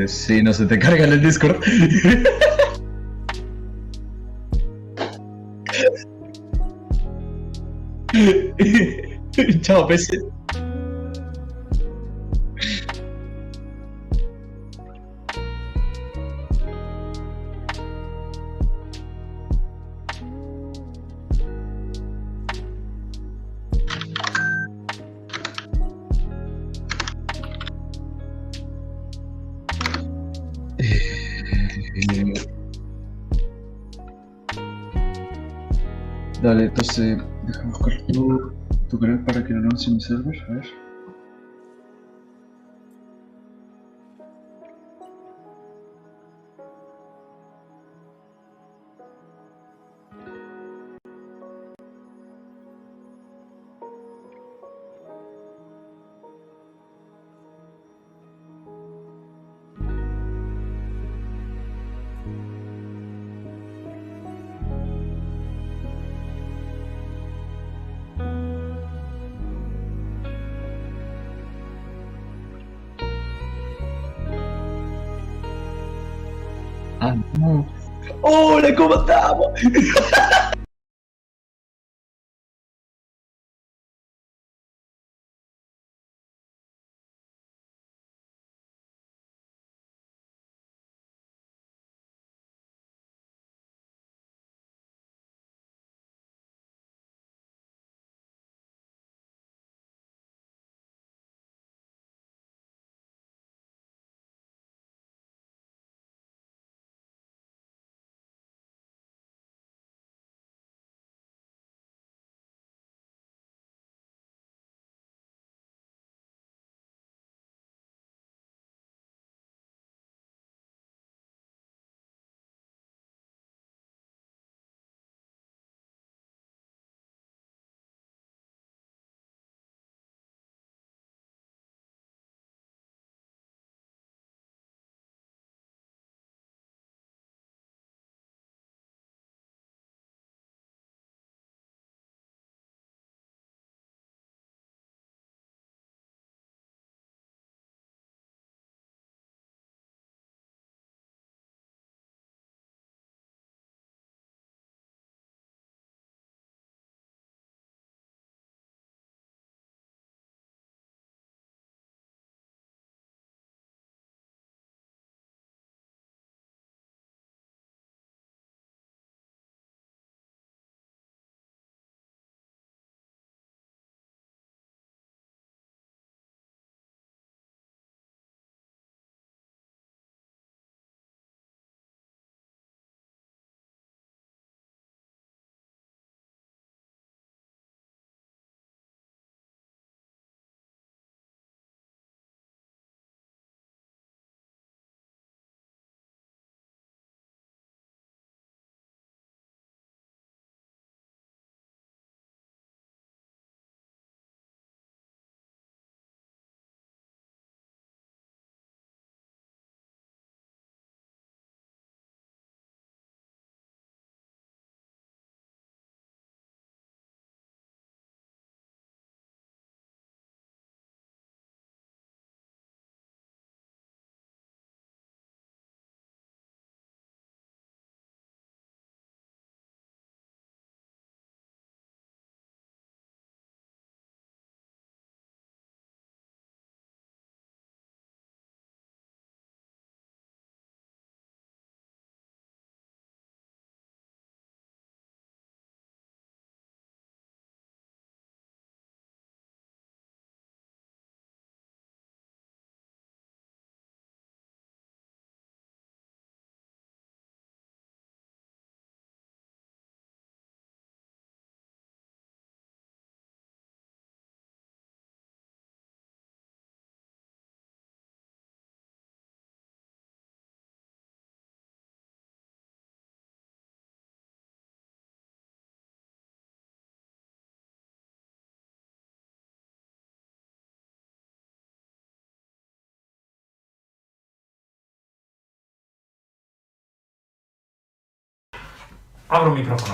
Sí, no se te carga en el Discord. Chao, PC. Dale, entonces, déjame buscar tu canal para que lo anuncie mi server, a ver. Ah, no. ¡Hola, cómo estamos! Abro micrófono.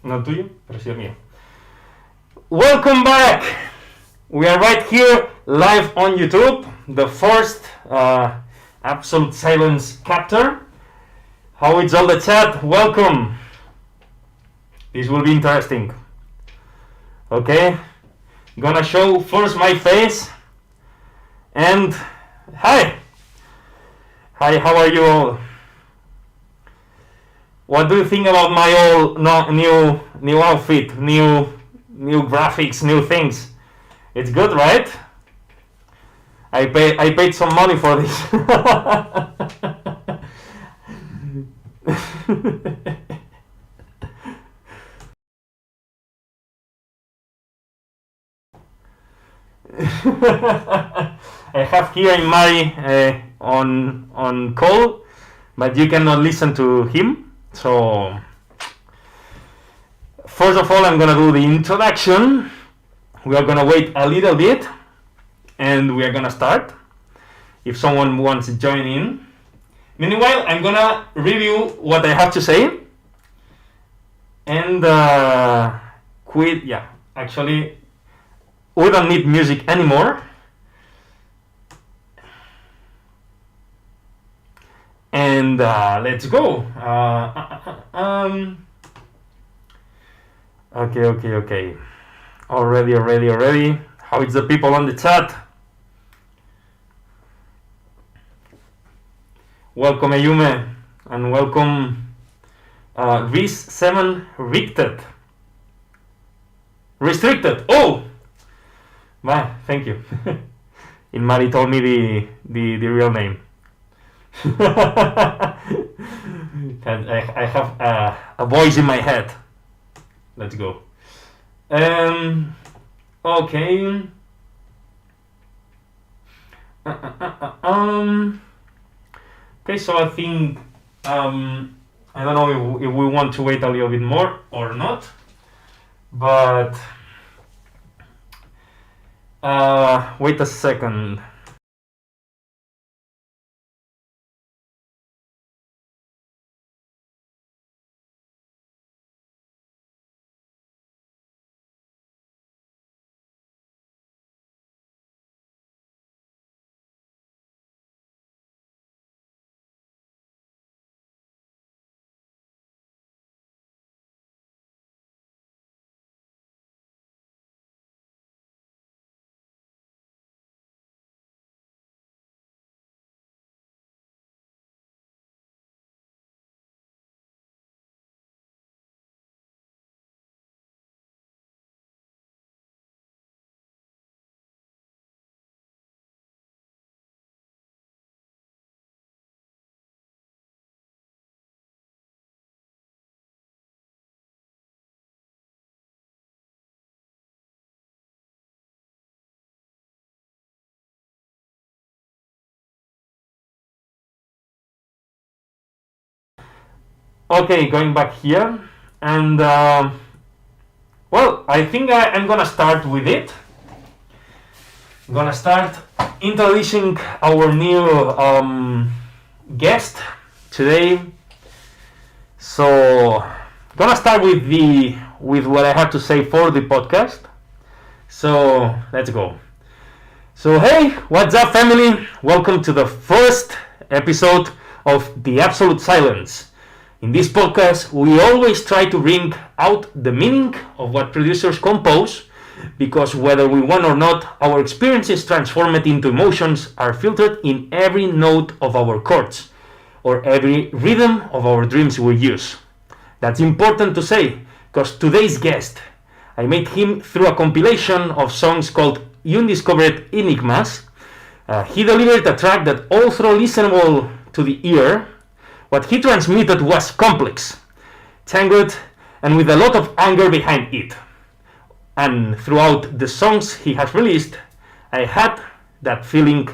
No el tuyo, pero sí el mío. Welcome back! We are right here live on YouTube, the first Absolute Silence chapter. How is all the chat? Welcome. This will be interesting. Okay, gonna show first my face. And hi, how are you all? What do you think about my new outfit, new graphics, new things? It's good, right? I paid some money for this. I have here in Mari on call, but you cannot listen to him. So first of all, I'm gonna do the introduction. We are gonna wait a little bit, and we are gonna start. If someone wants to join in. Meanwhile, I'm gonna review what I have to say, and quit. Yeah, actually, we don't need music anymore. And let's go. Okay. Already. How is the people on the chat? Welcome Ayume, and welcome Riz7 Restricted. Oh, bye. Thank you. And Mari told me the real name. I have a voice in my head. Let's go. Okay. Okay, so I think I don't know if we want to wait a little bit more or not, but wait a second. Okay, going back here, and well, I think I'm gonna start with it. I'm gonna start introducing our new guest today. So, gonna start with what I have to say for the podcast. So let's go. So hey, what's up, family? Welcome to the first episode of The Absolute Silence. In this podcast, we always try to bring out the meaning of what producers compose, because whether we want or not, our experiences transformed into emotions are filtered in every note of our chords, or every rhythm of our dreams we use. That's important to say, because today's guest, I met him through a compilation of songs called Undiscovered Enigmas. He delivered a track that, although listenable to the ear, what he transmitted was complex, tangled, and with a lot of anger behind it. And throughout the songs he has released, I had that feeling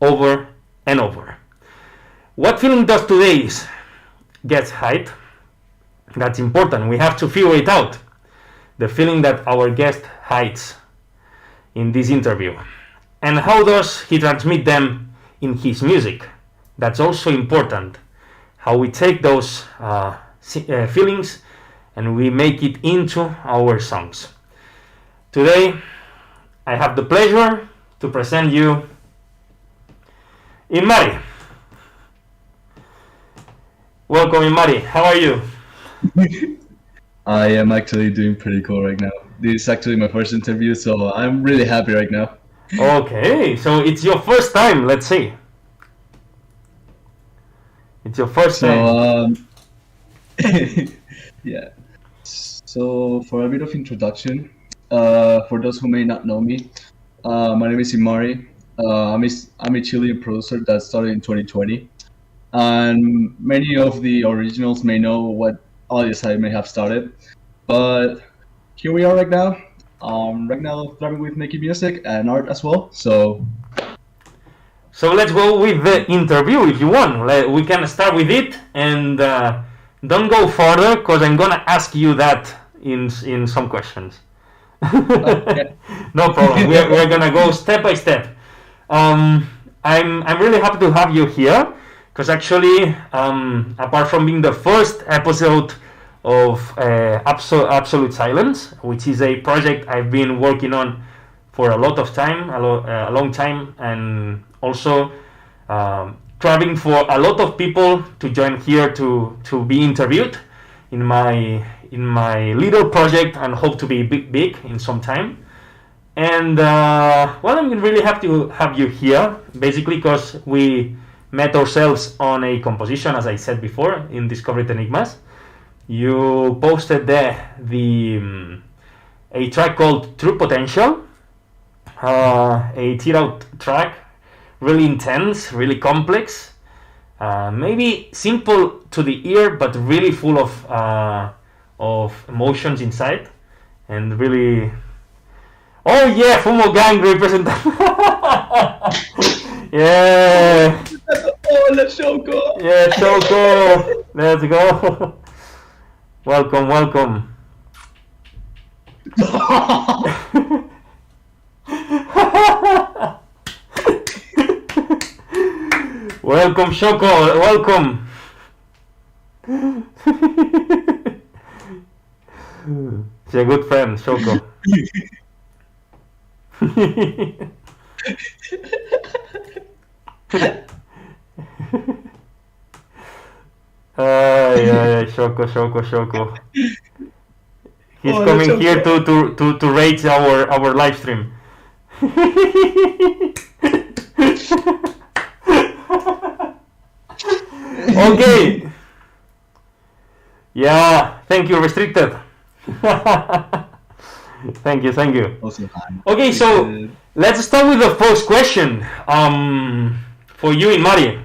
over and over. What feeling does today's guest hide? That's important. We have to figure it out. The feeling that our guest hides in this interview. And how does he transmit them in his music? That's also important. How we take those feelings and we make it into our songs. Today, I have the pleasure to present you Imari. Welcome, Imari. How are you? I am actually doing pretty cool right now. This is actually my first interview, so I'm really happy right now. Okay, so it's your first time, let's see. It's your first time. Yeah. So for a bit of introduction, for those who may not know me, my name is Imari. I'm a Chilean producer that started in 2020, and many of the originals may know what audience I may have started, but here we are right now. Right now, starting with making music and art as well. So let's go with the interview if you want. We can start with it and don't go further because I'm gonna ask you that in some questions. Okay. No problem. We're gonna go step by step. I'm really happy to have you here because actually, apart from being the first episode of Absolute Silence, which is a project I've been working on for a lot of time, a long time, and also traveling for a lot of people to join here to be interviewed in my little project, and hope to be big in some time. And well, I'm really happy to have you here, basically because we met ourselves on a composition, as I said before, in Discovered Enigmas. You posted there a track called True Potential, a tear out track, really intense, really complex, maybe simple to the ear, but really full of emotions inside, and really. Oh yeah, Fumo Gang representative. Yeah. Oh, let's Shoko. Yeah, Shoko. Let's go. Welcome. Welcome, Shoko. Welcome. She's a good friend, Shoko. Yeah, Shoko. He's coming here to rate our live stream. Okay. Yeah, thank you, Restricted. Thank you. Okay, so let's start with the first question. For you, Imari.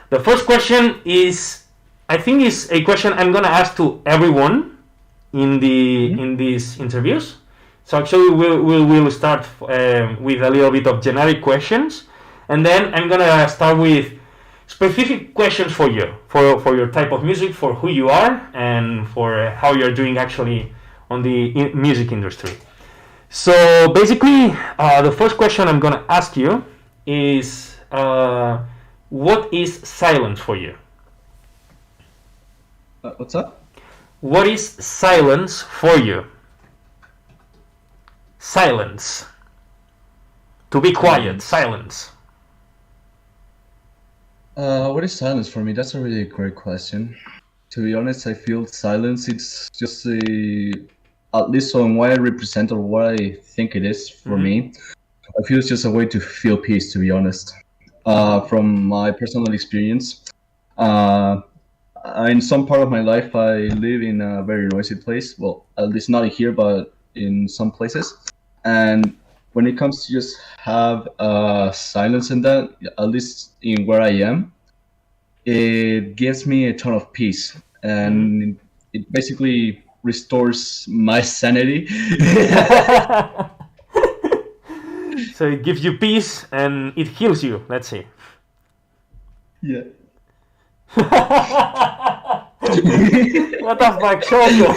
The first question is, I think, is a question I'm gonna ask to everyone in these interviews. So actually, we'll start with a little bit of generic questions, and then I'm gonna start with specific questions for you, for your type of music, for who you are, and for how you're doing actually on the music industry. So basically, the first question I'm gonna ask you is, what is silence for you? What's up? What is silence for you? Silence. To be quiet. Silence. What is silence for me? That's a really great question. To be honest, I feel silence, it's just at least on what I represent or what I think it is for me, I feel it's just a way to feel peace, to be honest. From my personal experience, in some part of my life, I live in a very noisy place. Well, at least not here, but in some places. And when it comes to just have silence in that, at least in where I am, it gives me a ton of peace, and it basically restores my sanity. So it gives you peace and it heals you, let's say. Yeah. What the fuck, Shoko?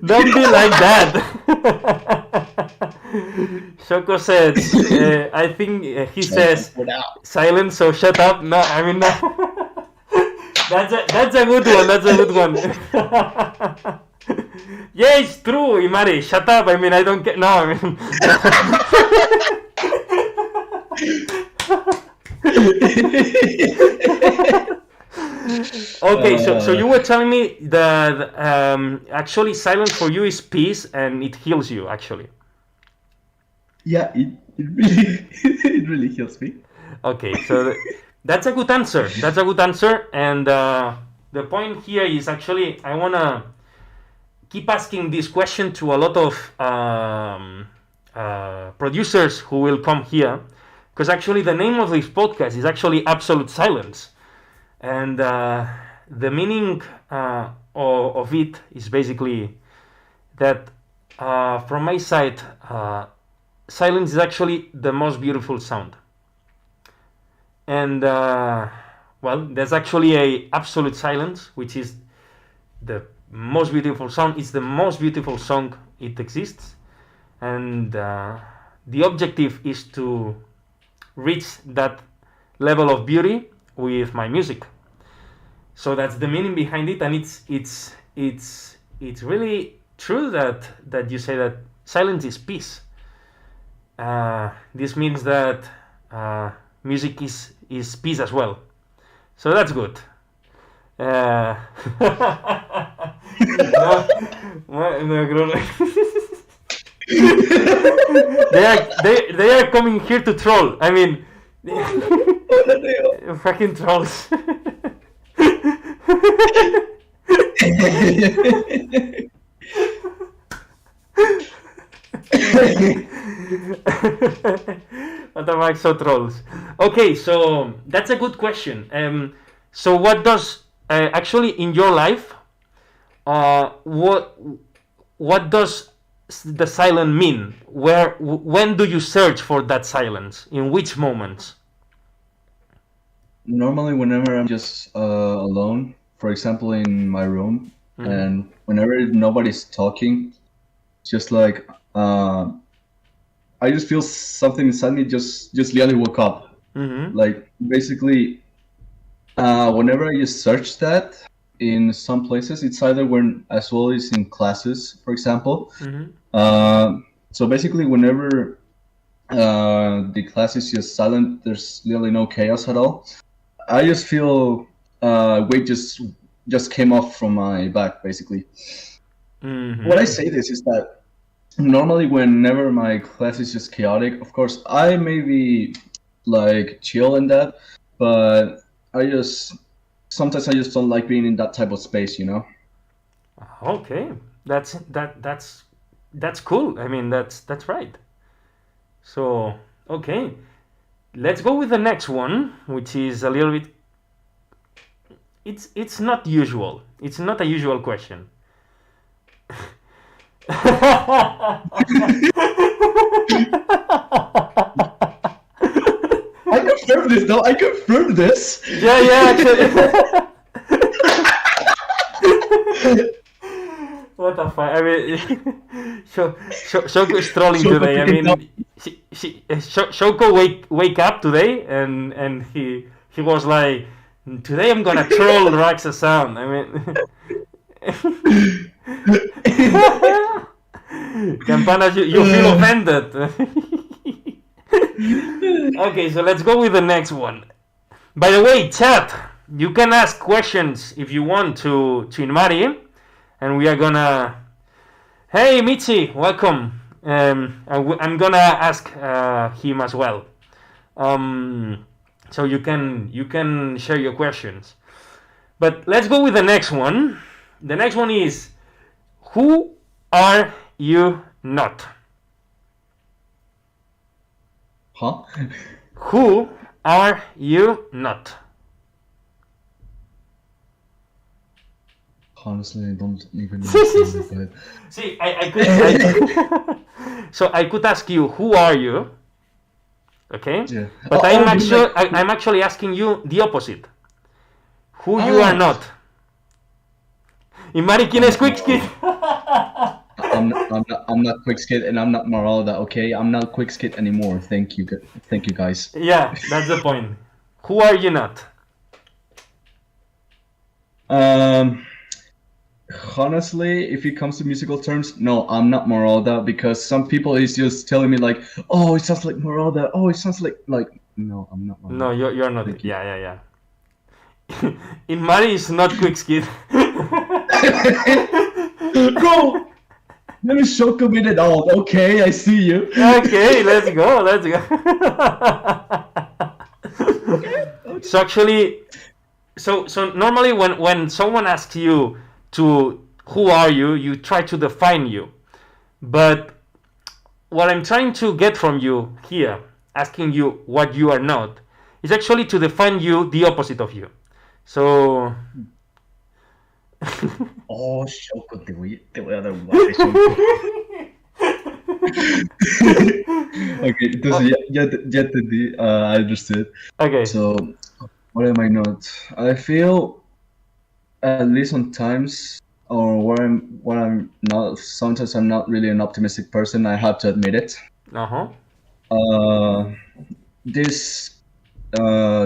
Don't be like that. Shoko says, I think he says silence, so shut up. No, I mean, no. That's a good one. That's a good one. Yeah, it's true, Imari. Shut up. I mean, I don't care. No, I mean. Okay, so you were telling me that actually silence for you is peace and it heals you actually. Yeah, it really it really heals me. Okay, so that's a good answer. That's a good answer, and the point here is actually I wanna keep asking this question to a lot of producers who will come here, because actually the name of this podcast is actually Absolute Silence, and the meaning of it is basically that from my side, silence is actually the most beautiful sound. And well, there's actually a absolute silence, which is the most beautiful sound. It's the most beautiful song it exists, and the objective is to reach that level of beauty with my music. So that's the meaning behind it, and it's really true that you say that silence is peace. This means that music is peace as well. So that's good. No, they are coming here to troll. I mean, fucking trolls. What am I so trolls? Okay, so that's a good question. So what does actually in your life, what does the silence mean? When do you search for that silence? In which moments? Normally, whenever I'm just alone, for example, in my room, and whenever nobody's talking, just like I just feel something inside me just literally woke up. Like basically, whenever I just search that in some places, it's either when as well as in classes, for example. So basically, whenever the class is just silent, there's literally no chaos at all. I just feel weight just came off from my back, basically. What I say this is that normally whenever my class is just chaotic, of course I may be like chill in that, but sometimes I just don't like being in that type of space, you know. Okay, that's cool. I mean, that's right. So okay, let's go with the next one, which is a little bit. It's not usual. It's not a usual question. I confirmed this, though. I confirmed this. Yeah, actually. What the fuck? I mean, Shoko is trolling today. I mean, Shoko wake up today, and he was like, today I'm gonna troll RaxerSound. I mean. Campanas, you feel offended. Okay, so let's go with the next one. By the way, chat, you can ask questions if you want to Inmari, and we are gonna. Hey, Michi, welcome. I'm gonna ask him as well. So you can share your questions. But let's go with the next one. The next one is, who are you not? Huh? Who are you not? Honestly, I don't even know. See, I could so I could ask you, who are you? Okay? Yeah. But I'm actually asking you the opposite. Who you are not. Imari, ¿quién es Quickskid? I'm not Quickskid, and I'm not Maralda. Okay, I'm not Quickskid anymore. Thank you guys. Yeah, that's the point. Who are you not? Honestly, if it comes to musical terms, no, I'm not Maralda, because some people is just telling me like, oh, it sounds like Maralda. Oh, it sounds like No, I'm not wrong. No, you're not. Thank you. Yeah. In Mari is not quick skid. Bro, let me show committed all. Okay, I see you. Okay, let's go. So actually, so normally when someone asks you to who are you, you try to define you. But what I'm trying to get from you here, asking you what you are not, is actually to define you the opposite of you. So Oh, Shoko, te voy a dar un guate, Shoko. Okay, entonces ya entendí. I understood. okay. So, what am I not? I feel, at least sometimes, or where I'm not. Sometimes I'm not really an optimistic person. I have to admit it. Uh-huh. Uh, this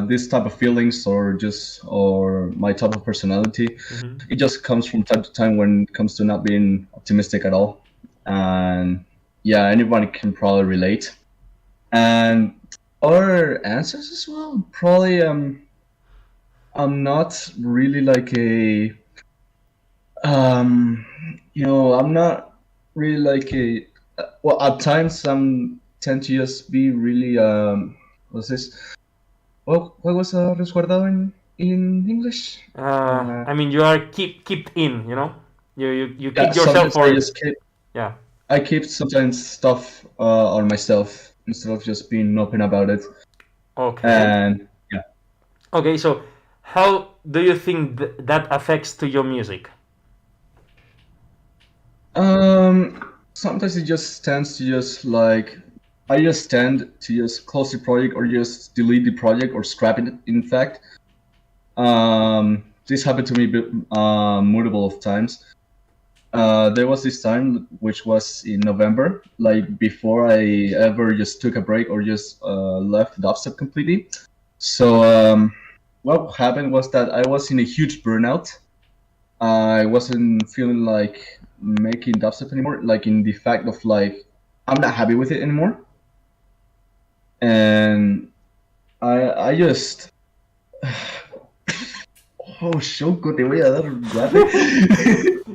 this type of feelings or my type of personality, it just comes from time to time when it comes to not being optimistic at all. And yeah, anybody can probably relate. And other answers as well, probably I'm not really like a I'm not really like a well, at times tend to just be really what's this? What was resguardado in English? I mean, you are kept in, you know. You Yeah, keep yourself sometimes for I just keep yeah. I keep sometimes stuff on myself instead of just being open about it. Okay. And yeah, Okay. So, how do you think that affects to your music? sometimes it just tends to just like I just tend to just close the project or just delete the project or scrap it. In fact, this happened to me multiple of times. There was this time which was in November, like before I ever just took a break or just left dubstep completely. So what happened was that I was in a huge burnout. I wasn't feeling like making dubstep anymore, like in the fact of like I'm not happy with it anymore. And I just oh Shoko, te voy a dar un guate.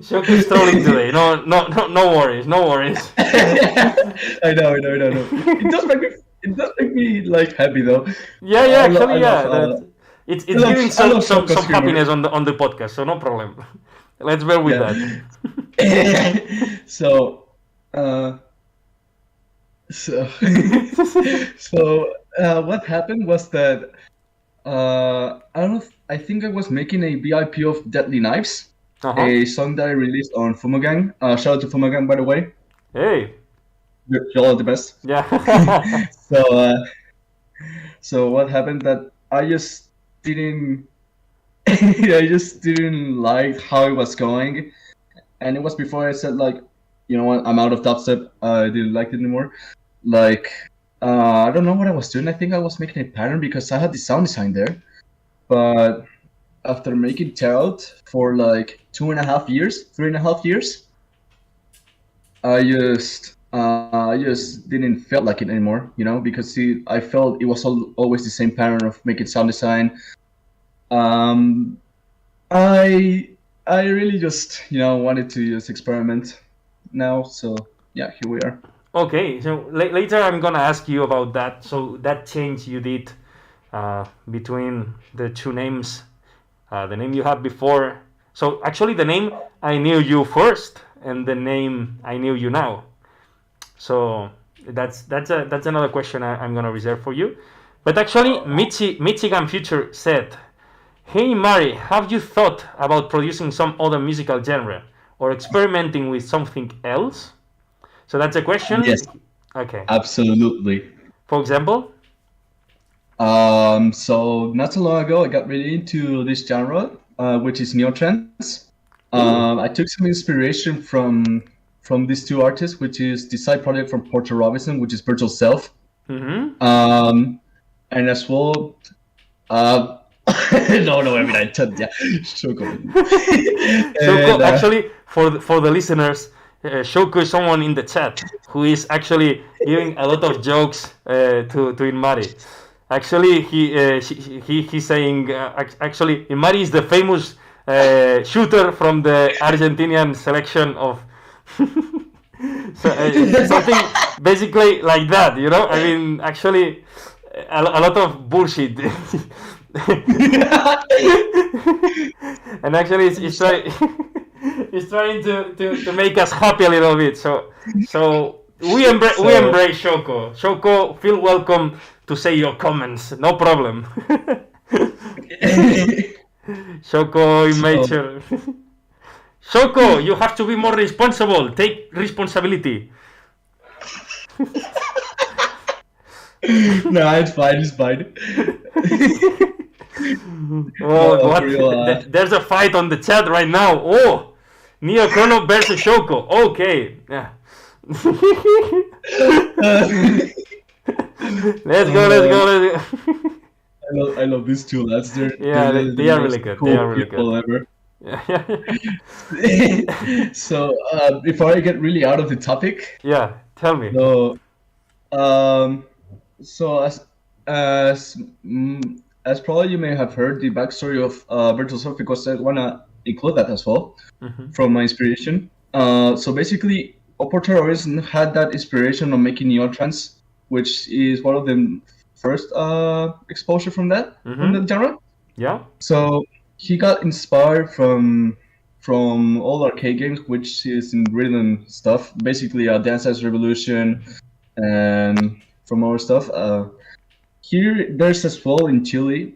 Shoko is trolling today. No worries. I know. It does make me like happy though. Yeah, actually, it's giving some Shoko's humor. happiness on the podcast, so no problem. Let's bear with that. So, what happened was that I don't know. I think I was making a BIP of Deadly Knives, a song that I released on Fumogang. Shout out to Fumogang, by the way. Hey. You're all the best. Yeah. So what happened that I just didn't like how it was going, and it was before I said like, you know what, I'm out of dubstep. I didn't like it anymore. Like I don't know what I was doing. I think I was making a pattern because I had the sound design there, but after making Tarot for like 3.5 years, I just didn't feel like it anymore, you know, because I felt it was always the same pattern of making sound design. I really just, you know, wanted to just experiment now. So yeah, here we are. Okay, so later I'm gonna ask you about that. So that change you did between the two names, the name you had before. So actually, the name I knew you first, and the name I knew you now. So that's another question I'm gonna reserve for you. But actually, Michigan Future said, "Hey Mari, have you thought about producing some other musical genre or experimenting with something else?" So that's a question. Yes. Okay. Absolutely. For example. So not so long ago, I got really into this genre, which is neo-trance. I took some inspiration from these two artists, which is the side project from Porter Robinson, which is Virtual Self. Mm-hmm. And as well, no, I mean, I told ya. Shoko. Shoko, actually, for the listeners, Shoko is someone in the chat who is actually giving a lot of jokes to Inmari. Actually, he's saying actually Imari is the famous shooter from the Argentinian selection of so, something basically like that, you know. I mean, actually, a lot of bullshit. And actually, it's trying it's trying to make us happy a little bit. So we embrace Shoko. Shoko, feel welcome to say your comments. No problem. Shoko, immature. Shoko, you have to be more responsible. Take responsibility. No, it's fine. It's fine. Oh, No, what? for real, There's a fight on the chat right now. Oh, Neo Chrono versus Shoko. Okay. Yeah. Let's go. I love these two lads. They're Yeah, they're they the are most really good. cool They are really people good. ever. Yeah. So before I get really out of the topic, Yeah. Tell me. so so as probably you may have heard the backstory of Bertelsmann, because I wanna include that as well from my inspiration. So basically, Opporter always had that inspiration of making neo trance, which is one of the first exposure from that genre. Yeah. So he got inspired from old arcade games, which is in rhythm stuff. Basically, Dance Dance Revolution, and from our stuff. Here, there's as well in Chile,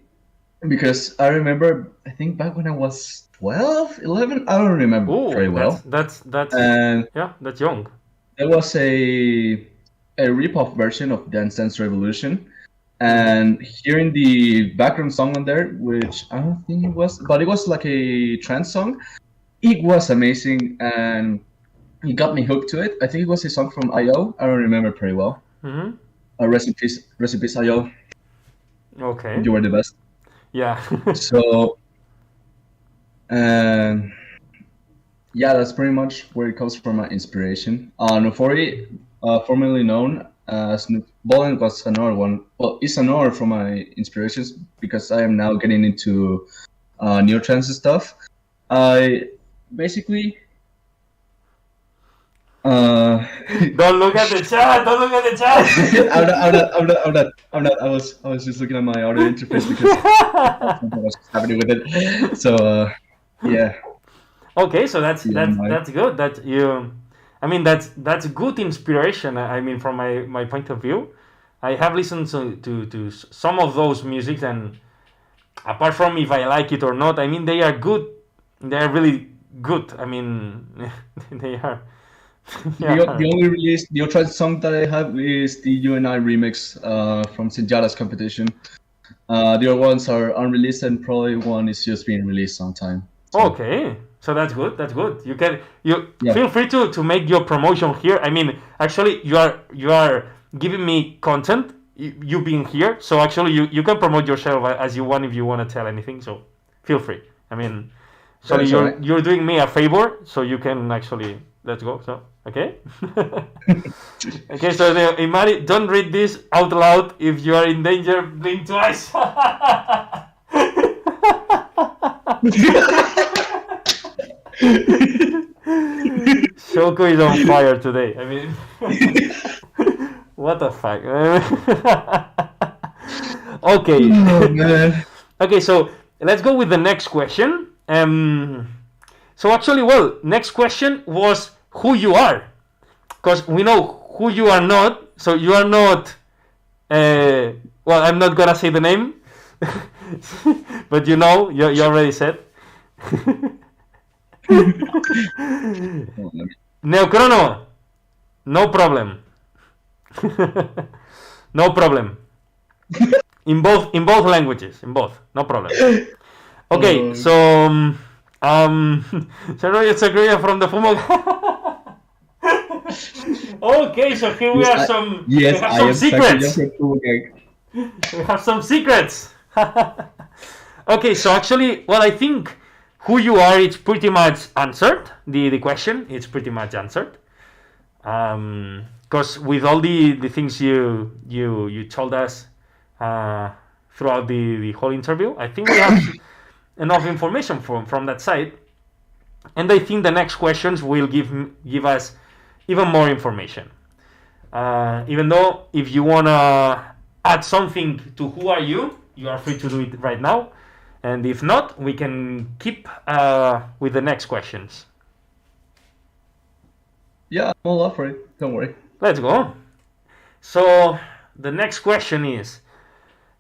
because I remember, I think back when I was 12, 11, I don't remember very well. That's And yeah, that's young. there was a rip-off version of Dance Dance Revolution. And hearing the background song on there, which I don't think it was, but it was like a trance song, it was amazing, and it got me hooked to it. I think it was a song from I.O. I don't remember pretty well. Rest in peace, I.O. Okay. You were the best. Yeah. So, and yeah, that's pretty much where it comes from, my inspiration. Nofori, formerly known as Bolin, was another one. Well, it's another from my inspirations, because I am now getting into neo trance stuff. I basically Don't look at the chat. Don't look at the chat. I'm not. I was just looking at my audio interface because something was happening with it. So yeah. Okay, so that's Yeah, good. That you, I mean, that's good inspiration. I mean, from my point of view, I have listened to some of those musics, and apart from if I like it or not, I mean, they are good. They are really good. I mean, they are. The only released neo trance song that I have is the UNI remix from Sinjara's competition. The other ones are unreleased, and probably one is just being released sometime. So. Okay, so that's good. That's good. You can Yeah. feel free to make your promotion here. I mean, actually, you are giving me content. You being here, so actually you can promote yourself as you want if you want to tell anything. So feel free. I mean, so That's you're alright. you're doing me a favor, so you can actually let's go. So okay. Okay, so Imari, don't read this out loud. If you are in danger, blink twice. Shoko is on fire today. I mean, what the fuck? Okay. Oh, man. Okay, so let's go with the next question. So actually, well, next question was who you are, because we know who you are not. So you are not. Well, I'm not gonna say the name, but you know, you already said. Neochrono, no problem. No problem. In both languages, in both, no problem. Okay, so Sagria from the Fumo. Okay, so here we have some. Yes, we have I some am secrets. Sakura. We have some secrets. Okay, so actually, well, I think who you are, it's pretty much answered. The question, it's pretty much answered. Because with all the things you told us, throughout the whole interview. I think we have enough information from that side, and I think the next questions will give us even more information. Even though if you wanna add something to who are you are free to do it right now, and if not, we can keep with the next questions. Yeah, I'm all up for it. Don't worry. Let's go. So the next question is,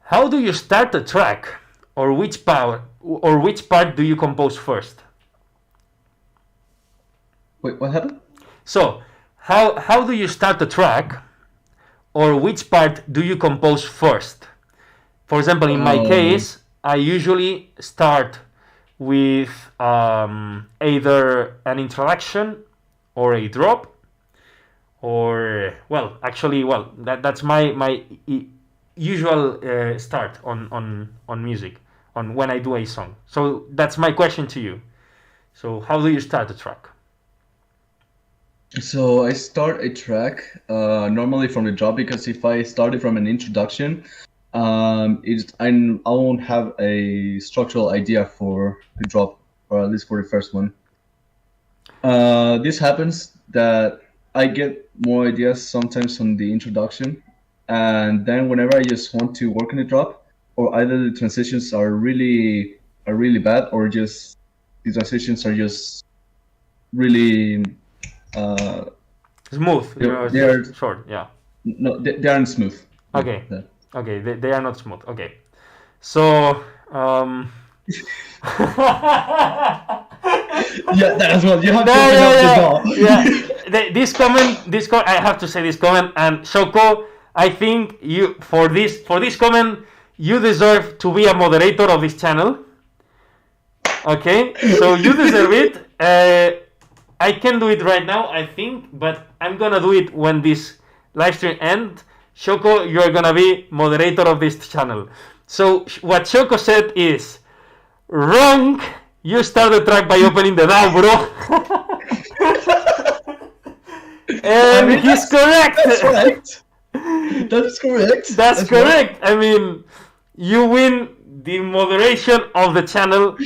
how do you start a track, or which part do you compose first? Wait, what happened? So how do you start a track, or which part do you compose first? For example, in my case, I usually start with either an introduction or a drop, or that's my usual start on music, on when I do a song. So that's my question to you. So how do you start a track? So I start a track normally from the drop, because if I started from an introduction, I won't have a structural idea for the drop, or at least for the first one. This happens that I get more ideas sometimes on the introduction, and then whenever I just want to work on the drop, or either the transitions are really bad, or just the transitions are just really Smooth. they're short. Yeah. no, they aren't smooth. Okay. Yeah. Okay. They are not smooth. Okay. So. Yeah, that's what you have to open up the door. Yeah. This comment. I have to say this comment. And Shoko, I think you for this comment, you deserve to be a moderator of this channel. Okay, so you deserve it. I can do it right now, I think, but I'm gonna do it when this live stream ends. Shoko, you're gonna be moderator of this channel. So what Shoko said is wrong. You start the track by opening the door, bro. And he's correct. That's right. That is correct. That's correct. Right. I mean, you win the moderation of the channel.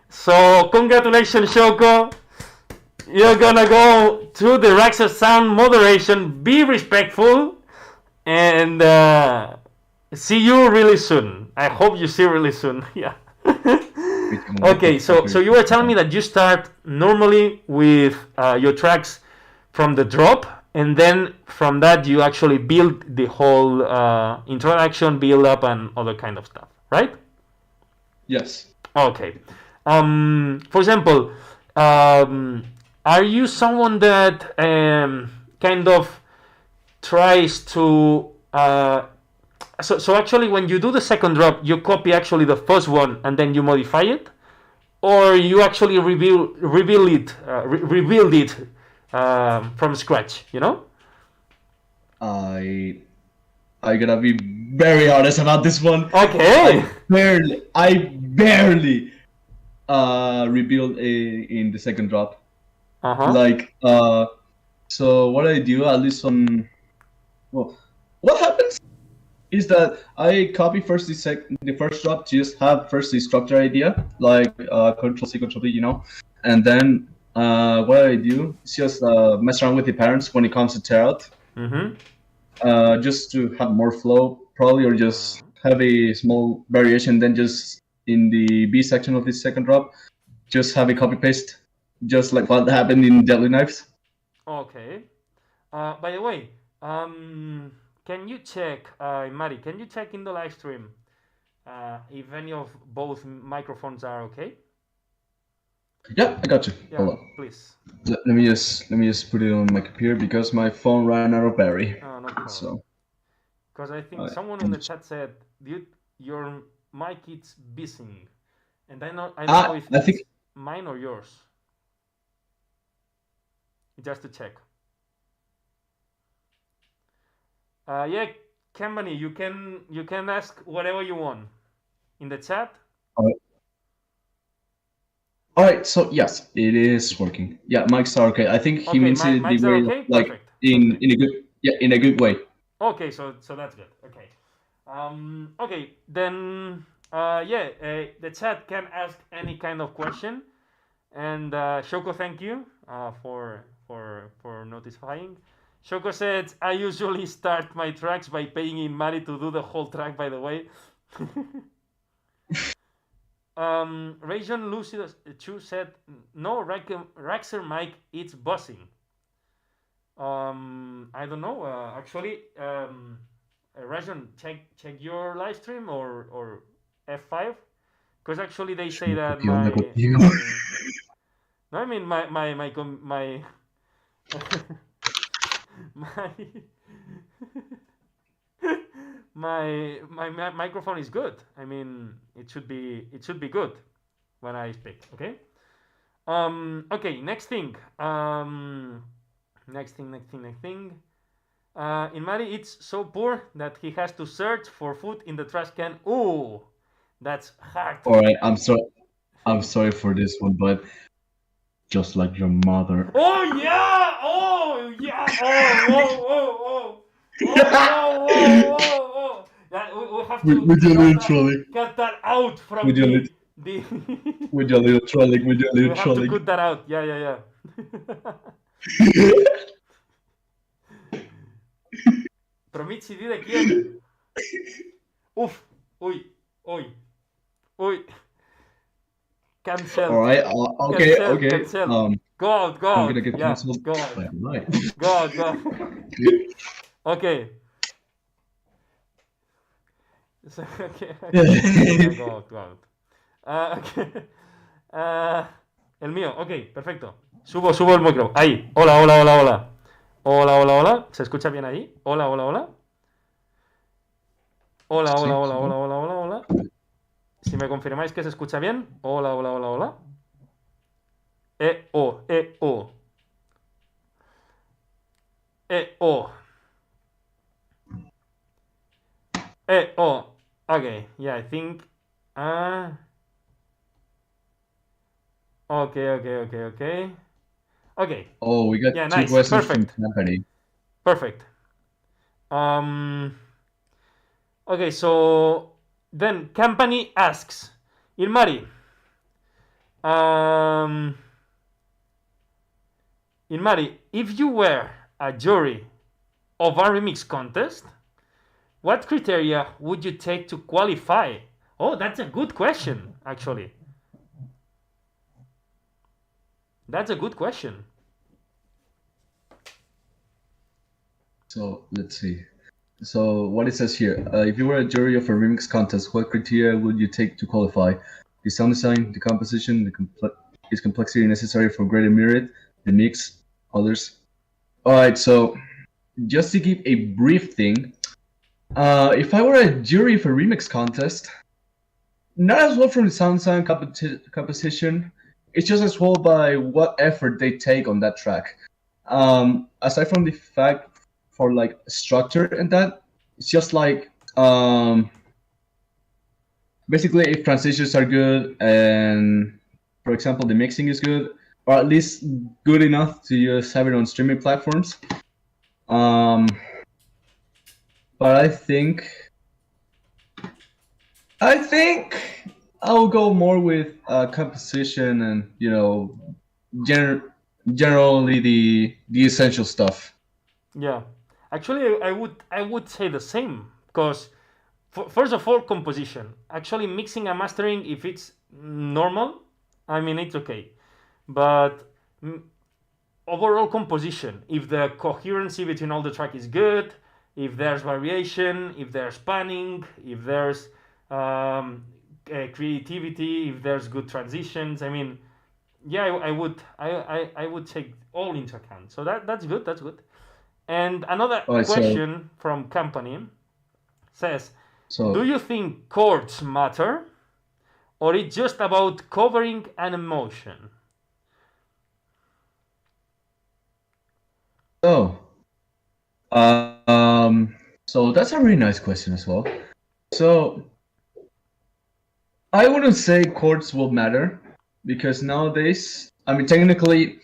So congratulations, Shoko. You're gonna go to the RaxerSound moderation. Be respectful, and see you really soon. I hope you see really soon. Yeah. Okay, so you were telling me that you start normally with your tracks from the drop, and then from that you actually build the whole introduction, build up, and other kind of stuff, right? Yes. Okay. For example, are you someone that kind of tries to so actually when you do the second drop, you copy actually the first one and then you modify it, or you actually rebuild it from scratch, you know? I gotta be very honest about this one. Okay. I barely rebuild in the second drop. Like so what I do, at least what happens is that I copy first the first drop, just have first the structure idea, like Control-C, Control-V, you know, and then what I do is just mess around with the patterns when it comes to tear out, just to have more flow, probably, or just have a small variation. Then just in the B section of this second drop, just have a copy paste, just like what happened in Deadly Knives. Okay. By the way, can you check, Mari, can you check in the live stream if any of both microphones are okay? Yeah, I got you. Yeah, hold on. please. Let me just put it on my computer because my phone ran out of battery. Oh, no problem. So. Because I think someone in the chat said, "Dude, your mic is buzzing," and I don't know if it's mine or yours. Just to check. Yeah, Kambani, you can ask whatever you want in the chat. All right, so yes, it is working. Yeah, mics are okay. I think he means it the way, okay? like Perfect. in a good way. Okay, so that's good. Okay. Okay, then the chat can ask any kind of question. And Shoko, thank you for notifying. Shoko said, "I usually start my tracks by paying in money to do the whole track." By the way, Rajon Lucidus Chu said, "No, Raxer mic, it's buzzing." I don't know. Actually, Rajon, check your live stream or F5, because actually they say that ¿Qué onda contigo? my no, I mean my my my microphone is good. I mean, it should be good when I speak. Okay. Okay. Next thing. Next thing. In Mali, it's so poor that he has to search for food in the trash can. Ooh, that's hard. All right, I'm sorry for this one, but just like your mother. Oh yeah! Oh yeah! Oh! Whoa! Yeah, we have With to your little trolling. cut that out from With your the with your little trolling. With your we little have to trolling. cut that out. Yeah. Promitsidi de quién? Uf! Uy! Cancelled. All right. Okay. Cancelled. Go out. I'm gonna get Yeah, canceled. go out. Right. Go out. Okay. So, okay. Go out. Okay. El mío, ok, perfecto. Subo el micro. Ahí. Hola. Hola. ¿Se escucha bien ahí? Hola. Hola. Si me confirmáis que se escucha bien. Hola. O. Okay, yeah, I think. Okay. Oh, we got Yeah, two nice. questions from Perfect. company. Okay, so then company asks, Ilmari, if you were a jury of a remix contest, what criteria would you take to qualify? Oh, that's a good question, actually. That's a good question. So let's see. So what it says here: if you were a jury of a remix contest, what criteria would you take to qualify? The sound design, the composition, its complexity necessary for greater merit, the mix, others. All right. So just to give a brief thing, if I were a jury for remix contest, not as well from the sound design composition. It's just as well by what effort they take on that track. Aside from the fact for like structure and that, it's just like basically if transitions are good and for example the mixing is good or at least good enough to just have it on streaming platforms. But I think I'll go more with composition and generally the essential stuff. Yeah, actually, I would say the same because first of all, composition. Actually, mixing and mastering, if it's normal, I mean it's okay, but overall composition, if the coherency between all the track is good, if there's variation, if there's panning, if there's creativity, if there's good transitions, I mean, yeah, I would take all into account. So that's good. And another question from company says, do you think chords matter, or it's just about covering an emotion? So that's a really nice question as well. So I wouldn't say chords will matter because nowadays, I mean, technically,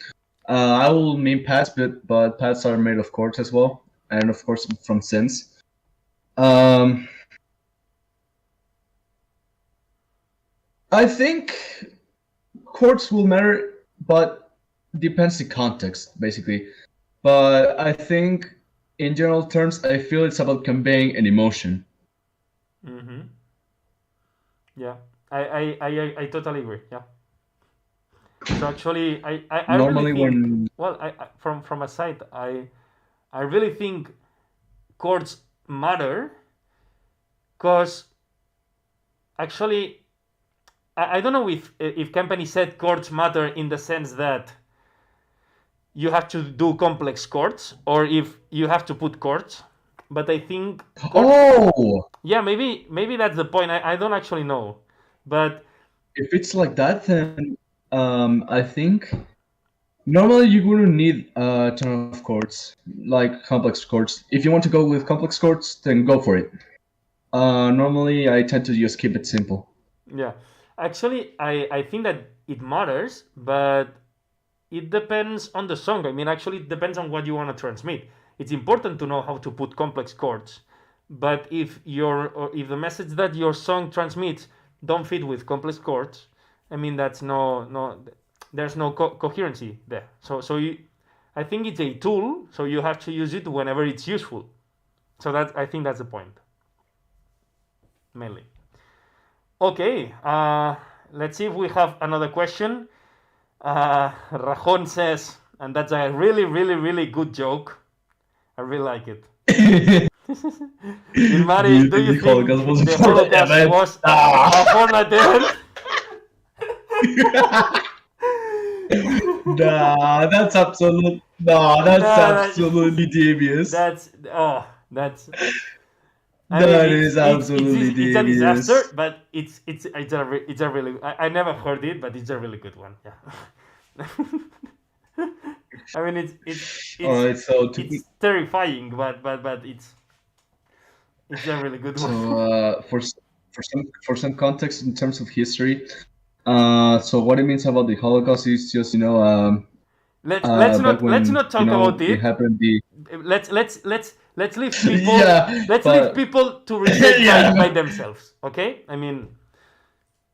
I will mean pads, but pads are made of chords as well, and of course from synths. I think chords will matter, but depends the context, basically. But I think, in general terms, I feel it's about conveying an emotion. Mm-hmm. Yeah, I totally agree. Yeah. So actually, I really Normally, think, when well, from a side, I really think chords matter because actually I don't know if company said chords matter in the sense that you have to do complex chords or if you have to put chords, but I think chords. oh, Yeah, maybe that's the point. I don't actually know, but if it's like that, then I think normally you wouldn't need a ton of chords, like complex chords. If you want to go with complex chords, then go for it. Normally, I tend to just keep it simple. yeah, actually I think that it matters, but it depends on the song. I mean, actually, it depends on what you want to transmit. It's important to know how to put complex chords, but if the message that your song transmits don't fit with complex chords, I mean, that's there's no coherency there. I think it's a tool, so you have to use it whenever it's useful. So I think that's the point, mainly. Okay, let's see if we have another question. Rajon says, and that's a really, really, really good joke. I really like it. Ilmari, do you The think Holocaust was a the foreign Holocaust event. was a foreign event? Nah, that's absolute. Nah, No, that's absolutely devious. that's. I mean, That is absolutely it's a disaster, devious. but it's a really. I never heard it, but it's a really good one. Yeah. I mean, All right, so it's terrifying, but it's a really good one. for some context in terms of history, so what it means about the Holocaust is just back Let's when not talk about it it. happened. The Let's leave people. yeah, Let's leave but people to research by yeah. themselves. Okay? I mean,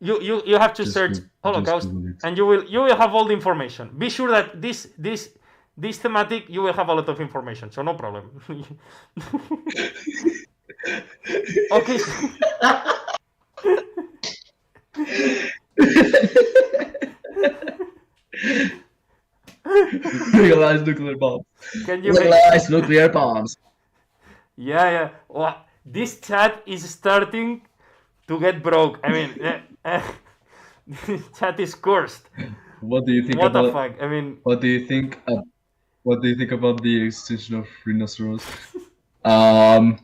you have to search Just Holocaust, Google it. and you will have all the information. Be sure that this thematic you will have a lot of information, so no problem. Okay. Legalize nuclear bombs. Can you make? Legalize nuclear bombs. Yeah. Well, this chat is starting to get broke. I mean, this chat is cursed. What do you think What the about? fuck? I mean, What do you think? What do you think about the extinction of rhinoceros? Um.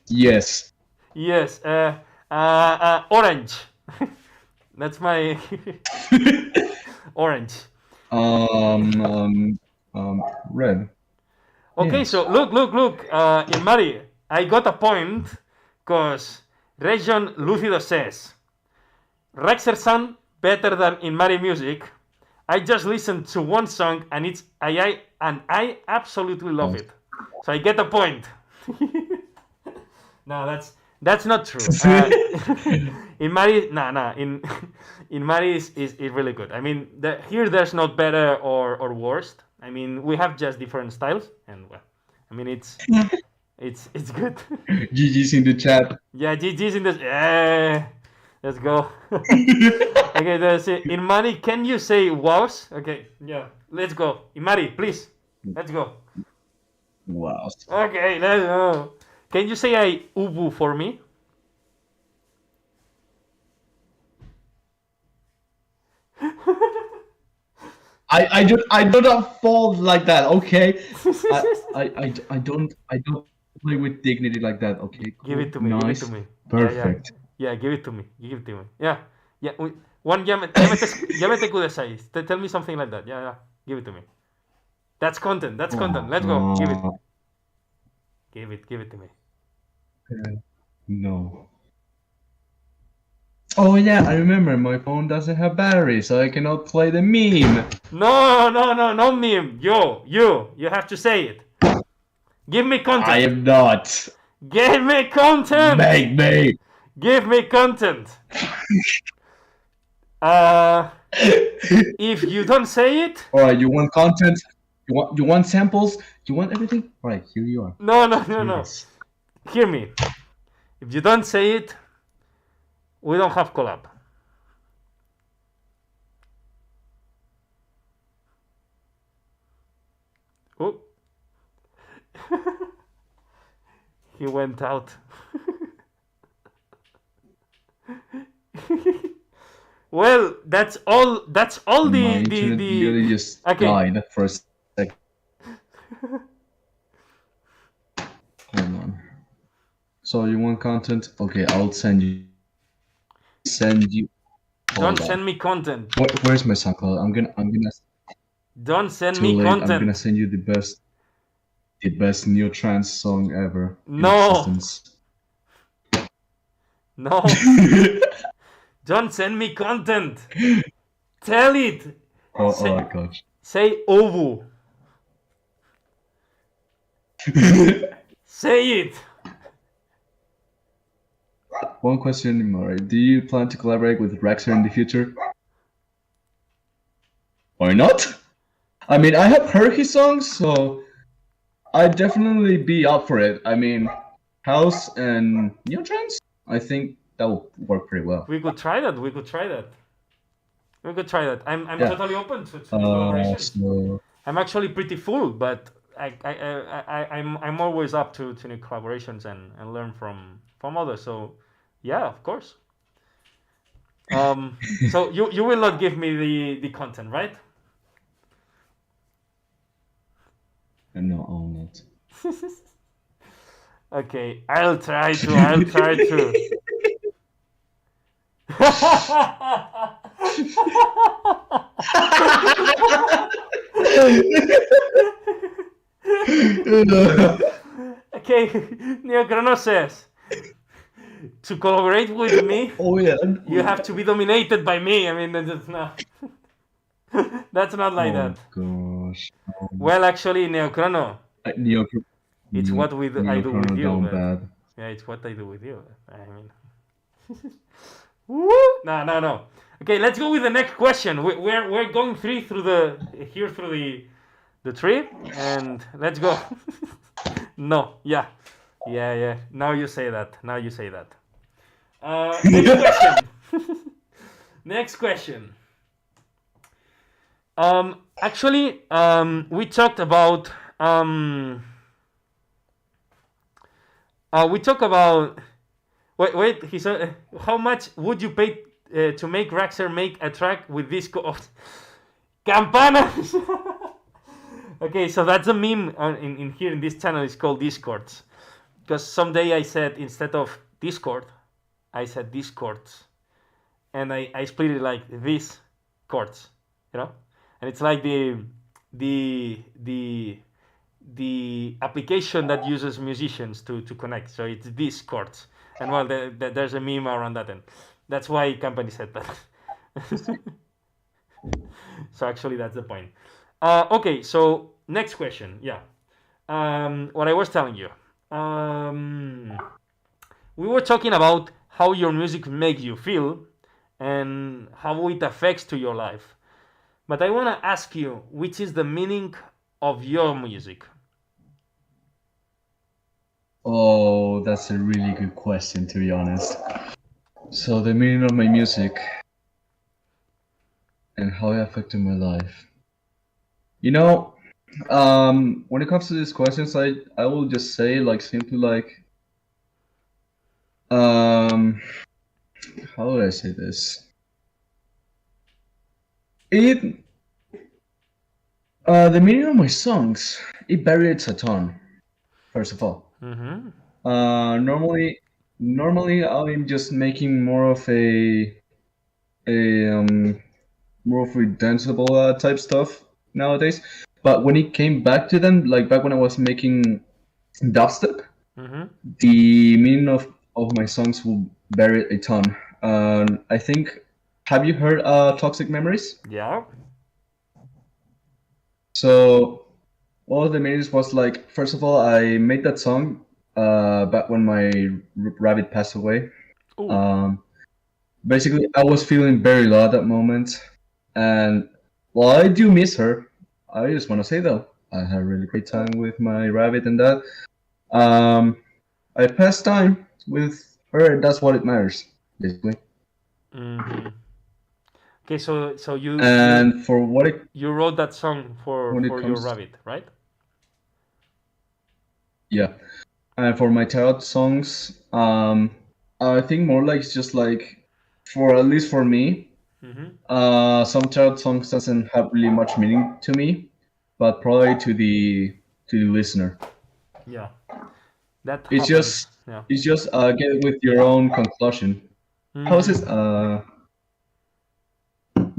Yes. yes. Orange. That's my orange. Um. Red. Okay, Yes. so look. In Mari, I got a point because Region Lucido says RaxerSound better than in Mari music. I just listened to one song and I absolutely love it. So I get a point. No, that's not true. In Mari, in Mari is really good. I mean, here there's not better or worst. I mean, we have just different styles, and well, I mean it's good. GG's in the chat. Yeah, GG's in this. Yeah, let's go. Okay, that's it. In Mari, can you say wows? Okay, yeah, let's go. In Mari, please, let's go. Wow. Okay, let's go. Can you say a ubu for me? I do not fall like that. Okay. I don't play with dignity like that. Okay. Give Cool. it to me. Give it to Nice. me. Perfect. Yeah. Give it to me. Give it to me. Yeah. Yeah. One ya me te kudasai. Tell me something like that. Yeah. Give it to me. That's content. That's content. Let's go. Give it. Give it to me. No. Oh yeah, I remember. My phone doesn't have battery, so I cannot play the meme. No meme. You have to say it. Give me content. I am not. Give me content. Make me. Give me content. If you don't say it, All right, you want content? You want samples? You want everything? All right, here you are. no, Here it no. is. Hear me. If you don't say it, we don't have collab. Oh, he went out. Well, that's all. That's all. My The internet the. literally just Okay. died for a second. Hold on. So you want content? Okay, I'll send you. Don't Hold on. send me content. Where's my SoundCloud? I'm gonna. Don't send Too me late. I'm gonna content. send you the best neo trance song ever in No, existence. no. Don't send me content. Tell it. Oh my gosh. Say ovu. Say it. One question, Mari. Do you plan to collaborate with Raxer in the future? Why not? I mean, I have heard his songs, so I'd definitely be up for it. I mean, house and neo trance. I think that will work pretty well. We could try that. We could try that. We could try that. I'm Yeah. totally open to new collaborations. So I'm actually pretty full, but I'm always up to new collaborations and learn from others. So yeah, of course. So you will not give me the content, right? no, I'll not. Okay, I'll try to. I'll try to. Okay, Neocrono says to collaborate with me, Oh yeah. you have to be dominated by me. I mean, that's not. That's not like that. Gosh. Well, actually, Neocrono, Neo. it's what I do with Chrono you, down but bad. yeah, it's what I do with you. I mean, woo! No. Okay, let's go with the next question. We're going through the tree, and let's go. No, yeah. Now you say that. Next question. Next question. Actually, we talked about we talk about. Wait. He said, how much would you pay to make Raxer make a track with this campanas? Okay, so that's a meme in here in this channel. It's called Discords, because someday I said instead of Discord, I said Discords, and I split it like these chords, and it's like the application that uses musicians to connect. So it's Discords, and well, there's a meme around that, and that's why company said that. So actually, that's the point. Okay, so next question. Yeah, what I was telling you. We were talking about how your music makes you feel and how it affects to your life. But I want to ask you, which is the meaning of your music? Oh, that's a really good question, to be honest. So the meaning of my music and how it affected my life. When it comes to these questions, I will just say simply how would I say this? It the meaning of my songs, it varies a ton. First of all, Mm-hmm. normally I'm just making more of a more of a danceable type stuff nowadays. But when it came back to them, like back when I was making dubstep, Mm-hmm. the meaning of my songs will vary a ton. I think, have you heard Toxic Memories? Yeah. So one of the meanings was like, first of all, I made that song back when my rabbit passed away. Oh. Um, basically, I was feeling very low at that moment, and while I do miss her, I just want to say though, I had a really great time with my rabbit and that. Um, I passed time with her, and that's what it matters, basically. Mm-hmm. Okay, so you And for what it you wrote that song when it for your comes, rabbit, right? yeah, and for my tarot songs, I think more like it's just like, for at least for me, Mm-hmm. some tarot songs doesn't have really much meaning to me, but probably to the listener. Yeah, that It's happens. just Yeah. get it with your own conclusion. How is Mm-hmm. it?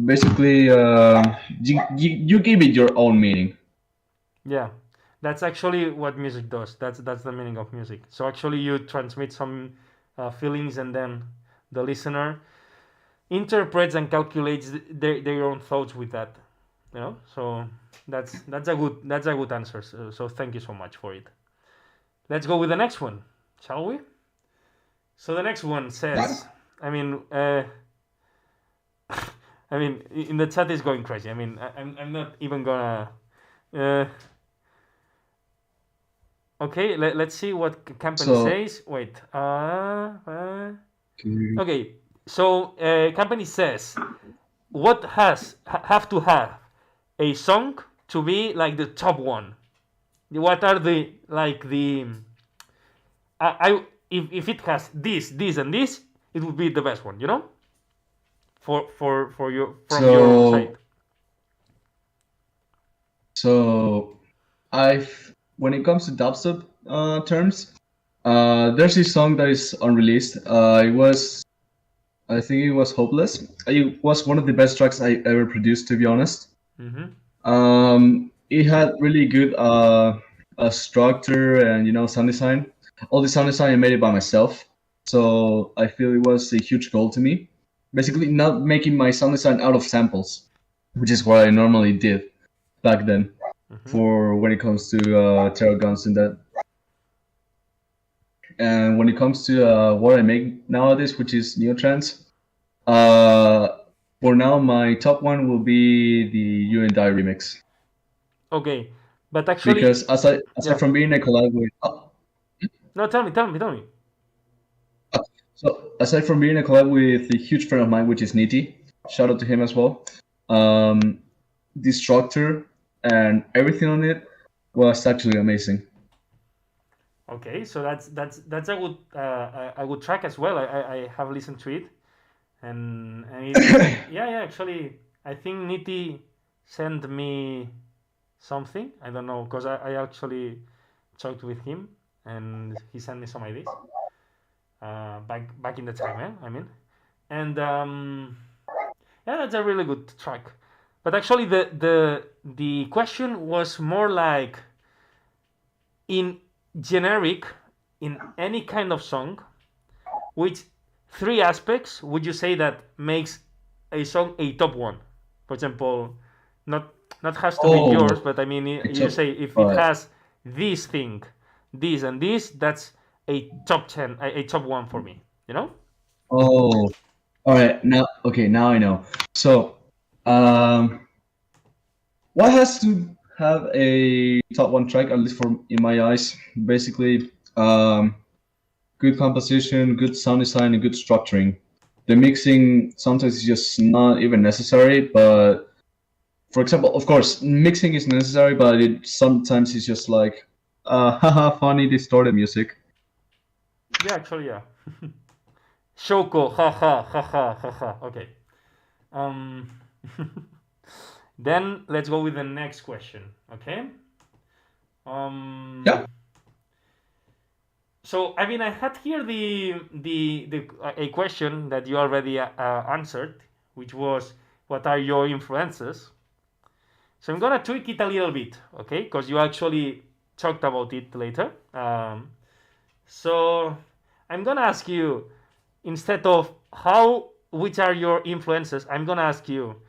Basically, you give it your own meaning. Yeah, that's actually what music does. That's the meaning of music. So actually, you transmit some feelings, and then the listener interprets and calculates their own thoughts with that. You know, so that's a good answer. So thank you so much for it. Let's go with the next one, shall we? So the next one Yeah. says, I mean, I mean, in the chat is going crazy. I mean, I'm not even gonna. Uh, okay, let's see what company So, says. Wait. Okay, so company says, what have to have a song to be like the top one? What are the like the I if it has this and this, it would be the best one. You know, for your from your so, side. so, I've when it comes to dubstep terms, there's this song that is unreleased. I think it was Hopeless. It was one of the best tracks I ever produced, to be honest. Mm-hmm. It had really good structure and sound design. All the sound design I made it by myself, so I feel it was a huge goal to me. Basically, not making my sound design out of samples, which is what I normally did back then. Mm-hmm. For when it comes to tarot guns and that, and when it comes to what I make nowadays, which is neo trance, uh, for now my top one will be the You and I remix. Okay, but actually, Because aside yeah. from being a collab with No, tell me. so aside from being a collab with a huge friend of mine, which is Niti, shout out to him as well. Um, the structure and everything on it was actually amazing. Okay, so that's a good track as well. I have listened to it, and it's yeah. Actually, I think Niti sent me something. I don't know because I actually talked with him and he sent me some ideas back in the time. I mean, and yeah, that's a really good track. But actually, the question was more like in generic, in any kind of song, which three aspects would you say that makes a song a top one? For example, not not has to be Oh, yours, but I mean you top, say if it but has this thing, this and this, that's a top 10, a top one for me. You know? oh, all right. Now, okay, now I know. So, um, what has to have a top one track, at least for in my eyes? Basically, good composition, good sound design, and good structuring. The mixing sometimes is just not even necessary, but for example, of course, mixing is necessary, but it sometimes is just like, haha, funny distorted music. Yeah, actually, yeah. Shoko, ha ha ha ha ha ha. Okay. Um. Then let's go with the next question. Okay. Yeah. Um. So I mean, I had here the a question that you already answered, which was, "What are your influences?" So I'm gonna tweak it a little bit, okay? Because you actually talked about it later. So I'm gonna ask you, instead of which are your influences, I'm gonna ask you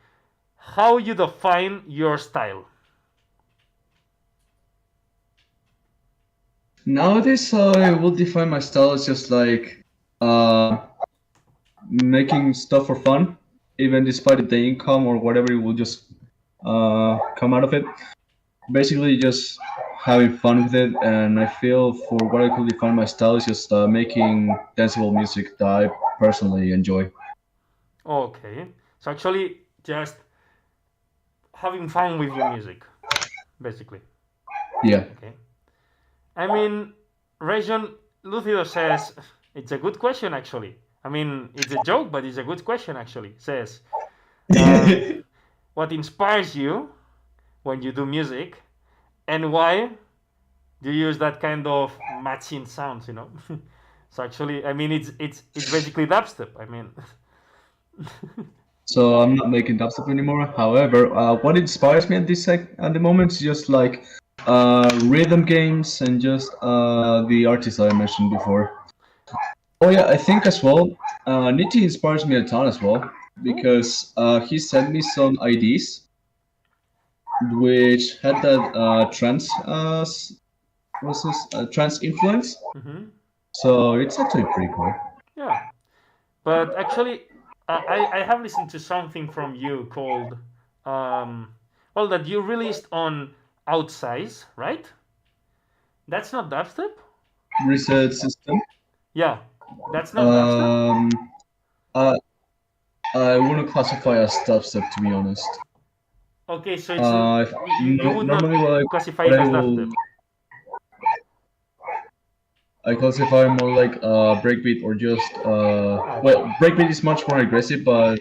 how you define your style. Nowadays, I will define my style as just like, uh, making stuff for fun, even despite the income or whatever will just come out of it. Basically, just having fun with it, and I feel for what I could define my style is just making danceable music that I personally enjoy. Okay. So actually, just having fun with your music, basically. Yeah. Okay. I mean, Region Lucido says it's a good question actually. I mean, it's a joke, but it's a good question actually. Says, um, what inspires you when you do music, and why do you use that kind of matching sounds? You know. So actually, I mean, it's basically dubstep. I mean, So I'm not making dubstep anymore. However, what inspires me at at the moment is just like rhythm games and just the artists I mentioned before. Oh yeah, I think as well. Nietzsche inspires me a ton as well oh, because he sent me some IDs which had that what's this trans influence. mm-hmm. So it's actually pretty cool. Yeah. But actually, I have listened to something from you called, well, that you released on Outsize, right? That's not dubstep? Reset system. Yeah, that's not dubstep? Um, I I wouldn't classify as dubstep to be honest. Okay, so it's you No, would not normally classify what it I as will dubstep. I classify more like breakbeat or just Okay. well breakbeat is much more aggressive, but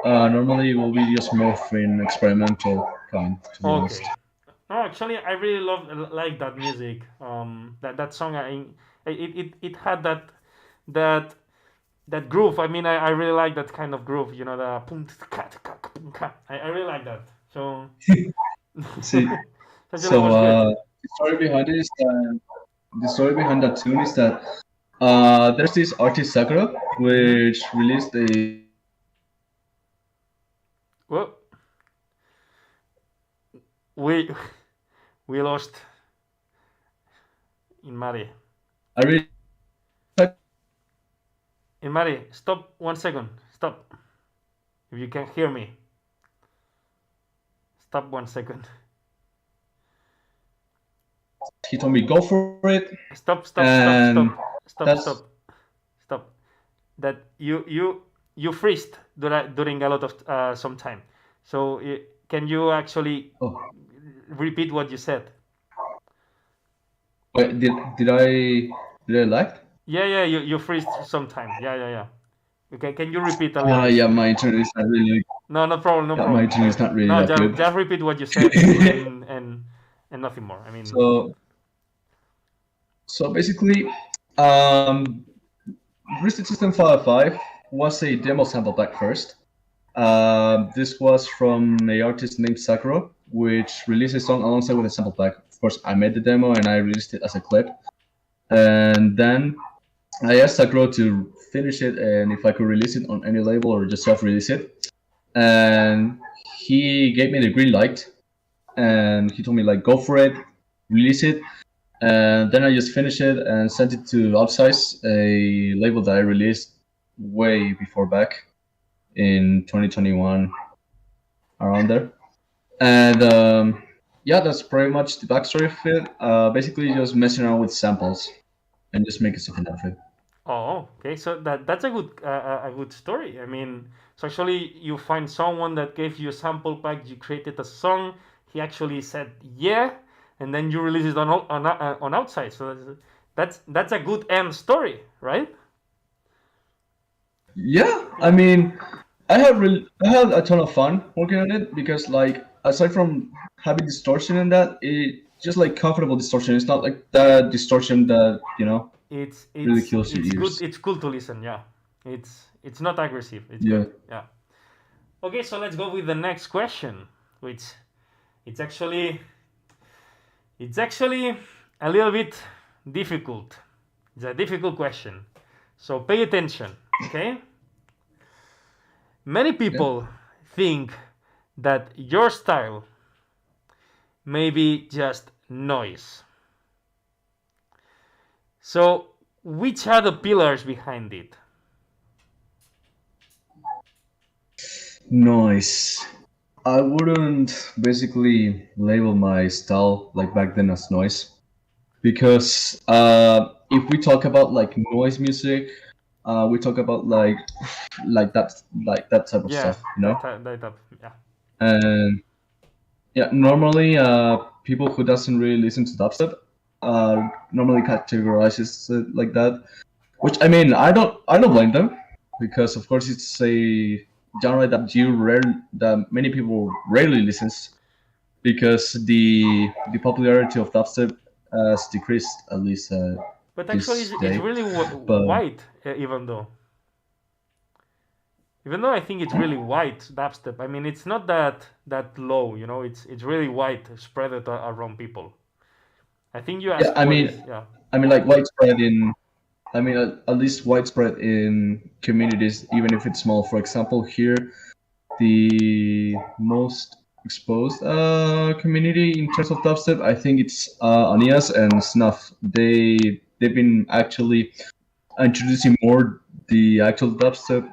normally it will be just more in experimental kind to be honest. Okay. No, actually, I really like that music. That song, it had that that groove. I mean, I really like that kind of groove. You know, the pum tska tska pum ka. I really like that. So See, actually, it so was good. the story behind it is that the story behind that tune is that there's this artist Sakura Hmm. which released a Well, we we lost in Mari. I really In Mari, stop 1 second. Stop. If you can hear me, stop 1 second. he told me go for it, Stop, stop, stop, and stop, stop, that's stop, stop. That you freezed during a lot of some time. So can you actually oh repeat what you said? wait did I lag? Yeah, yeah, you freezed some time. Yeah, yeah, yeah. Okay, can you repeat a little bit? Yeah, my internet is not really No, no problem, no yeah, my problem. internet is not really No, that good. just repeat what you said and nothing more. I mean, so so basically, um, Bristol System 5 was a demo sample pack first. This was from a artist named Sakura, which released a song alongside with a sample pack. Of course, I made the demo and I released it as a clip. And then I asked Sakura to finish it and if I could release it on any label or just self-release it. And he gave me the green light, and he told me like go for it, release it. And then I just finished it and sent it to Upsize, a label that I released way before back in 2021, around there. And yeah, that's pretty much the backstory of it. Basically, just messing around with samples and just making something out of it. oh, okay. So that's a good story. I mean, so actually you find someone that gave you a sample pack, you created a song, he actually said yeah, and then you release it on outside. So that's a good end story, right? Yeah, I Yeah. mean, I had a ton of fun working on it because like aside from having distortion in that, it just like comfortable distortion. It's not like that distortion that It's really it's kills your it's good. ears. It's cool to listen. Yeah. It's not aggressive. It's Yeah. good. Yeah. Okay, so let's go with the next question, which it's actually it's actually a little bit difficult. It's a difficult question. So pay attention, okay? Many Yeah. people think that your style may be just noise. So, which are the pillars behind it? Noise. I wouldn't basically label my style like back then as noise because if we talk about like noise music, we talk about like that type of Yeah, stuff, you know. that type. Yeah. And yeah, normally people who doesn't really listen to dubstep normally categorizes it like that. Which I mean, I don't blame them because of course it's a genre that that many people rarely listens because the popularity of dubstep has decreased at least But actually, this it's day. really But white, even though I think it's really white dubstep. I mean, it's not that low. It's really white, spread it around people. I think you yeah, asked what is, yeah. I mean like widespread in I mean at least widespread in communities, even if it's small. For example, here the most exposed community in terms of dubstep, I think it's Anias and Snuff. They've been actually introducing more the actual dubstep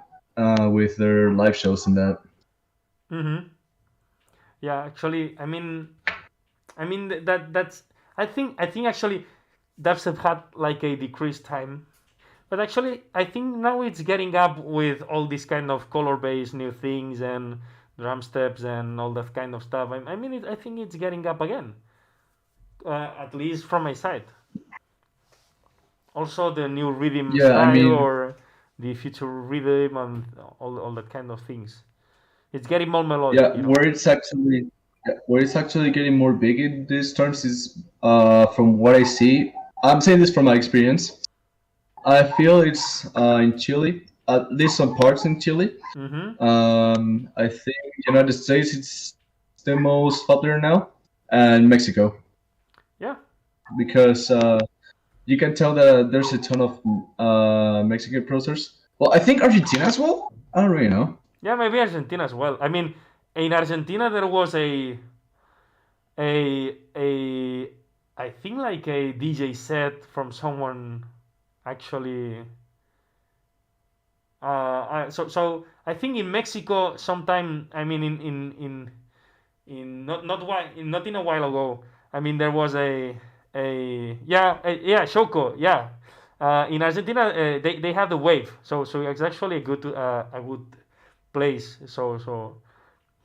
with their live shows and that. Mm-hmm. Yeah, actually, I mean that's. I think actually, dubstep had like a decreased time. But actually, I think now it's getting up with all these kind of color-based new things and drum steps and all that kind of stuff. I think it's getting up again, at least from my side. Also, the new rhythm Yeah, I style mean, or the future rhythm and all that kind of things. It's getting more yeah, melodic. where it's actually getting more big in these terms is from what I see. I'm saying this from my experience. I feel it's in Chile, at least some parts in Chile. Mm-hmm. I think United States it's the most popular now, and Mexico Yeah. because you can tell that there's a ton of Mexican producers. Well, I think Argentina as well. I don't really know. Yeah, maybe Argentina as well. I mean, in Argentina there was a I think like a DJ set from someone actually. So I think in Mexico sometime. I mean in not in a while ago. I mean there was a Shoko, yeah. In Argentina they have the wave, so it's actually a good place.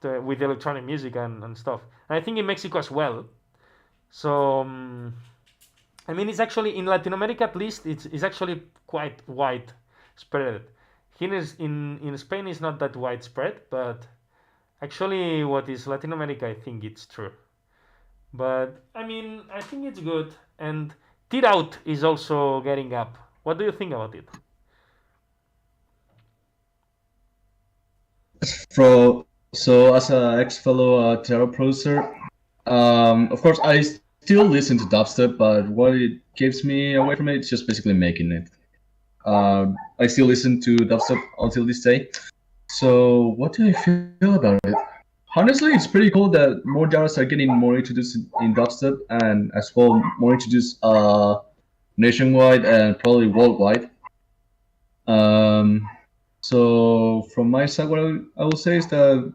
With electronic music and stuff. And I think in Mexico as well. So I mean, it's actually in Latin America at least. It's actually quite widespread. Here in Spain, it's not that widespread, but actually, what is Latin America, I think it's true. But I mean, I think it's good. And Tit Out is also getting up. What do you think about it? So as a ex fellow tarot producer, of course I still listen to dubstep, but what it keeps me away from it is just basically making it. I still listen to dubstep until this day. So what do I feel about it? Honestly, it's pretty cool that more genres are getting more introduced in dubstep and as well more introduced nationwide and probably worldwide. Um, so from my side, what I will say is that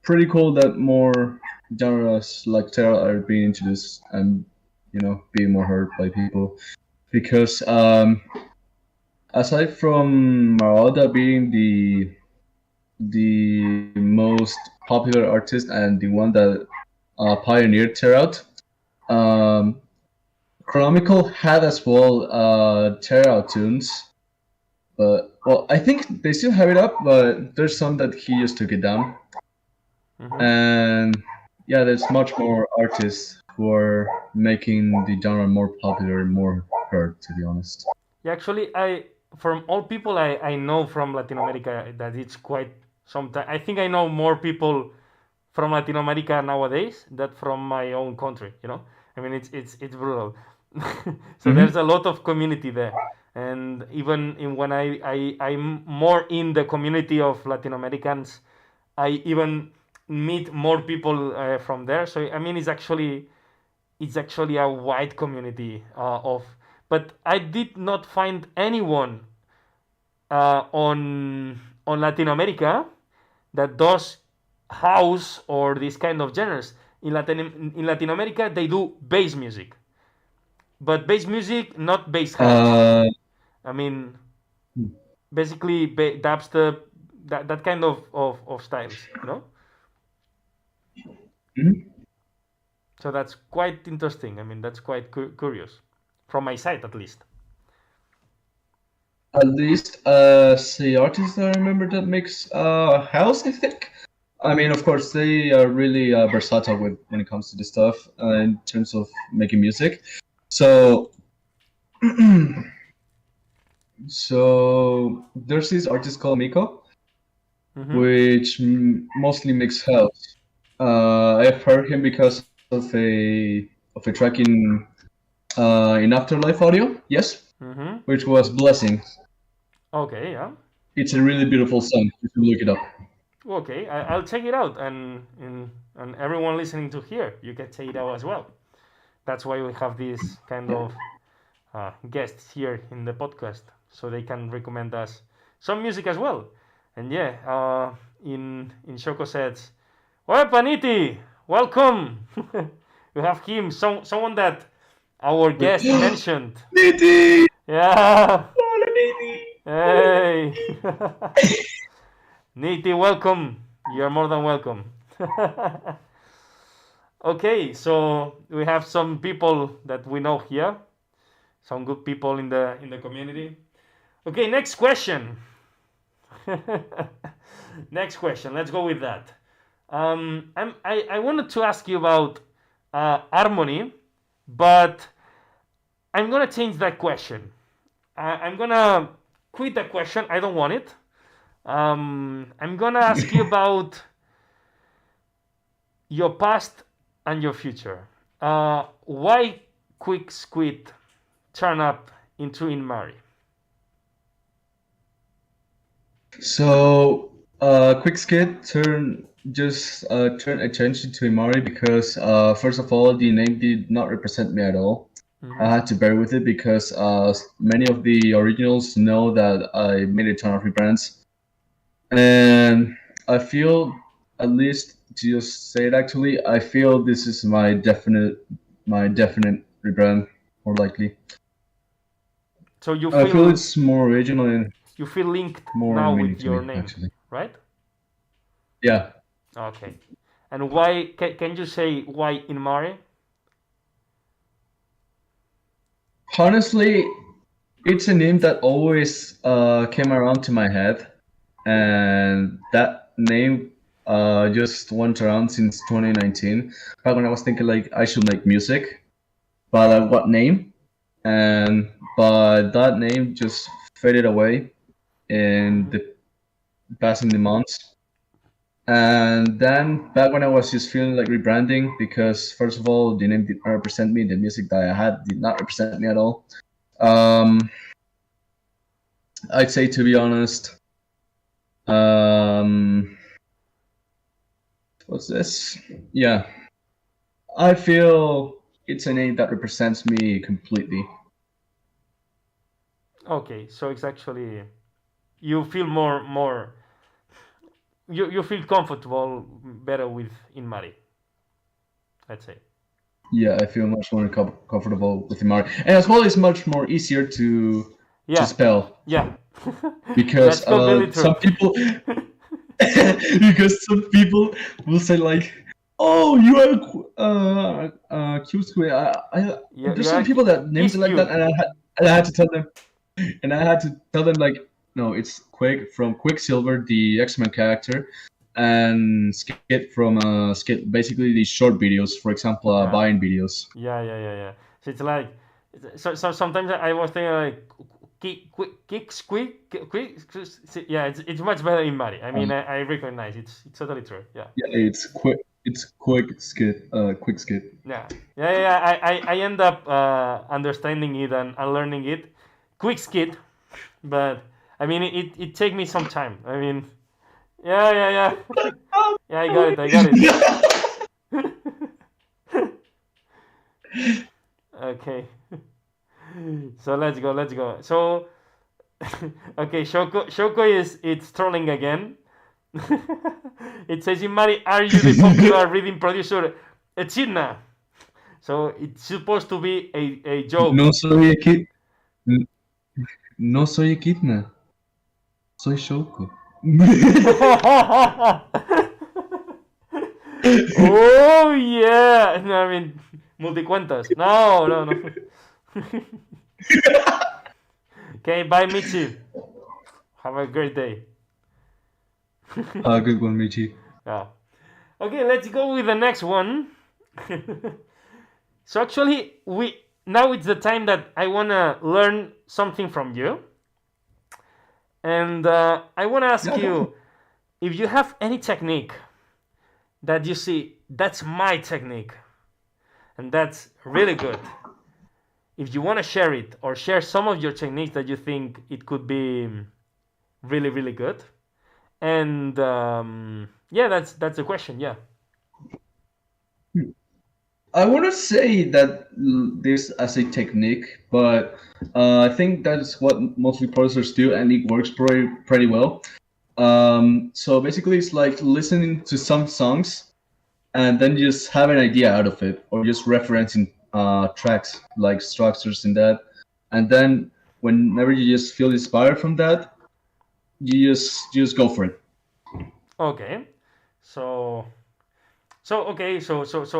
pretty cool that more genres like Terra are being introduced and being more heard by people because aside from Marauda being the most popular artist and the one that pioneered Terra, um, Chronomical had as well Terra tunes. But well, I think they still have it up, but there's some that he just took it down. Mm-hmm. And yeah, there's much more artists who are making the genre more popular and more heard. To be honest. Yeah, actually, from all people I know from Latin America, that it's quite sometimes. I think I know more people from Latin America nowadays than from my own country. I mean, it's brutal. So there's Hmm. a lot of community there, and even when I'm more in the community of Latin Americans, I even meet more people from there. So I mean, it's actually a wide community of. But I did not find anyone on Latin America that does house or these kind of genres. In Latin America, they do bass music, but bass music, not bass house. Uh, I mean, basically dubstep, that kind of styles, you know. mhm. So that's quite interesting. I mean, that's quite curious, from my side at least. At least, say artists I remember that makes house, I think. I mean, of course, they are really versatile with when it comes to this stuff in terms of making music. So, so there's this artist called Miko, Mm-hmm. which mostly makes house. I've heard him because of a track in Afterlife Audio, yes, Mm-hmm. which was Blessing. Okay, yeah. It's a really beautiful song. You should look it up. Okay, I'll check it out, and everyone listening to here, you can check it out as well. That's why we have these kind Yeah. of guests here in the podcast, so they can recommend us some music as well. And yeah, in Shoko says, "Well, Paniti, welcome." We have him, someone that our guest mentioned. Niti! Yeah, Hola, Niti! hey, Niti, welcome. You're more than welcome. Okay, so we have some people that we know here, some good people in the community. Okay, next question. Next question. Let's go with that. I wanted to ask you about harmony, but I'm gonna change that question. I'm gonna quit that question. I don't want it. I'm gonna ask you about your past and your future. Why Quick Squid turn up into In Mari? So, quick skit turn attention to Imari because first of all, the name did not represent me at all. I Mm-hmm. had to bear with it because many of the originals know that I made a ton of rebrands, and I feel, at least to just say it actually, I feel this is my definite rebrand, more likely. So you I feel feel it's more original and you feel linked more now meaning with to your me, name, actually. right? Yeah. Okay. And why? Can you say why In Mari? Honestly, it's a name that always came around to my head, and that name just went around since 2019. Back when I was thinking like I should make music, but what name? And but that name just faded away in Mm-hmm. the passing the months. And then back when I was just feeling like rebranding, because first of all, the name did not represent me, the music that I had did not represent me at all. Um, I'd say, to be honest, um, what's this? Yeah, I feel it's a name that represents me completely. Okay, so it's actually you feel more you feel comfortable better with In Mari, let's say. Yeah, I feel much more comfortable with Imari, and as well, it's much more easier to Yeah, spell yeah. because That's completely some true. people because some people will say like, "Oh, you are cute squid." There's some You're people that names he's it like that, cute. and I had to tell them, like, no, it's Quake from Quicksilver, the X-Men character, and Skit from Skit, basically these short videos, for example, Yeah. buying videos. Yeah. So it's like, so sometimes I was thinking like, kick, squeak, quick. Yeah, it's much better in Mari. I mean, Um, I recognize it's totally true. Yeah. yeah, quick skit. Yeah. I end up understanding it and learning it. Quick skit, but I mean, it take me some time. I mean, yeah. Yeah, I got it. Okay. So let's go. So okay, Shoko is it's trolling again. It says in Mari, are you the popular reading producer Echidna? So it's supposed to be a joke. No soy Equi- n- no soy Equidna. Soy Shoko. Oh yeah. No, I mean multicuentas. No, no, no. Okay, bye Michi. Have a great day. Good one, Michi. Yeah. Okay, let's go with the next one. So actually, we now it's the time that I wanna learn something from you, and I wanna ask Yeah, go for you if you have any technique that you see that's my technique, and that's really good. If you wanna share it or share some of your techniques that you think it could be really really good, and yeah, that's the question. Yeah. I want to say that this as a technique, but I think that's what mostly producers do, and it works pretty well. So basically, it's like listening to some songs and then just have an idea out of it, or just referencing tracks like structures in that, and then whenever you just feel inspired from that, you just go for it. Okay. So so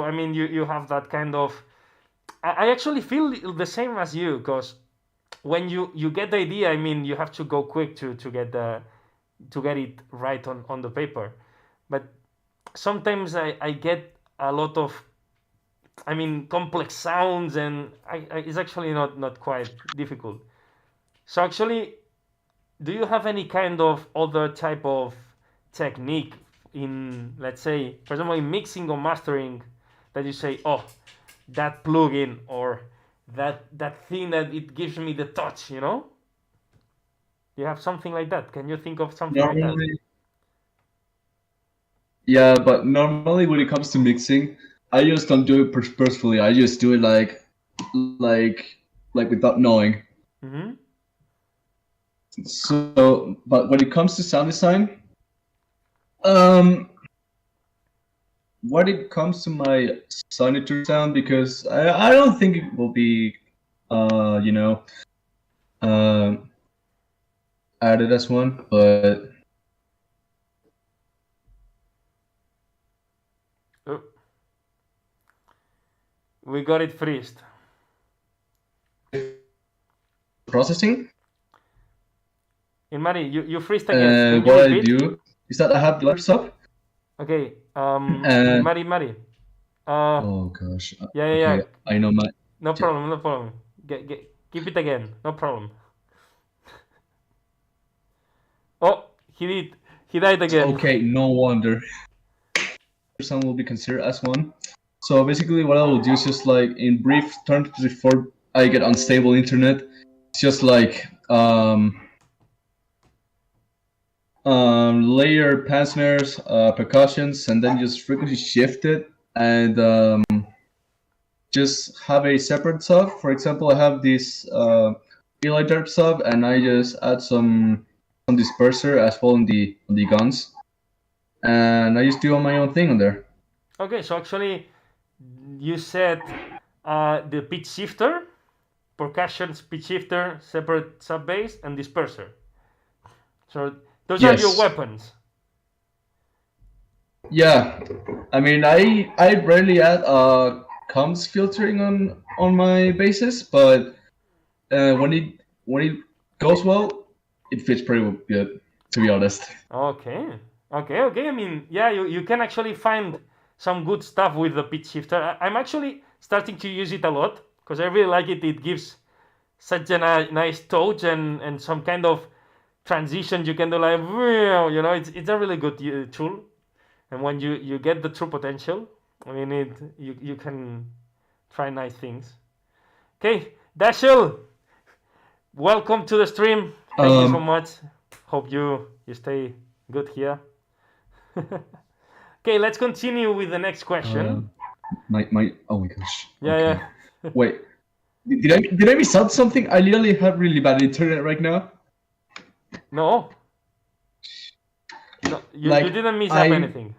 I mean you have that kind of I actually feel the same as you because when you get the idea, I mean you have to go quick to get the to get it right on the paper. But sometimes I get a lot of I mean complex sounds and it's actually not quite difficult. So actually, do you have any kind of other type of technique in, let's say, for example, in mixing or mastering that you say, oh, that plugin or that thing that it gives me the touch, you know? You have something like that? Can you think of something like that? Normally, yeah, but normally when it comes to mixing, I just don't do it purposefully. I just do it like like without knowing. Mm-hmm. So, but when it comes to sound design, um, when it comes to my signature sound, because I don't think it will be, uh, you know, uh, added as one, but Oh, we got it freezed. processing. In Mari, you freezed again. Can you What I repeat? do is that I have the laptop, Okay. and Mari. Uh, oh gosh, yeah. okay, I know my. No problem, no problem. Keep it again. No problem. Oh, he did. He died again. Okay, no wonder. Sound will be considered as one. So basically, what I will do is just like in brief terms before I get unstable internet, it's just like layer pan snares, percussions, and then just frequency shift it, and just have a separate sub. For example, I have this Eli Derp sub, and I just add some disperser as well on the guns, and I just do on my own thing on there. Okay, so actually, you said the pitch shifter, percussion pitch shifter, separate sub bass, and disperser. So those are your Yes. weapons. Yeah, I mean, I rarely add comms filtering on my bases, but when it goes well, it fits pretty good, to be honest. Okay, okay. I mean, yeah, you can actually find some good stuff with the pitch shifter. I'm actually starting to use it a lot because I really like it. It gives such a nice touch and some kind of transition you can do like you know it's a really good tool. And when you get the true potential, I mean you can try nice things. Okay, Dashel, welcome to the stream. Thank you so Um, much. Hope you stay good here. Okay, let's continue with the next uh, question. my oh my gosh. Okay, Yeah. wait. Did I miss out something? I literally have really bad internet right now. No. No, you Like didn't miss up I anything.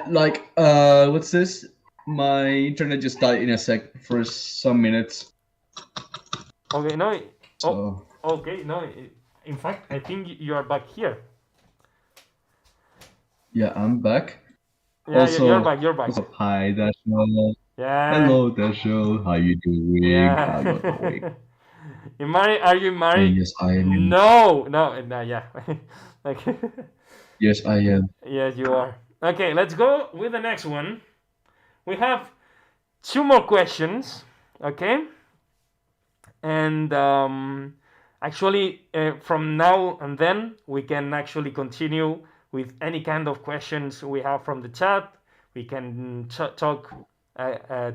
like what's this? My internet just died in a sec for some minutes. Okay, no. Oh, So okay, no. In fact, I think you are back here. yeah, I'm back. Yeah, you're Also, back. You're what's back. up? Hi, Dashel. Yeah, Hello, Dashel. How you doing? I'm not awake. yeah. You married? Are you And married? yes, I am. No, no, no. Yeah, like Yes, I am. yes, you are. Okay, let's go with the next one. We have two more questions. Okay, and actually, from now and then, we can actually continue with any kind of questions we have from the chat. We can talk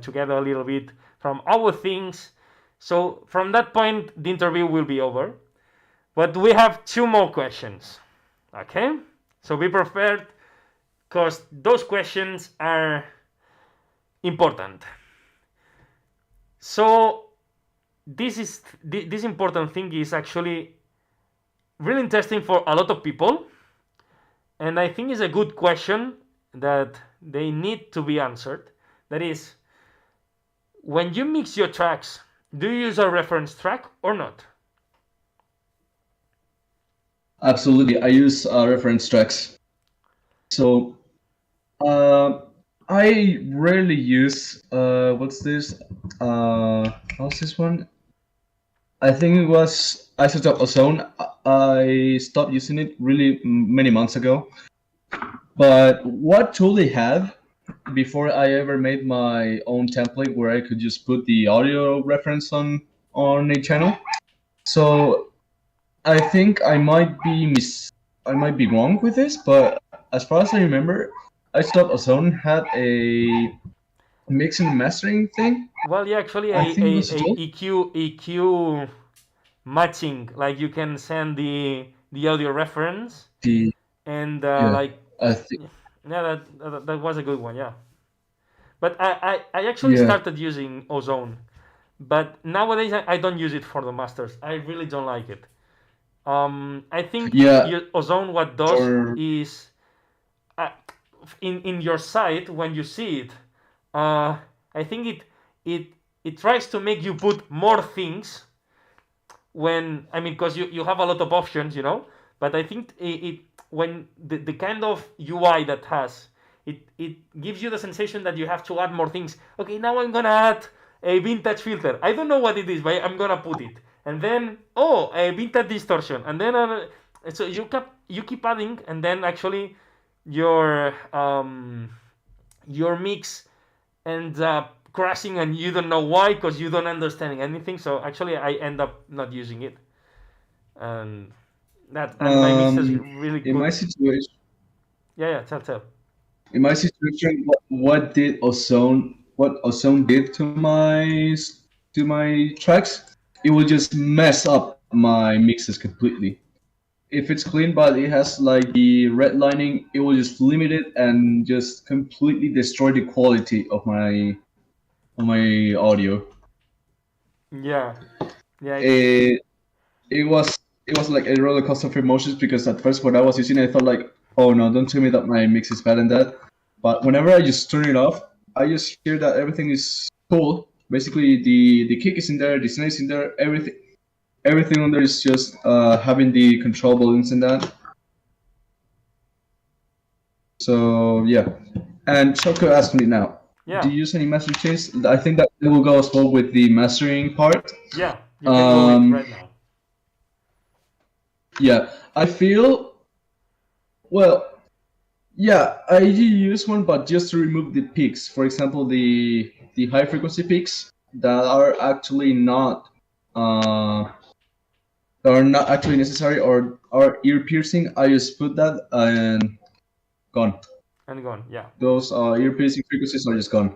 together a little bit from our things. So from that point, the interview will be over. But we have two more questions. Okay, so be prepared because those questions are important. So this important thing is actually really interesting for a lot of people, and I think it's a good question that they need to be answered. That is, when you mix your tracks, do you use a reference track or not? Absolutely. I use reference tracks. So uh, I rarely use what's this? How's this one? I think it was Isotope Ozone. I stopped using it really many months ago. But what tool they have before I ever made my own template where I could just put the audio reference on a channel. So I think I might be wrong with this, but as far as I remember, Isotope Ozone had a mixing and mastering thing. Well, yeah, actually, I think it was a a tool. EQ matching, like you can send the audio reference The and yeah, like I think yeah, that was a good one, yeah. But I actually yeah, started using Ozone, but nowadays I don't use it for the masters. I really don't like it. I think yeah. Ozone what does For is uh, in your site when you see it, uh, I think it it tries to make you put more things when I mean because you have a lot of options, but I think it when the kind of UI that has it gives you the sensation that you have to add more things. Okay, now I'm gonna add a vintage filter. I don't know what it is, but I'm gonna put it, and then a vintage distortion, and then so you keep adding, and then actually your your mix ends up crashing, and you don't know why because you don't understand anything. So actually, I end up not using it, and and my mix is really in my good. situation, Yeah, yeah, tell. what did Ozone did to my tracks? It will just mess up my mixes completely. If it's clean, but it has like the redlining, it will just limit it and just completely destroy the quality of my audio. Yeah, yeah, It it was it was like a roller coaster of emotions because at first when I was using it, I thought like, oh no, don't tell me that my mix is bad and that. But whenever I just turn it off, I just hear that everything is cool. Basically, the kick is in there, the snare is in there, everything on there is just having the control buttons in that. So yeah. And Shoko asked me now, do yeah, you use any master chains? I think that it will go as well with the mastering part. yeah. You can go it Um, right now. yeah, I feel well. Yeah, I use one, but just to remove the peaks. For example, the high frequency peaks that uh, are not actually necessary or are ear piercing. I just put that and gone. And gone. Yeah. Those ear piercing frequencies are just gone.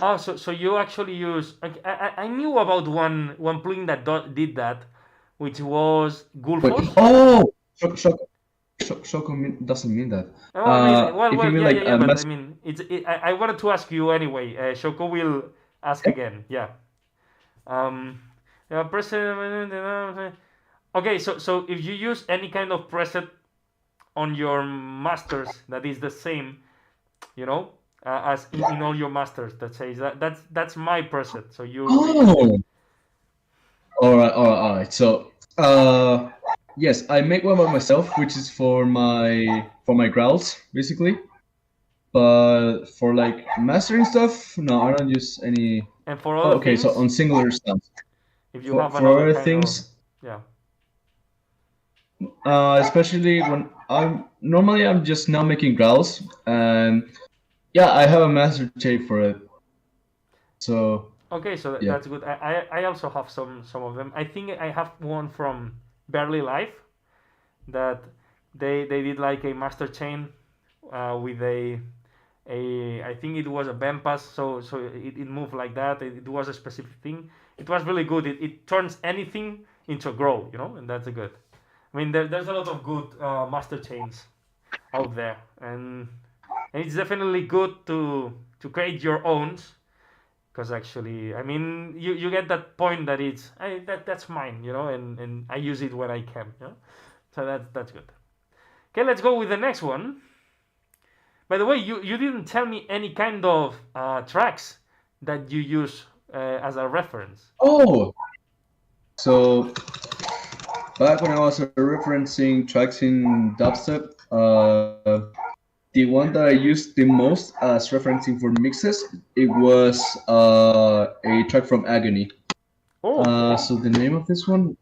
Oh, so you actually use? I knew about one plugin that did that, which was Wait, Gulfos. oh, Shoko doesn't mean that. Oh, amazing. If you mean Yeah, like yeah. a But I mess, mean, I wanted to ask you anyway. Shoko will ask again. Yeah. Um, preset. Okay, so if you use any kind of preset on your masters that is the same, as in all your masters that says that's my preset. So you really. Oh, all right. So, yes, I make one by myself, which is for my growls, basically. But for like mastering stuff, no, I don't use any. And for Oh, other okay, so things, on singular stuff. if you have For another other kind of, things, yeah. especially when I'm just now making growls, and yeah, I have a master tape for it. So Okay, so yeah. that's good. I also have some of them. I think I have one from Barely Life that they did like a master chain with a I think it was a band pass, so it moved like that. It was a specific thing. It was really good. It turns anything into a growl, and that's a good. I mean, there's a lot of good master chains out there, and it's definitely good to create your own. Because actually, I mean, you get that point that that's mine, and I use it when I can, So that's good. Okay, let's go with the next one. By the way, you didn't tell me any kind of tracks that you use as a reference. Oh, so back when I was referencing tracks in dubstep, the one that I used the most as referencing for mixes, it was a track from Agony. Oh, okay. So the name of this one,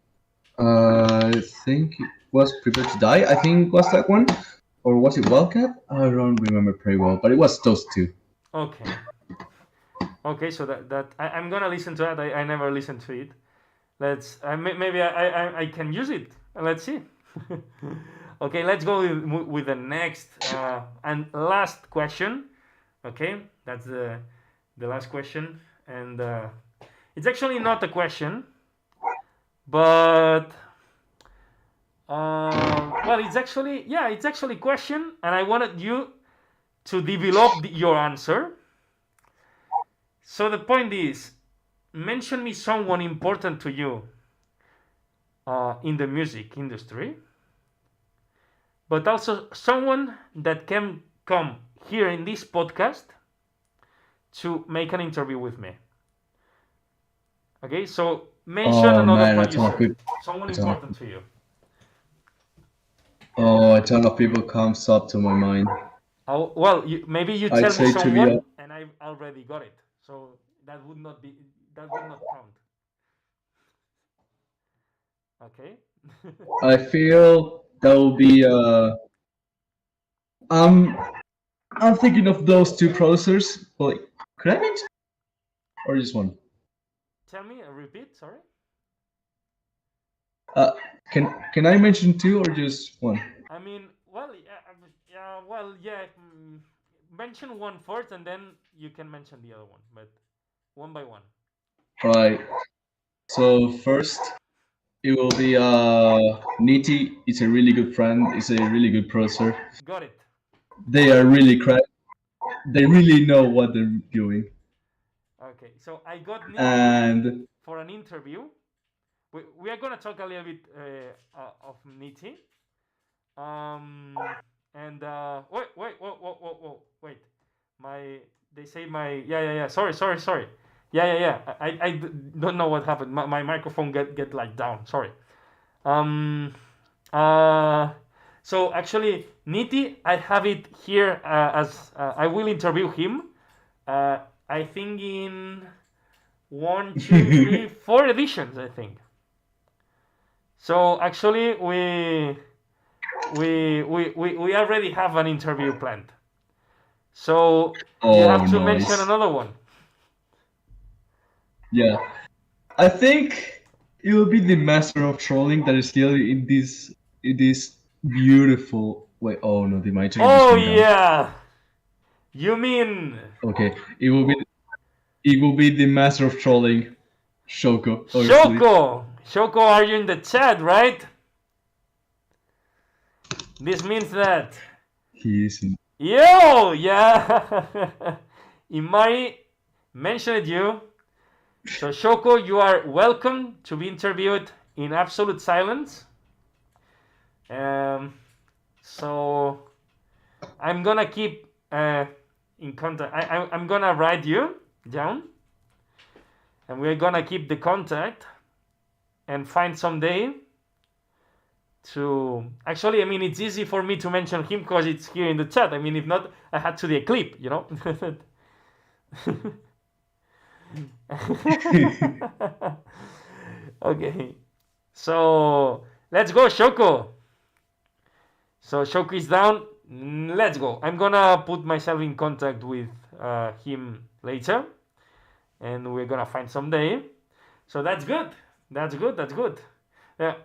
I think it was Prepare to Die. I think it was that one, or was it Wildcat? I don't remember pretty well, but it was those two. Okay. Okay, so that I'm gonna listen to that. I never listened to it. Maybe I can use it. Let's see. Okay, let's go with the next and last question. Okay, that's the last question, and it's actually not a question, but well, it's actually a question, and I wanted you to develop your answer. So the point is, mention me someone important to you in the music industry, but also someone that can come here in this podcast to make an interview with me. Okay, so mention Oh another man, producer, someone a ton of, important to you. a ton of people comes up to my mind. Oh, well, maybe you I'd tell me say to be someone and I already got it, so that would not count. Okay. I feel that will be um I'm thinking of those two producers. Well, could I mention or just one? Tell me, repeat. Sorry. Uh, can I mention two or just one? I mean, well, yeah, well, yeah. Mention one first, and then you can mention the other one, but one by one. All right. So first, it will be Niti. It's a really good friend. It's a really good producer. Got it. They are really They really know what they're doing. Okay, so I got Niti And for an interview. We are gonna talk a little bit of Niti. And wait. They say yeah. Sorry. Yeah. I don't know what happened. My microphone get like down. Sorry. Um. So actually, Niti, I have it here as I will interview him. I think in one, two, three, four editions. I think. So actually, we already have an interview planned. So you oh, have to mention nice. another one. Yeah, I think it will be the master of trolling that is still in this beautiful. Wait, oh no, the mic just Oh came down. yeah, you mean Okay, it will be the master of trolling, Shoko, obviously. Shoko? Shoko, are you in the chat, right? This means that He is. yo, yeah. Imari mentioned you. So Shoko, you are welcome to be interviewed in absolute silence. So I'm gonna keep in contact. I'm gonna write you down, and we're gonna keep the contact and find some day to. Actually, I mean, it's easy for me to mention him because it's here in the chat. I mean, if not, I had to do a clip, you know. Okay, so let's go, Shoko. So Shoko is down. Let's go. I'm gonna put myself in contact with him later, and we're gonna find some day. So that's good. That's good. That's good.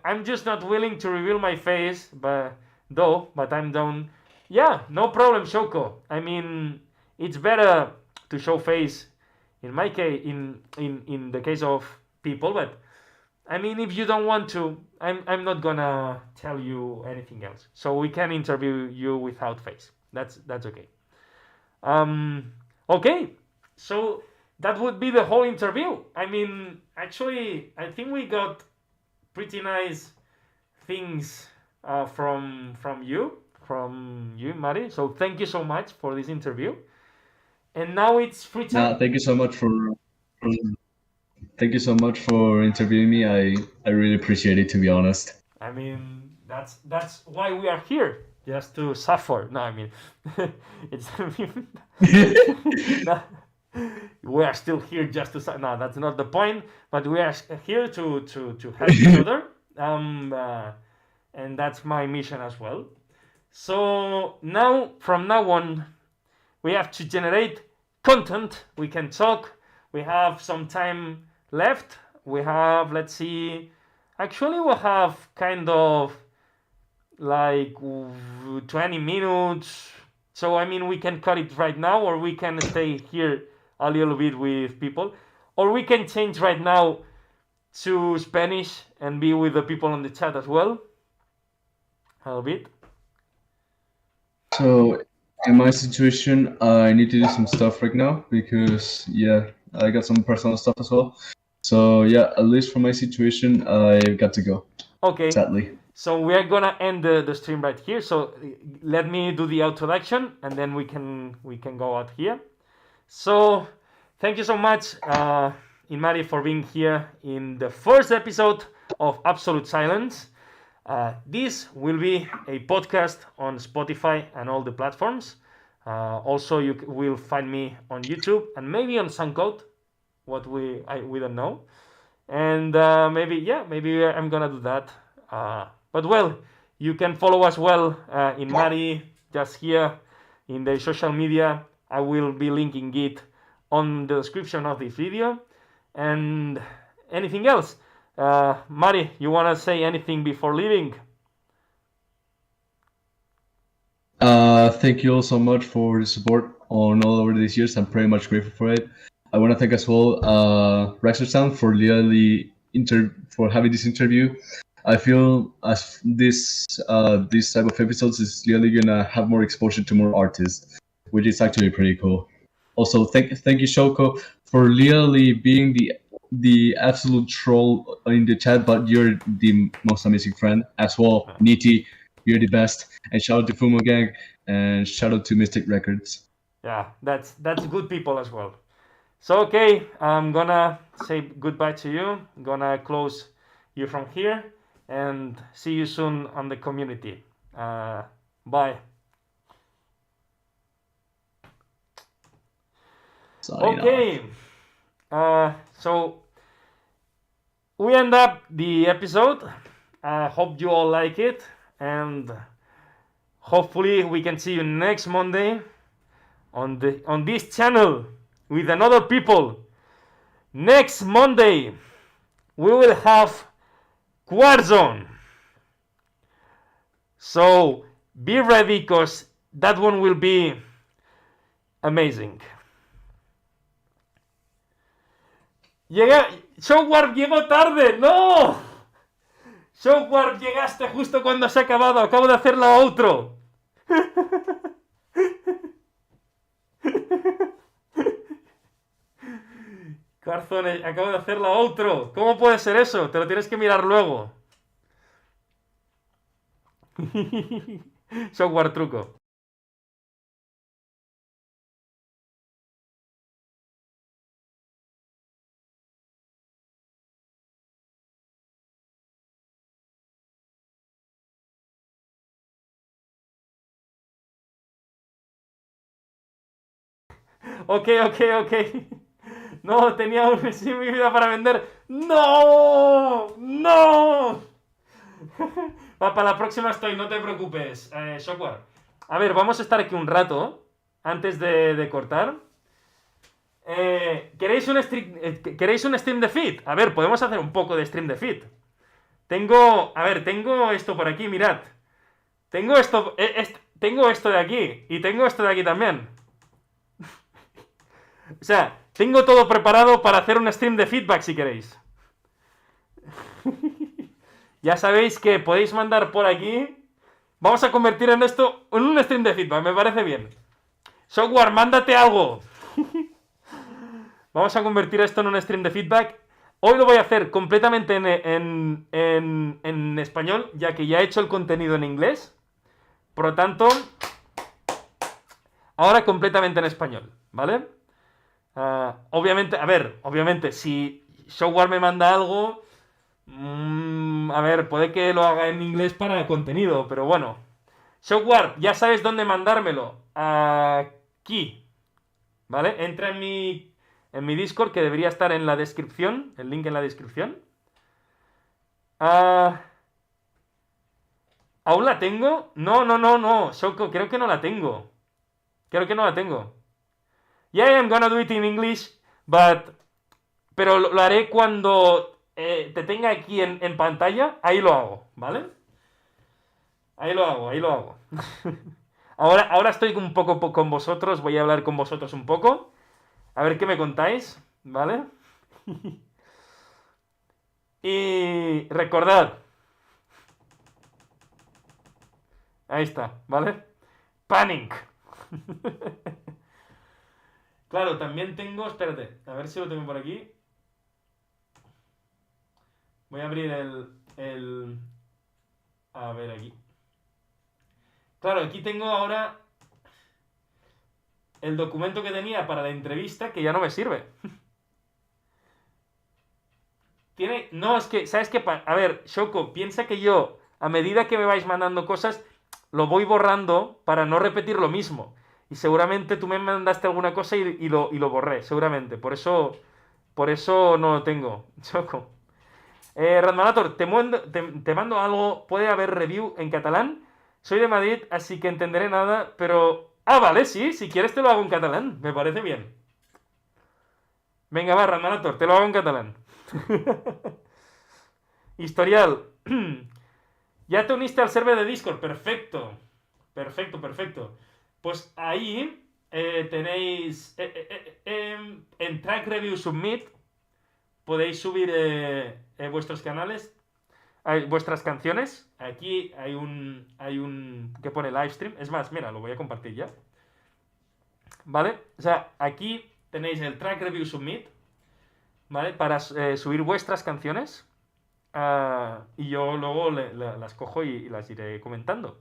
I'm just not willing to reveal my face, but I'm down. Yeah, no problem, Shoko. I mean, it's better to show face in my case, in the case of people, but I mean, if you don't want to, I'm not gonna tell you anything else. So we can interview you without face. That's okay. Okay. So that would be the whole interview. I mean, actually, I think we got pretty nice things from you, Mari. So thank you so much for this interview. And now it's free time. Thank you so much thank you so much for interviewing me. I really appreciate it, to be honest. I mean, that's why we are here, just to suffer. No, I mean, it's no, we are still here just to suffer. No, that's not the point. But we are here to help each other, and that's my mission as well. So from now on, we have to generate content. We can talk. We have some time left. We have, let's see, actually we have kind of like 20 minutes. So I mean, we can cut it right now, or we can stay here a little bit with people, or we can change right now to Spanish and be with the people on the chat as well a little bit. So in my situation, I need to do some stuff right now because I got some personal stuff as well. So yeah, at least for my situation, I got to go. Okay. Sadly. So we are gonna end the stream right here. So let me do the introduction, and then we can go out here. So thank you so much, Inmari, for being here in the first episode of Absolute Silence. This will be a podcast on Spotify and all the platforms. Also, you will find me on YouTube and maybe on SoundCloud. We don't know, and maybe I'm gonna do that. But well, you can follow us well in Mari just here in the social media. I will be linking it on the description of this video. And anything else, Mari, you wanna say anything before leaving? Thank you all so much for the support on all over these years. I'm pretty much grateful for it. I want to thank as well RaxerSound for for having this interview. I feel as this type of episodes is really gonna have more exposure to more artists, which is actually pretty cool. Also, thank you, Shoko, for really being the absolute troll in the chat, but you're the most amazing friend as well. Niti, you're the best. And shout out to Fumo Gang and shout out to Mystic Records. Yeah, that's good people as well. So okay, I'm gonna say goodbye to you. I'm gonna close you from here and see you soon on the community. Bye. Okay. So we end up the episode. I hope you all like it, and hopefully we can see you next Monday on this channel with another people. Next Monday we will have Quartzone. So be ready, because that one will be amazing. Showwarp llegó tarde. ¡No! Showwarp, llegaste justo cuando se ha acabado. Acabo de hacer la outro. Carzone, acabo de hacer la outro. ¿Cómo puede ser eso? Te lo tienes que mirar luego. Software truco. Ok, ok, ok. No, tenía un sí mi vida para vender. ¡No! ¡No! Para la próxima estoy, no te preocupes, Software. A ver, vamos a estar aquí un rato antes de cortar. ¿Queréis un stream de feed? A ver, podemos hacer un poco de stream de feed. Tengo esto por aquí, mirad. Tengo esto de aquí y tengo esto de aquí también. O sea, tengo todo preparado para hacer un stream de feedback si queréis. Ya sabéis que podéis mandar por aquí. Vamos a convertir en esto en un stream de feedback, me parece bien. Software, mándate algo. Vamos a convertir esto en un stream de feedback. Hoy lo voy a hacer completamente en español, ya que ya he hecho el contenido en inglés. Por lo tanto, ahora completamente en español, ¿vale? Obviamente, si Software me manda algo, a ver, puede que lo haga en inglés para el contenido, pero bueno. Software, ya sabes dónde mandármelo. Aquí, ¿vale? Entra en mi Discord, que debería estar en la descripción, el link en la descripción. ¿Aún la tengo? No, Shoko, creo que no la tengo. Creo que no la tengo. Yeah, I'm gonna do it in English, pero lo haré cuando te tenga aquí en pantalla, ahí lo hago, ¿vale? Ahí lo hago. Ahora estoy un poco con vosotros, voy a hablar con vosotros un poco. A ver qué me contáis, ¿vale? Y recordad. Ahí está, ¿vale? Panic. Claro, también tengo. Espérate, a ver si lo tengo por aquí. Voy a abrir a ver aquí. Claro, aquí tengo ahora el documento que tenía para la entrevista que ya no me sirve. No, es que, ¿sabes qué? A ver, Shoko, piensa que yo, a medida que me vais mandando cosas, lo voy borrando para no repetir lo mismo. Y seguramente tú me mandaste alguna cosa y lo borré, seguramente. Por eso no lo tengo, Shoko. Radmanator, te mando algo. Puede haber review en catalán. Soy de Madrid, así que entenderé nada, pero... Ah, vale, sí, si quieres te lo hago en catalán. Me parece bien. Venga, va, Radmanator, te lo hago en catalán. Historial. Ya te uniste al server de Discord. Perfecto. Perfecto. Pues ahí tenéis en Track Review Submit podéis subir vuestros canales, vuestras canciones. Aquí hay un que pone live stream. Es más, mira, lo voy a compartir ya. ¿Vale? O sea, aquí tenéis el Track Review Submit, ¿vale? Para subir vuestras canciones. Y yo luego las cojo y las iré comentando.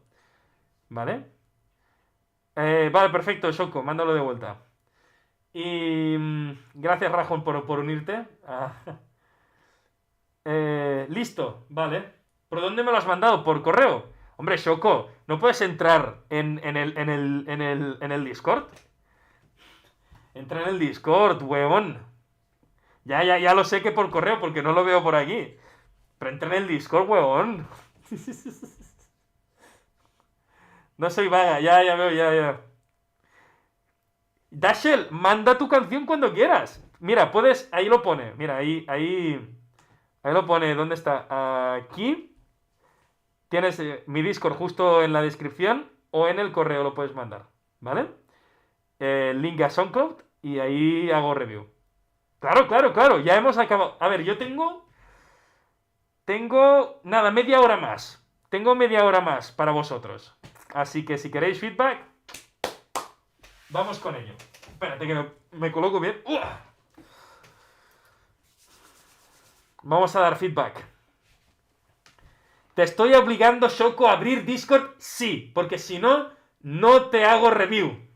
¿Vale? Vale, perfecto, Shoko, mándalo de vuelta. Y gracias, Rajon, por unirte. Listo, vale. ¿Por dónde me lo has mandado? ¿Por correo? Hombre, Shoko, ¿no puedes entrar en el Discord? Entra en el Discord, huevón. Ya lo sé que por correo, porque no lo veo por aquí. Pero entra en el Discord, huevón. No soy vaga, ya veo, ya. Dashel, manda tu canción cuando quieras. Mira, ahí lo pone. Mira, ahí lo pone. ¿Dónde está? Aquí. Tienes mi Discord justo en la descripción o en el correo lo puedes mandar. ¿Vale? Link a SoundCloud y ahí hago review. Claro, ya hemos acabado. A ver, yo tengo nada, media hora más. Tengo media hora más para vosotros. Así que si queréis feedback, vamos con ello. Espérate que me coloco bien. Vamos a dar feedback. ¿Te estoy obligando, Shoko, a abrir Discord? Sí, porque si no, no te hago review.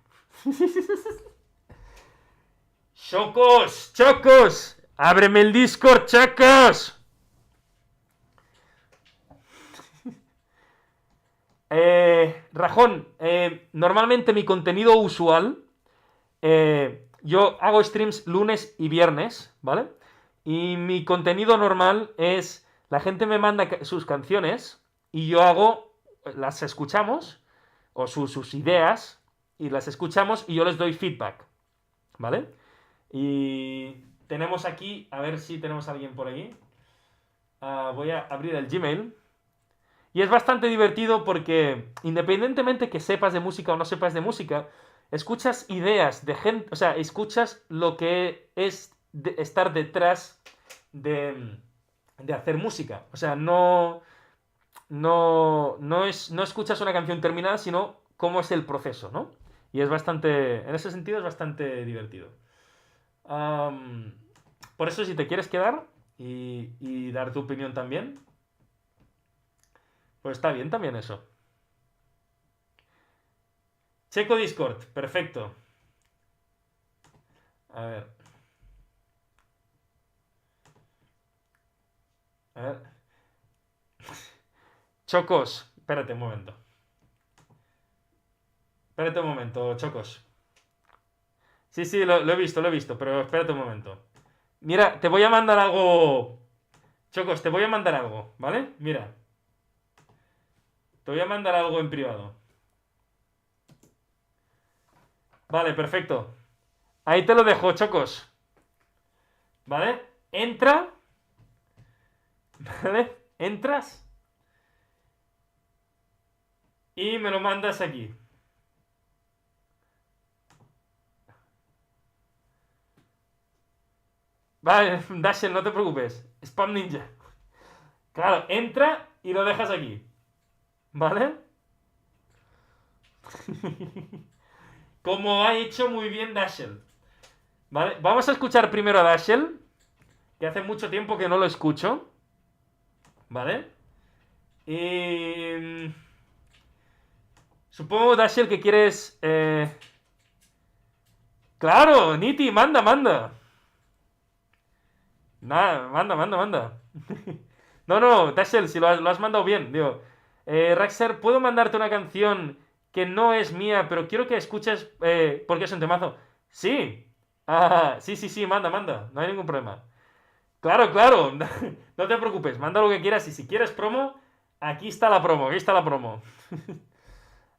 Chocos, chocos, ábreme el Discord, chocos. Rajón, normalmente mi contenido usual, yo hago streams lunes y viernes, ¿vale? Y mi contenido normal es, la gente me manda sus canciones y yo las escuchamos, o sus ideas, y las escuchamos y yo les doy feedback, ¿vale? Y tenemos aquí, a ver si tenemos a alguien por aquí. Voy a abrir el Gmail. Y es bastante divertido porque, independientemente que sepas de música o no sepas de música, escuchas ideas de gente, o sea, escuchas lo que es estar detrás de hacer música. O sea, no escuchas una canción terminada, sino cómo es el proceso, ¿no? Y es bastante, en ese sentido es bastante divertido. Por eso, si te quieres quedar y dar tu opinión también, pues está bien también eso. Checo Discord, perfecto. A ver. A ver. Chocos, espérate un momento. Espérate un momento, Chocos. Sí, sí, lo he visto, pero espérate un momento. Mira, te voy a mandar algo. Chocos, te voy a mandar algo, ¿vale? Mira. Te voy a mandar algo en privado. Vale, perfecto. Ahí te lo dejo, Chocos. ¿Vale? Entra. ¿Vale? Entras. Y me lo mandas aquí. Vale, Dasher, no te preocupes. Spam Ninja. Claro, entra y lo dejas aquí. ¿Vale? Como ha hecho muy bien Dasher. ¿Vale? Vamos a escuchar primero a Dasher, que hace mucho tiempo que no lo escucho. ¿Vale? Y... Supongo, Dasher, que quieres... Claro, Niti, manda, manda. Nada, manda. No, Dasher, si lo has mandado bien. Digo, Raxer, ¿puedo mandarte una canción que no es mía, pero quiero que escuches porque es un temazo? Sí. Sí, manda. No hay ningún problema. Claro. No te preocupes, manda lo que quieras y si quieres promo, aquí está la promo.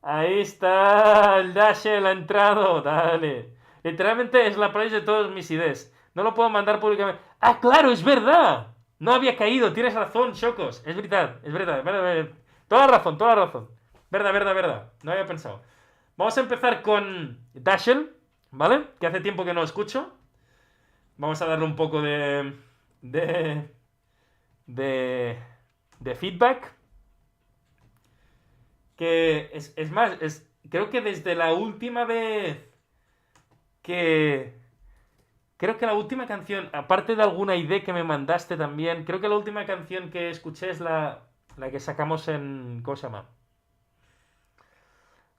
Ahí está el Dasher, ha entrado, dale. Literalmente es la playlist de todos mis IDs. No lo puedo mandar públicamente. ¡Ah, claro, es verdad! No había caído, tienes razón, Chocos. Es verdad. Toda la razón. Verdad. No había pensado. Vamos a empezar con Dasher, ¿vale? Que hace tiempo que no lo escucho. Vamos a darle un poco de, de feedback. Que es más, creo que desde la última vez que... Creo que la última canción, aparte de alguna idea que me mandaste también, creo que la última canción que escuché es la que sacamos en... ¿Cómo se llama?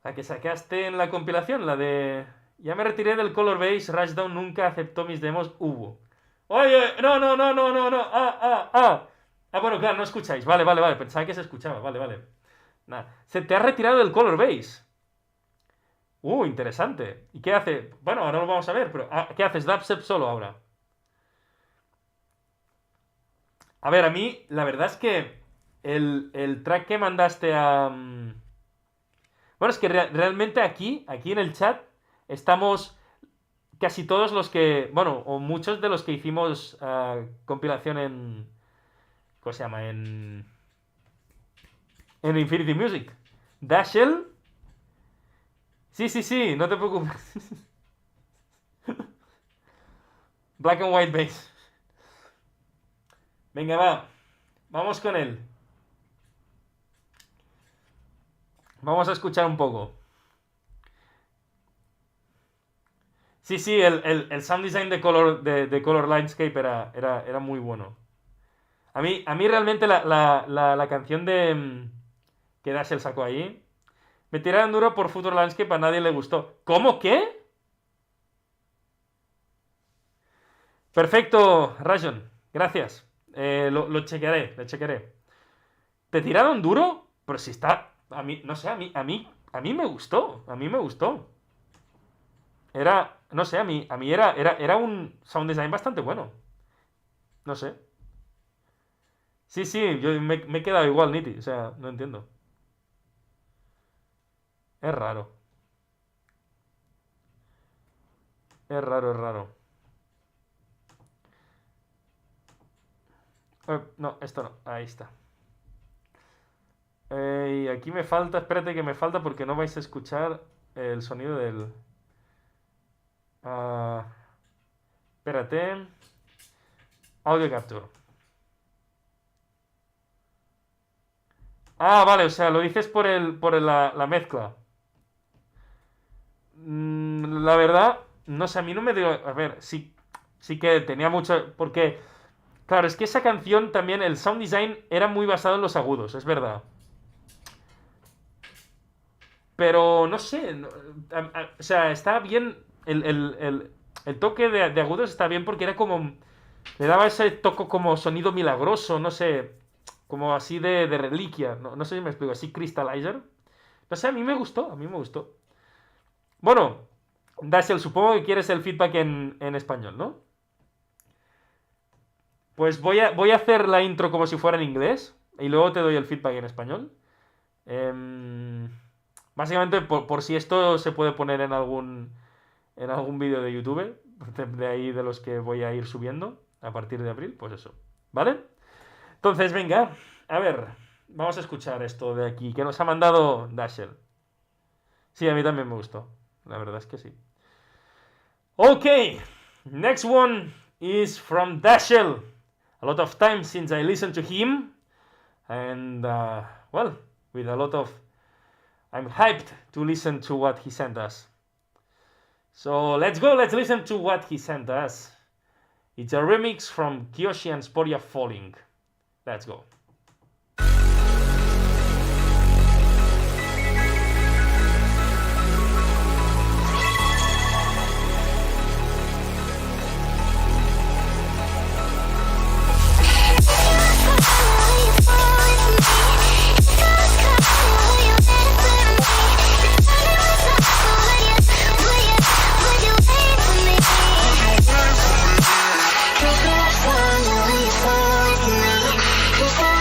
La que sacaste en la compilación, la de... Ya me retiré del Color Base, Rushdown nunca aceptó mis demos, hubo. Oye, no. Bueno, claro, no escucháis. Vale. Pensaba que se escuchaba. Vale. Nada. Se te ha retirado del Color Base. Interesante. ¿Y qué hace? Bueno, ahora lo vamos a ver, pero ¿qué haces? Dubstep solo ahora. A ver, a mí, la verdad es que el track que mandaste a... Bueno, es que realmente aquí en el chat estamos casi todos los que... Bueno, o muchos de los que hicimos compilación en... ¿Cómo se llama? En Infinity Music. Dashel. Sí, no te preocupes. Black and White Bass. Venga, va. Vamos con él. Vamos a escuchar un poco. Sí, el sound design de Color Landscape era muy bueno. A mí realmente la canción de que Dashiell sacó ahí, me tiraron duro por Future Landscape, a nadie le gustó. ¿Cómo qué? Perfecto, Rajon, gracias. Lo chequearé, lo chequearé. ¿Te tiraron duro? Pero si está... A mí, no sé, a mí me gustó. A mí me gustó. Era... No sé, a mí era un sound design bastante bueno. No sé. Sí, sí, yo me he quedado igual, Niti. O sea, no entiendo. Es raro. Es raro, es raro. No, esto no. Ahí está. Y aquí me falta, espérate que me falta porque no vais a escuchar el sonido del... espérate. Audio capture. Vale, o sea, lo dices por la mezcla. La verdad, no sé, a mí no me dio... A ver, sí, sí que tenía mucho... Porque, claro, es que esa canción también, el sound design era muy basado en los agudos, es verdad. Pero no sé, o sea, está bien. El toque de agudos está bien porque era como. Le daba ese toque como sonido milagroso, no sé. Como así de reliquia. No sé si me explico, así crystallizer. No sé, a mí me gustó, a mí me gustó. Bueno, Dashiell, supongo que quieres el feedback en español, ¿no? Pues voy a hacer la intro como si fuera en inglés. Y luego te doy el feedback en español. Básicamente, por si esto se puede poner en algún vídeo de YouTube, de ahí de los que voy a ir subiendo a partir de abril, pues eso, ¿vale? Entonces, venga, a ver, vamos a escuchar esto de aquí, que nos ha mandado Dashiell. Sí, a mí también me gustó, la verdad es que sí. Ok, next one is from Dashiell. A lot of time since I listened to him, and, well, with a lot of... I'm hyped to listen to what he sent us. So let's go, let's listen to what he sent us. It's a remix from Kyoshi and Sporia Falling. Let's go. Cause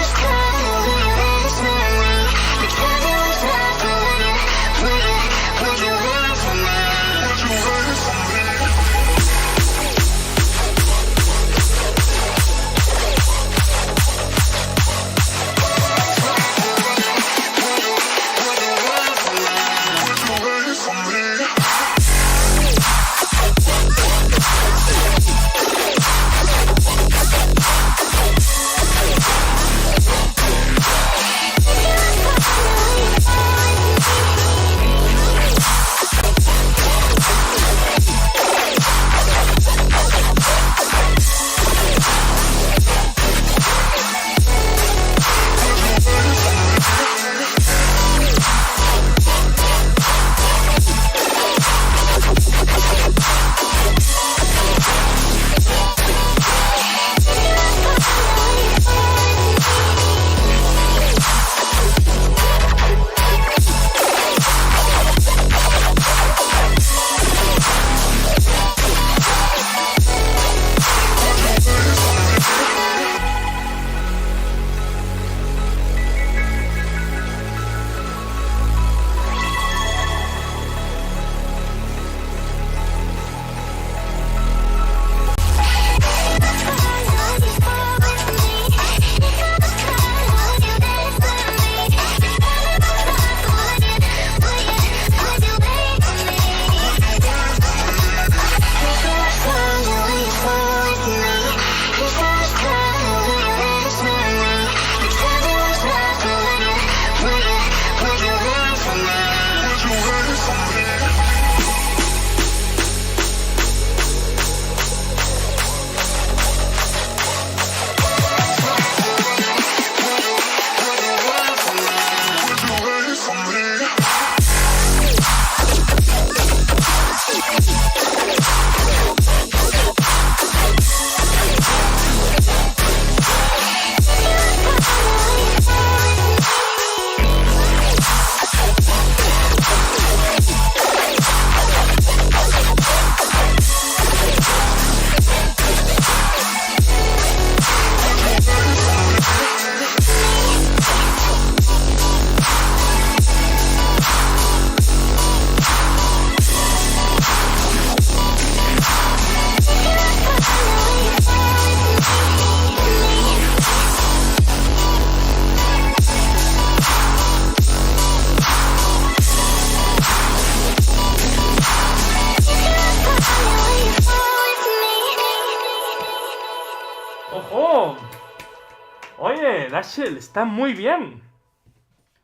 Rachel, está muy bien.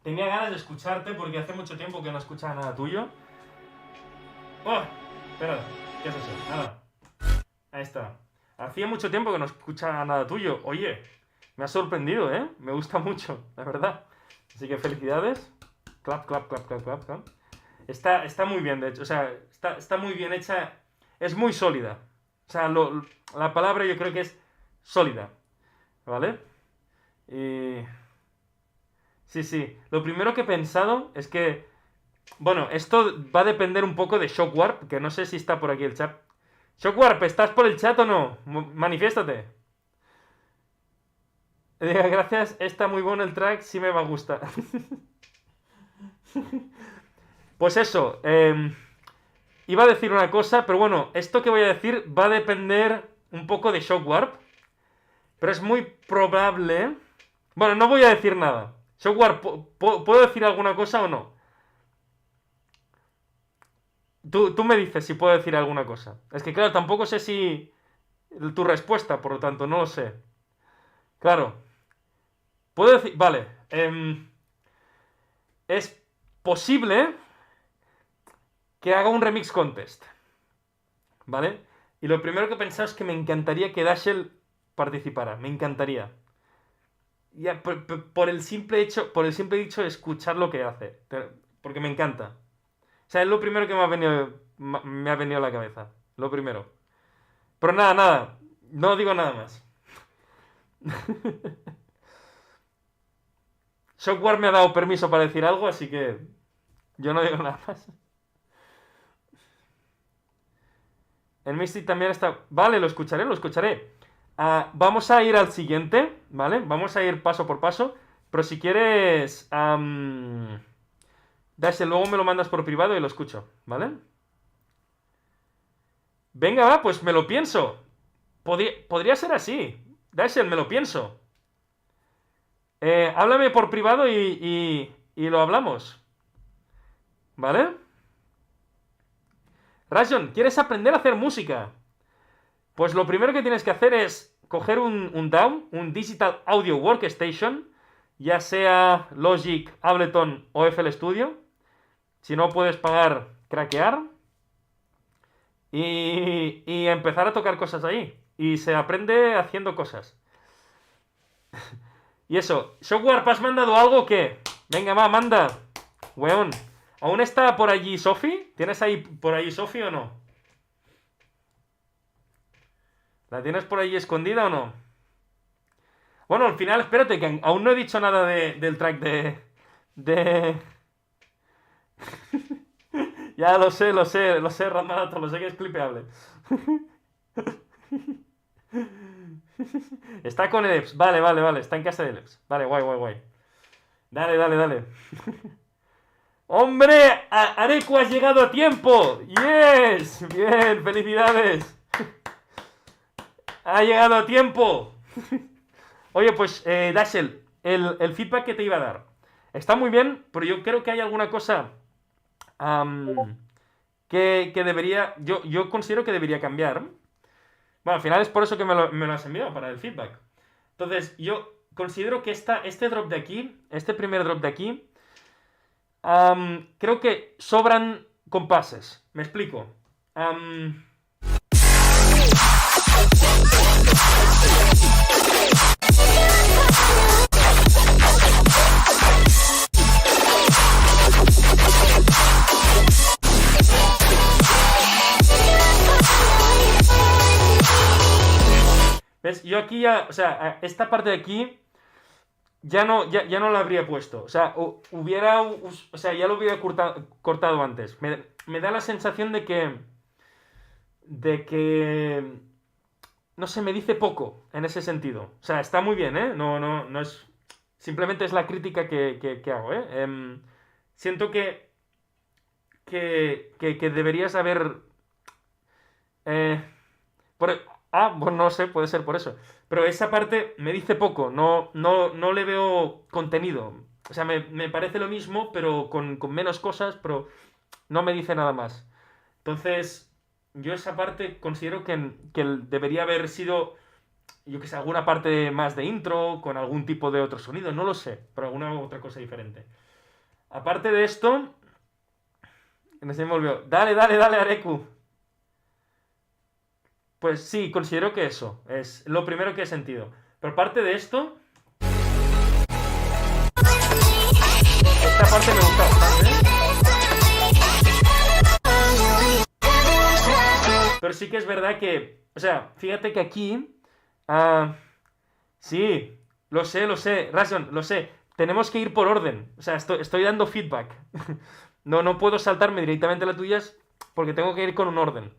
Tenía ganas de escucharte porque hace mucho tiempo que no escuchaba nada tuyo. ¡Oh! Espera, ¿qué es eso? Nada. Ahí está. Hacía mucho tiempo que no escuchaba nada tuyo. Oye, me ha sorprendido, ¿eh? Me gusta mucho, la verdad. Así que felicidades. Clap, clap, clap, clap, clap, clap. Está muy bien, de hecho. O sea, está muy bien hecha. Es muy sólida. O sea, la palabra yo creo que es sólida. ¿Vale? Y... Sí, sí. Lo primero que he pensado es que... Bueno, esto va a depender un poco de Shockwarp, que no sé si está por aquí el chat. Shockwarp, ¿estás por el chat o no? Manifiéstate. Gracias, está muy bueno el track, sí me va a gustar. Pues eso, iba a decir una cosa, pero bueno, esto que voy a decir va a depender un poco de Shockwarp. Pero es muy probable... Bueno, no voy a decir nada. Shockwarp, ¿puedo decir alguna cosa o no? Tú me dices si puedo decir alguna cosa. Es que claro, tampoco sé si... Tu respuesta, por lo tanto, no lo sé. Claro. Puedo decir... Vale. Es posible que haga un remix contest. ¿Vale? Y lo primero que he pensado es que me encantaría que Dashel participara. Me encantaría. Ya, por el simple hecho de escuchar lo que hace. Porque me encanta. O sea, es lo primero que me ha venido a la cabeza. Lo primero. Pero nada. No digo nada más. Software me ha dado permiso para decir algo, así que yo no digo nada más. El Mystic también está... Vale, lo escucharé. Vamos a ir al siguiente, ¿vale? Vamos a ir paso por paso. Pero si quieres... Dashe, luego me lo mandas por privado y lo escucho, ¿vale? Venga, va, pues me lo pienso. Podría ser así. Dashe, me lo pienso. Háblame por privado y lo hablamos. ¿Vale? Rajon, ¿quieres aprender a hacer música? Pues lo primero que tienes que hacer es coger un DAW, un Digital Audio Workstation, ya sea Logic, Ableton o FL Studio. Si no puedes pagar, craquear. Y empezar a tocar cosas ahí. Y se aprende haciendo cosas. Y eso, Shockwarp, ¿has mandado algo o qué? Venga, va, manda. Weón. ¿Aún está por allí Sofi? ¿Tienes ahí por allí Sofi o no? ¿La tienes por allí escondida o no? Bueno, al final, espérate, que aún no he dicho nada del track de... Ya lo sé, Ramadato, lo sé que es clipeable. Está con el Eps. Vale, está en casa de Eps. Vale, guay. Dale. ¡Hombre! ¡Areku, has llegado a tiempo! ¡Yes! Bien, felicidades. ¡Ha llegado a tiempo! Oye, pues, Dashel, el feedback que te iba a dar. Está muy bien, pero yo creo que hay alguna cosa que debería... Yo considero que debería cambiar. Bueno, al final es por eso que me lo has enviado, para el feedback. Entonces, yo considero que este drop de aquí, este primer drop de aquí, creo que sobran compases. Me explico. ¿Ves? Yo aquí ya, o sea, esta parte de aquí ya no la habría puesto. O sea, ya lo hubiera cortado antes. Me da la sensación de que, no sé, me dice poco en ese sentido. O sea, está muy bien, ¿eh? No es, simplemente es la crítica que hago, ¿eh? Siento que deberías haber... bueno, no sé, puede ser por eso. Pero esa parte me dice poco, no le veo contenido. O sea, me parece lo mismo, pero con menos cosas, pero no me dice nada más. Entonces, yo esa parte considero que debería haber sido yo que sé, alguna parte más de intro, con algún tipo de otro sonido, no lo sé, pero alguna otra cosa diferente. Aparte de esto, no se me olvidó. Dale, Areku. Pues sí, considero que eso es lo primero que he sentido. Pero aparte de esto, esta parte me gusta bastante. Pero sí que es verdad que, o sea, fíjate que aquí, sí, lo sé, Rason, lo sé. Tenemos que ir por orden. O sea, estoy dando feedback. No puedo saltarme directamente a las tuyas porque tengo que ir con un orden.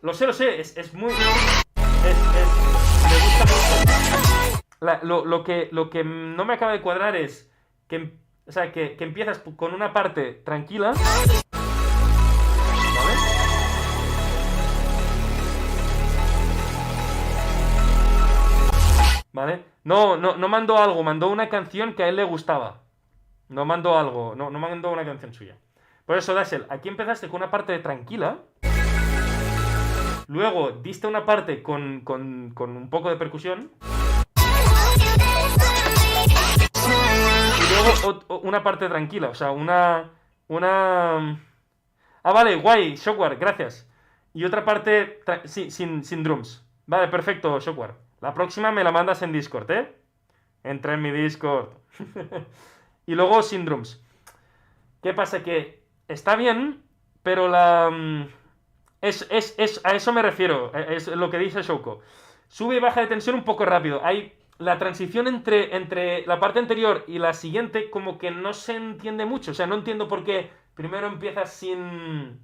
Lo sé, es muy... me gusta mucho. Lo que no me acaba de cuadrar es que, o sea, que empiezas con una parte tranquila, ¿vale? ¿Vale? No mandó algo, mandó una canción que a él le gustaba. No mandó algo, no mandó una canción suya. Por eso, Dasel, aquí empezaste con una parte tranquila. Luego diste una parte con un poco de percusión. Y luego una parte tranquila, o sea, una... Ah, vale, guay, Shockware, gracias. Y otra parte sin drums. Vale, perfecto, Shockware. La próxima me la mandas en Discord, ¿eh? Entra en mi Discord. Y luego sin drums. ¿Qué pasa? Que está bien, pero la... a eso me refiero, es lo que dice Shoko. Sube y baja de tensión un poco rápido. Hay la transición entre la parte anterior y la siguiente como que no se entiende mucho. O sea, no entiendo por qué primero empiezas sin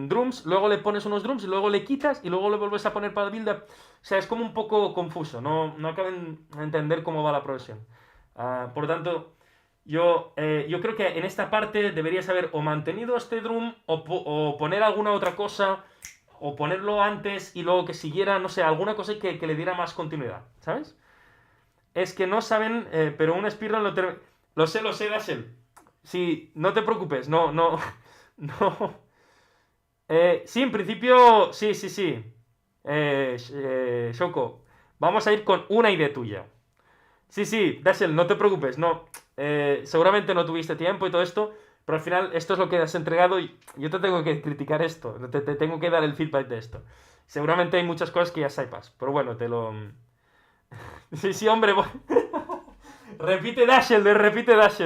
drums, luego le pones unos drums y luego le quitas y luego le vuelves a poner para el build-up. O sea, es como un poco confuso. No acabo de entender cómo va la progresión. Por lo tanto... Yo creo que en esta parte deberías haber o mantenido este drum o poner alguna otra cosa o ponerlo antes y luego que siguiera, no sé, alguna cosa que le diera más continuidad, ¿sabes? Es que no saben, pero un speedrun lo sé, Dasel. Sí, no te preocupes, no. Sí, en principio, sí. Shoko, vamos a ir con una idea tuya. Sí, Dasel, no te preocupes, no. Seguramente no tuviste tiempo y todo esto, pero al final esto es lo que has entregado y yo te tengo que criticar esto, te tengo que dar el feedback de esto. Seguramente hay muchas cosas que ya sepas, pero bueno, te lo... Sí, hombre. Repite Dasel,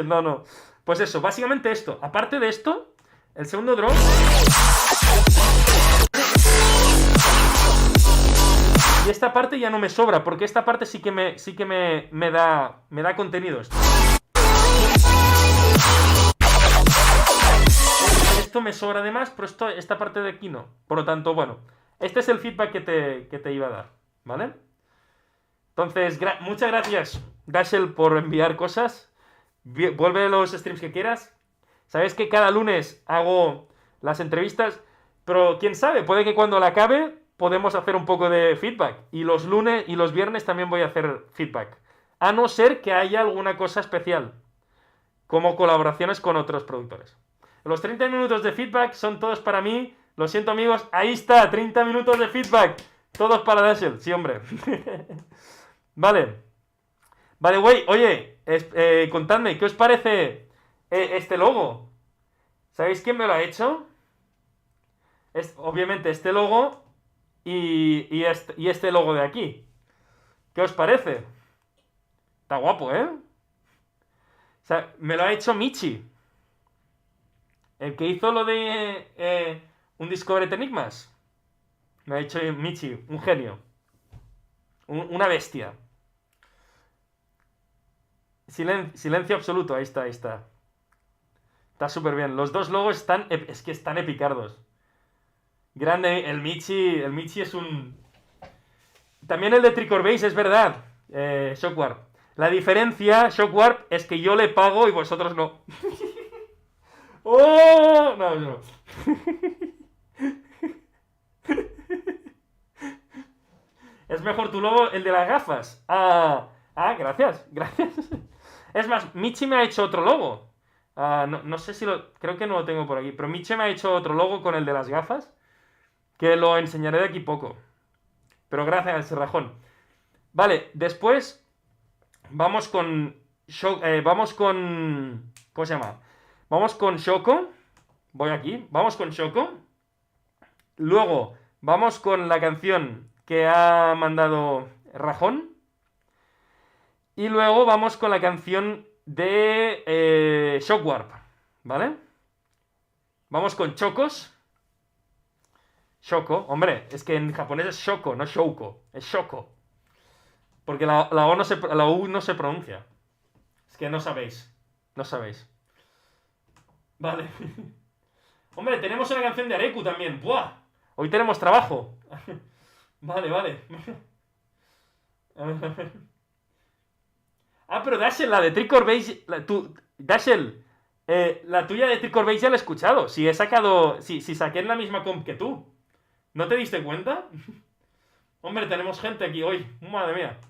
no. Pues eso, básicamente esto. Aparte de esto, el segundo drop... Y esta parte ya no me sobra, porque esta parte sí que me da contenido esto. Esto me sobra de más, pero esta parte de aquí no. Por lo tanto, bueno, este es el feedback que te iba a dar, ¿vale? Entonces, muchas gracias, Dasel, por enviar cosas. Vuelve a los streams que quieras. Sabes que cada lunes hago las entrevistas, pero quién sabe, puede que cuando la acabe podemos hacer un poco de feedback. Y los lunes y los viernes también voy a hacer feedback. A no ser que haya alguna cosa especial, como colaboraciones con otros productores. Los 30 minutos de feedback son todos para mí. Lo siento, amigos. Ahí está, 30 minutos de feedback. Todos para Dasel. Sí, hombre. Vale, güey. Oye, contadme, ¿qué os parece este logo? ¿Sabéis quién me lo ha hecho? Obviamente este logo y este logo de aquí. ¿Qué os parece? Está guapo, ¿eh? O sea, me lo ha hecho Michi. El que hizo lo de un Discovery Enigmas. Me ha hecho Michi, un genio. Una bestia. Silencio absoluto, ahí está. Está súper bien. Los dos logos están epicardos. Grande, el Michi es un... También el de Tricorbase, es verdad. Shockwarp. La diferencia, Shockwarp, es que yo le pago y vosotros no. ¡Oh! No. Es mejor tu logo, el de las gafas. Gracias. Es más, Michi me ha hecho otro logo. No sé si creo que no lo tengo por aquí. Pero Michi me ha hecho otro logo con el de las gafas. que lo enseñaré de aquí poco. Pero gracias, Rajón. Vale, después vamos con... vamos con... ¿Cómo se llama? Vamos con Shoko. Voy aquí. Vamos con Shoko. Luego vamos con la canción que ha mandado Rajón. Y luego vamos con la canción de Shockwarp. ¿Vale? Vamos con Chocos. Shoko. Hombre, es que en japonés es Shoko, no Shouko. Es Shoko. Porque la U no se pronuncia. Es que no sabéis. No sabéis. Vale. Hombre, tenemos una canción de Areku también. ¡Buah! Hoy tenemos trabajo. Vale, vale. Ah, pero Dashel, la de Tricor Base. Dashel, la tuya de Tricor Base ya la he escuchado. Si he sacado. Si saqué en la misma comp que tú. ¿No te diste cuenta? Hombre, tenemos gente aquí hoy. Madre mía.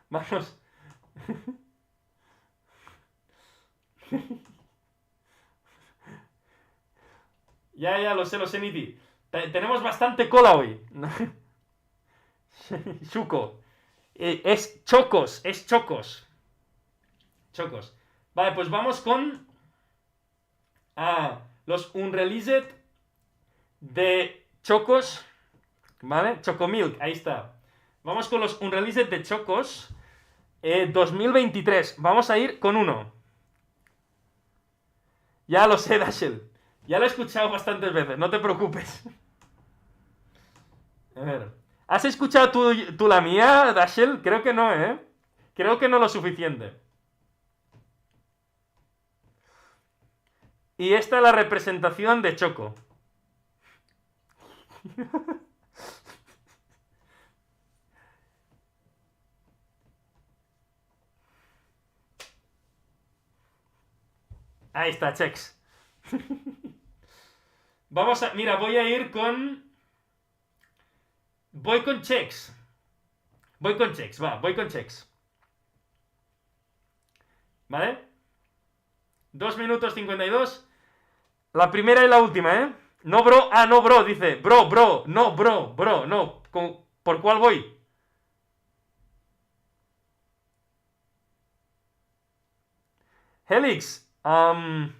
Vamos. Ya, lo sé, Niti. Tenemos bastante cola hoy. Shuko. Es Chocos. Chocos. Vale, pues vamos con... los unreleased de Chocos. ¿Vale? Chocomilk, ahí está. Vamos con los unreleased de Chocos 2023. Vamos a ir con uno. Ya lo sé, Dashel. Ya lo he escuchado bastantes veces, no te preocupes. A ver. ¿Has escuchado tú la mía, Dashel? Creo que no, ¿eh? Creo que no lo suficiente. Y esta es la representación de Choco. Ahí está, Chex. Vamos a... Mira, voy a ir con... Voy con Chex. Voy con Chex. ¿Vale? 2 minutos 52. La primera y la última, ¿eh? No, bro. Ah, no, bro, dice. Bro. No, bro, no. ¿Por cuál voy? Helix. I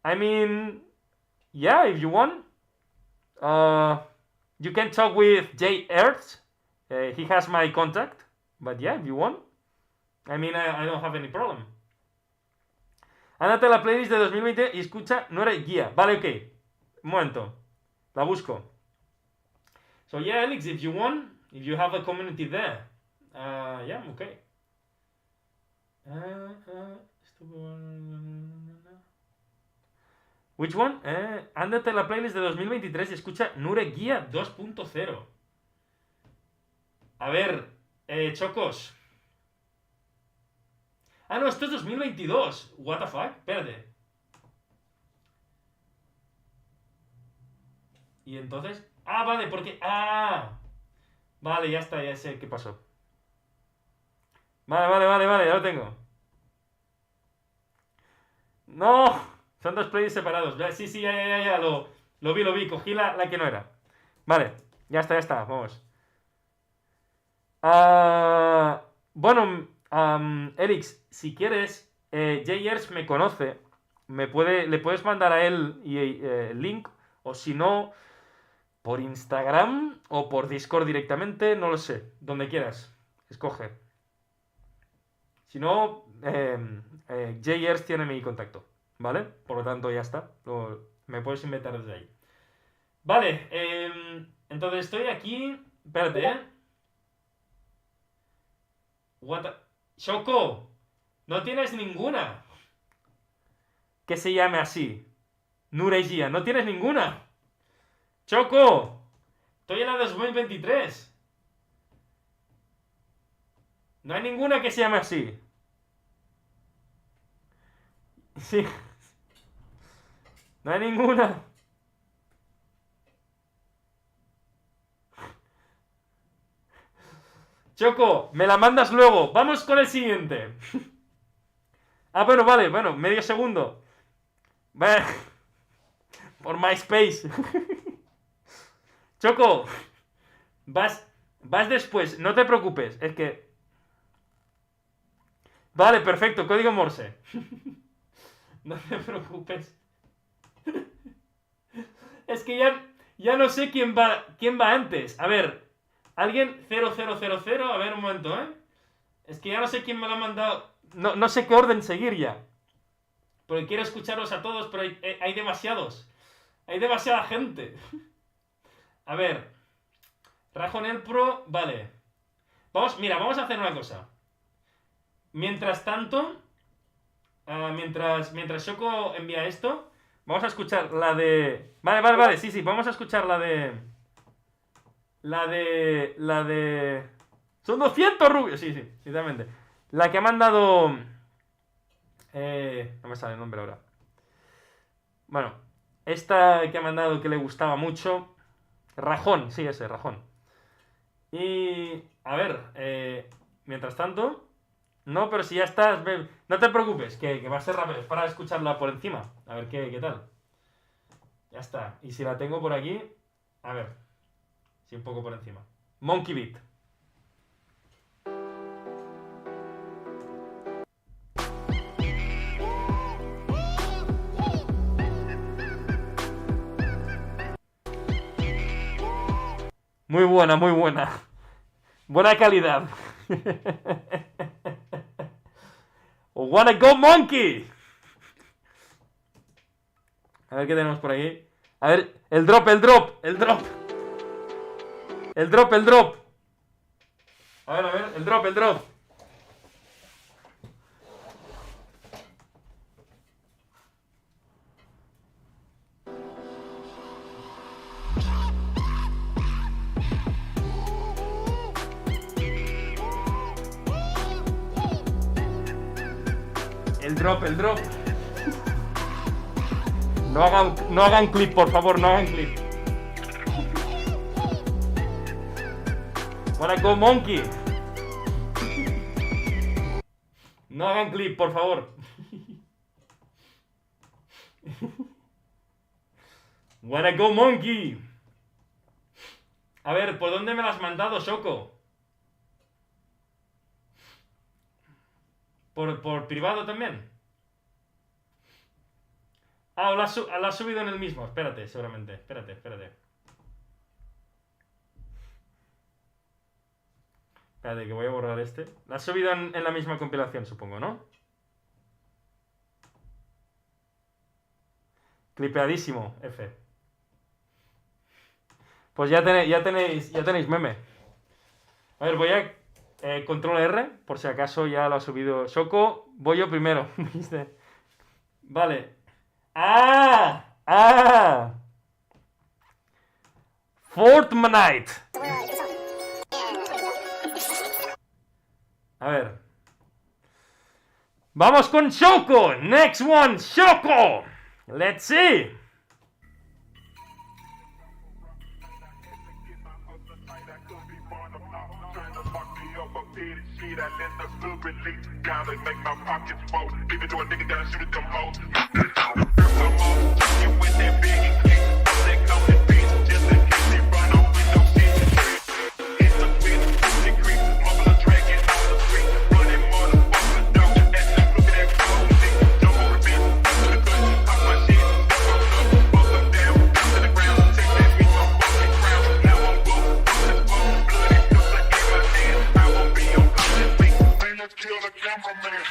mean... Yeah, if you want. You can talk with Jay Earth. He has my contact. But yeah, if you want. I mean, I don't have any problem. Ándate a la playlist de 2020 y escucha No eres guía. Vale, ok. Un momento. La busco. So yeah, Alex, if you want, if you have a community there. Yeah, okay. Which one? Ándate a la playlist de 2023 y escucha Nure Guía 2.0. A ver, Chocos. Ah, no, esto es 2022. What the fuck? Espérate. Y entonces... Ah, vale, porque... Ah. Vale, ya está, ya sé qué pasó. Vale, ya lo tengo. No, son dos playlists separados. Sí, ya, lo vi, cogí la que no era. Vale, ya está, vamos. Bueno, Erix, si quieres, Jayers me conoce. Le puedes mandar a él el link, o si no, por Instagram o por Discord directamente, no lo sé, donde quieras, escoge. Si no, Jayers tiene mi contacto, ¿vale? Por lo tanto, ya está. Me puedes inventar desde ahí. Vale, entonces estoy aquí. Espérate, Shoko, no tienes ninguna que se llame así. Nuregia, no tienes ninguna. Choco, estoy en la 2023. No hay ninguna que se llame así. Sí. No hay ninguna. Choco, me la mandas luego. Vamos con el siguiente. Bueno, medio segundo. Por MySpace. Choco, vas después, no te preocupes, es que... Vale, perfecto, código Morse. No te preocupes. Es que ya no sé quién va antes. A ver, alguien 0000, a ver un momento, ¿eh? Es que ya no sé quién me lo ha mandado. No sé qué orden seguir ya. Porque quiero escucharlos a todos, pero hay demasiados. Hay demasiada gente. A ver. Rajonel Pro, vale. Vamos a hacer una cosa. Mientras tanto, mientras Shoko envía esto, vamos a escuchar la de... Vale, sí, vamos a escuchar la de... La de... Son 200 rubios, sí, sinceramente. La que ha mandado... no me sale el nombre ahora. Bueno, esta que ha mandado que le gustaba mucho. Rajón, sí, ese, Rajón. Y... A ver, mientras tanto... No, pero si ya estás... No te preocupes, que va a ser rápido. Es para escucharla por encima. A ver qué tal. Ya está. Y si la tengo por aquí... A ver. Sí, un poco por encima. Monkey Beat. Muy buena, muy buena. Buena calidad. Wanna go monkey. A ver qué tenemos por aquí. A ver, el drop. El drop. A ver, el drop. El drop. No hagan clip, por favor, no hagan clip. Wanna go monkey. No hagan clip, por favor. Wanna go monkey. A ver, ¿por dónde me lo has mandado, Shoko? ¿Por privado también? Ah, lo has subido en el mismo. Espérate, seguramente. Espérate. Espérate, que voy a borrar este. Lo has subido en la misma compilación, supongo, ¿no? Clipeadísimo, F. Pues ya tenéis meme. A ver, voy a... control R, por si acaso ya lo ha subido Shoko. Voy yo primero. Vale. Fortnite. A ver. Vamos con Shoko. Next one, Shoko. Let's see. That let the good release. Gotta make my pockets full. Even though a nigga gotta shoot at them hoes. You with that big and click. That comes in peace. Just in case they run off with no shit. Hit the spin, the creep. Mother dragging on the street. Running motherfuckers down. That's just look at that cold shit. Jump on the bench. To the cut. Pop my shit. Bust them down. Down to the ground. Take that bitch on fucking crown. Now I'm booked. Let's fuck bloody. Cause I gave my hand. I won't be on. Let's kill the cameraman.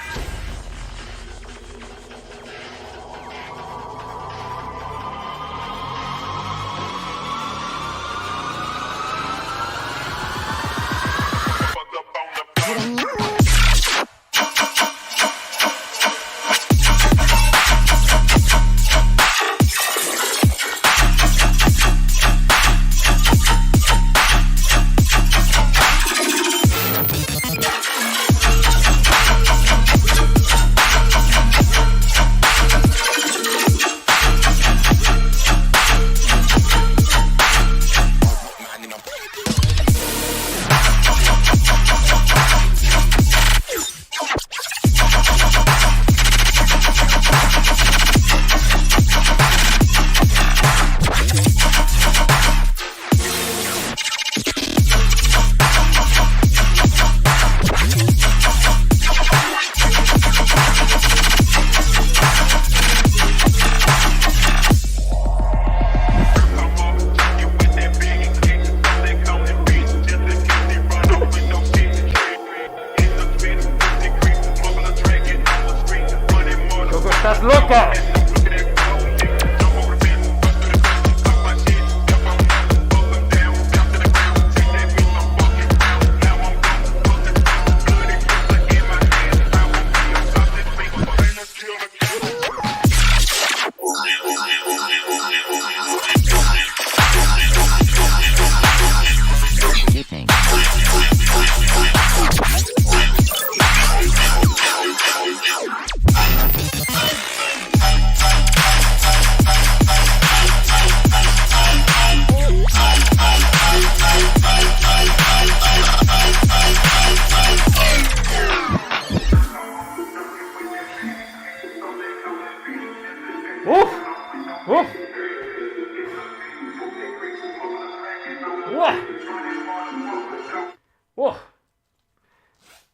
¡Uf!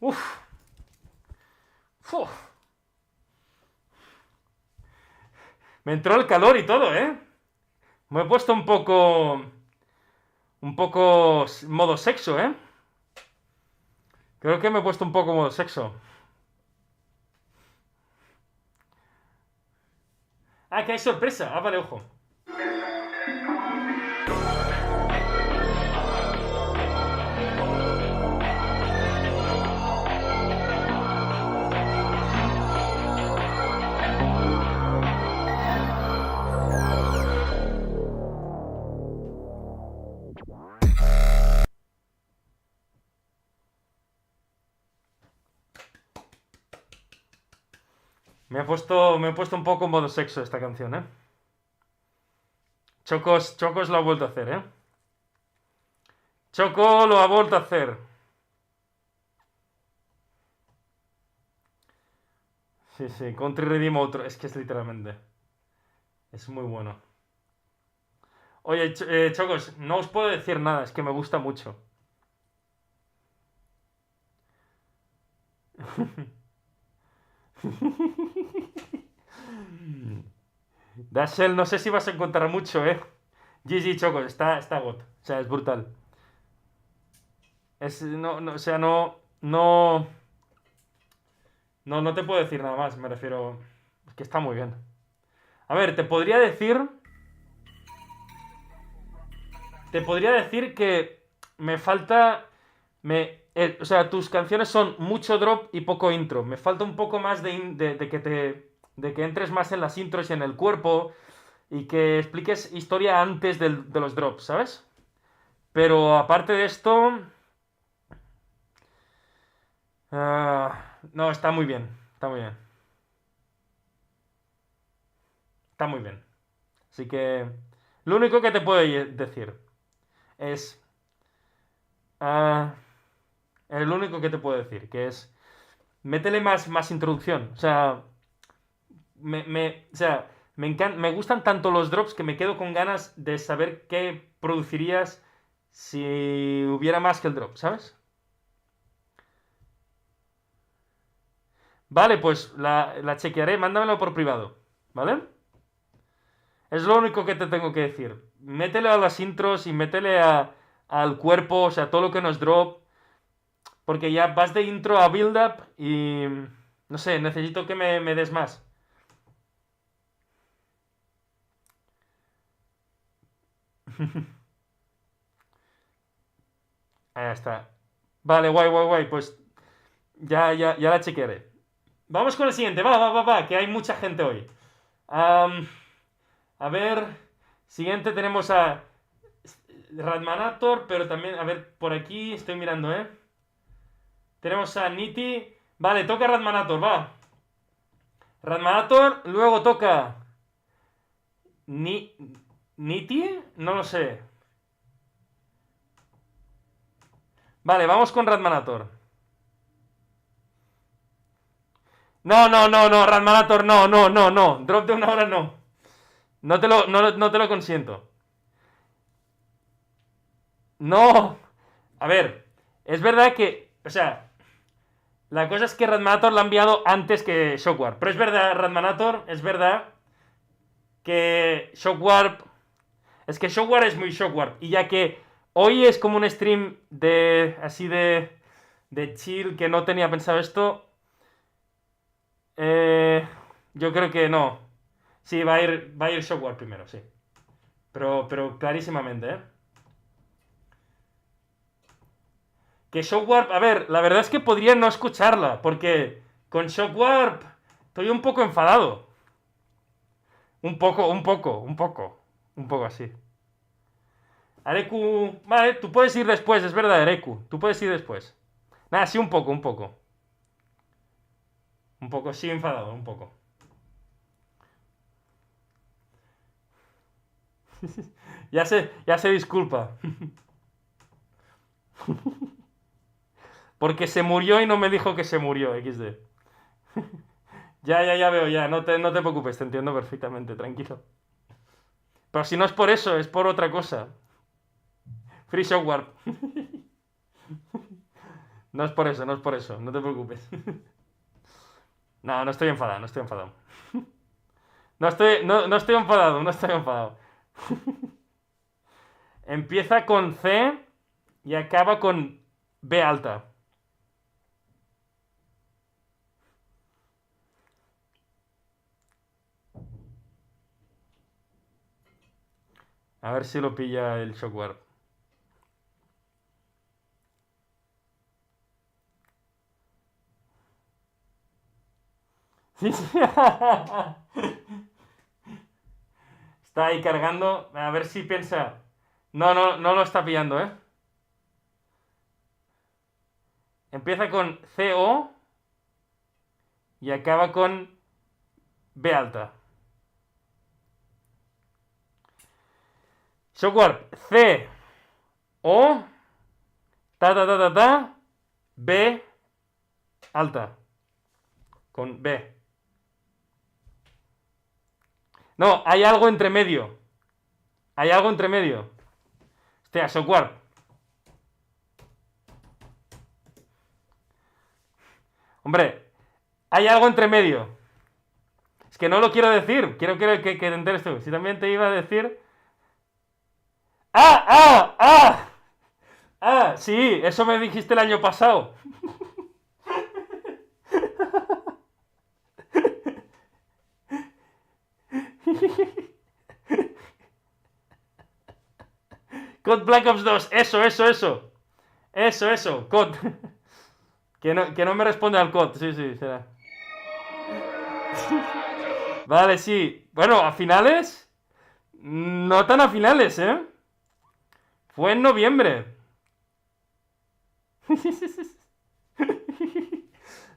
¡Uf! ¡Uf! Me entró el calor y todo, ¿eh? Me he puesto un poco modo sexo, ¿eh? Creo que me he puesto un poco modo sexo. Ah, que hay sorpresa. Ah, vale, ojo. Me he puesto un poco en modo sexo esta canción, ¿eh? Chocos lo ha vuelto a hacer, ¿eh? Choco lo ha vuelto a hacer. Sí, sí, Country Redeem otro. Es que es literalmente. Es muy bueno. Oye, Chocos, no os puedo decir nada, es que me gusta mucho. Dashell, no sé si vas a encontrar mucho, ¿eh? GG Chocos, está got. O sea, es brutal. O sea, no te puedo decir nada más, me refiero. Es que está muy bien. A ver, te podría decir que me falta. O sea, tus canciones son mucho drop y poco intro. Me falta un poco más de que entres más en las intros y en el cuerpo y que expliques historia antes de los drops, ¿sabes? Pero aparte de esto. No, está muy bien. Está muy bien. Está muy bien. Así que. Lo único que te puedo decir es. Es lo único que te puedo decir, que es. Métele más introducción. O sea. O sea, me gustan tanto los drops que me quedo con ganas de saber qué producirías si hubiera más que el drop, ¿sabes? Vale, pues la chequearé, mándamelo por privado, ¿vale? Es lo único que te tengo que decir. Métele a las intros y métele al cuerpo, o sea, todo lo que nos drop. Porque ya vas de intro a build up y. No sé, necesito que me des más. Ahí está. Vale, guay. Pues ya la chequearé. Vamos con el siguiente. Va, que hay mucha gente hoy. A ver. Siguiente tenemos a Radmanator, pero también, a ver, por aquí estoy mirando, ¿eh? Tenemos a Niti. Vale, toca Radmanator, va. Radmanator, luego toca Niti, no lo sé. Vale, vamos con Radmanator. No, Radmanator, no. Drop de una hora no. No te lo consiento. No. A ver, es verdad que, o sea, la cosa es que Radmanator lo ha enviado antes que Shockwarp. Pero es verdad, Radmanator, es verdad que Shockwarp. Es que Shockwarp es muy Shockwarp. Y ya que hoy es como un stream así de chill, que no tenía pensado esto. Yo creo que no. Sí, va a ir Shockwarp primero, sí. Pero clarísimamente, ¿eh? Que Shockwarp, a ver, la verdad es que podría no escucharla, porque con Shockwarp estoy un poco enfadado. Un poco así. Areku, vale, tú puedes ir después, es verdad, Areku, tú puedes ir después. Nada, sí, un poco. Un poco, sí, enfadado, un poco. Ya se disculpa. Porque se murió y no me dijo que se murió, XD. Ya veo, ya, no te preocupes, te entiendo perfectamente, tranquilo. Pero si no es por eso, es por otra cosa. Free Shockwarp. No es por eso, no es por eso, no te preocupes. No, no estoy enfadado, no estoy enfadado. No estoy enfadado, no estoy enfadado. Empieza con C y acaba con B alta. A ver si lo pilla el Shockwave. Sí, sí. Está ahí cargando. A ver si piensa. No, no, no lo está pillando, ¿eh? Empieza con CO y acaba con B alta. Shockwave. C. O. Ta ta ta ta ta. B alta. Con B. No, hay algo entre medio. Hay algo entre medio. Hostia, Shockwave. Hombre, hay algo entre medio. Es que no lo quiero decir. Quiero que te enteres tú. Si también te iba a decir. ¡Ah! ¡Ah! ¡Ah! ¡Ah! Sí, eso me dijiste el año pasado. COD Black Ops 2. Eso. Eso. COD. Que no me responde al COD. Sí, será. Vale, sí. Bueno, a finales. No tan a finales, ¿eh? Fue en noviembre.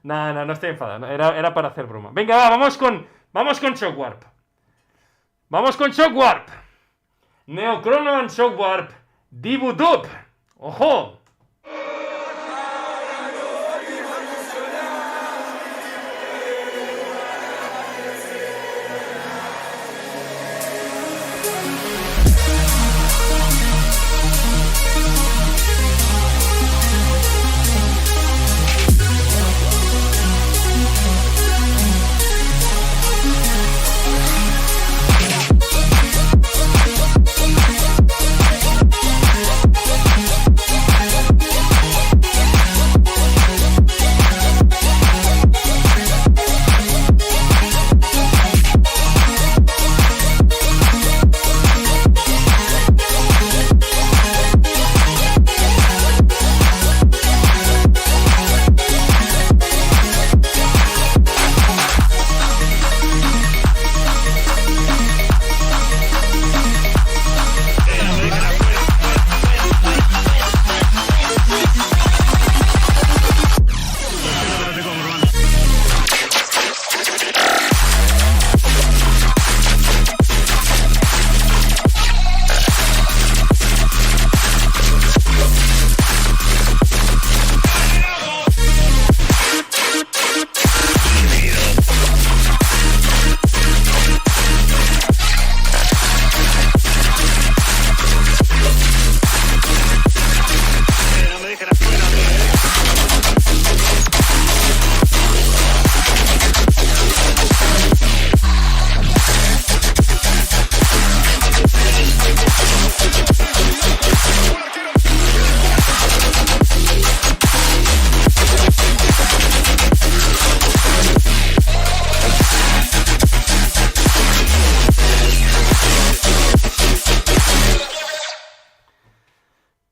No estoy enfadado. No, era para hacer broma. Venga, va, vamos con Shockwarp. Vamos con Shockwarp. Neocrono and Shockwarp. Dibudup. ¡Ojo!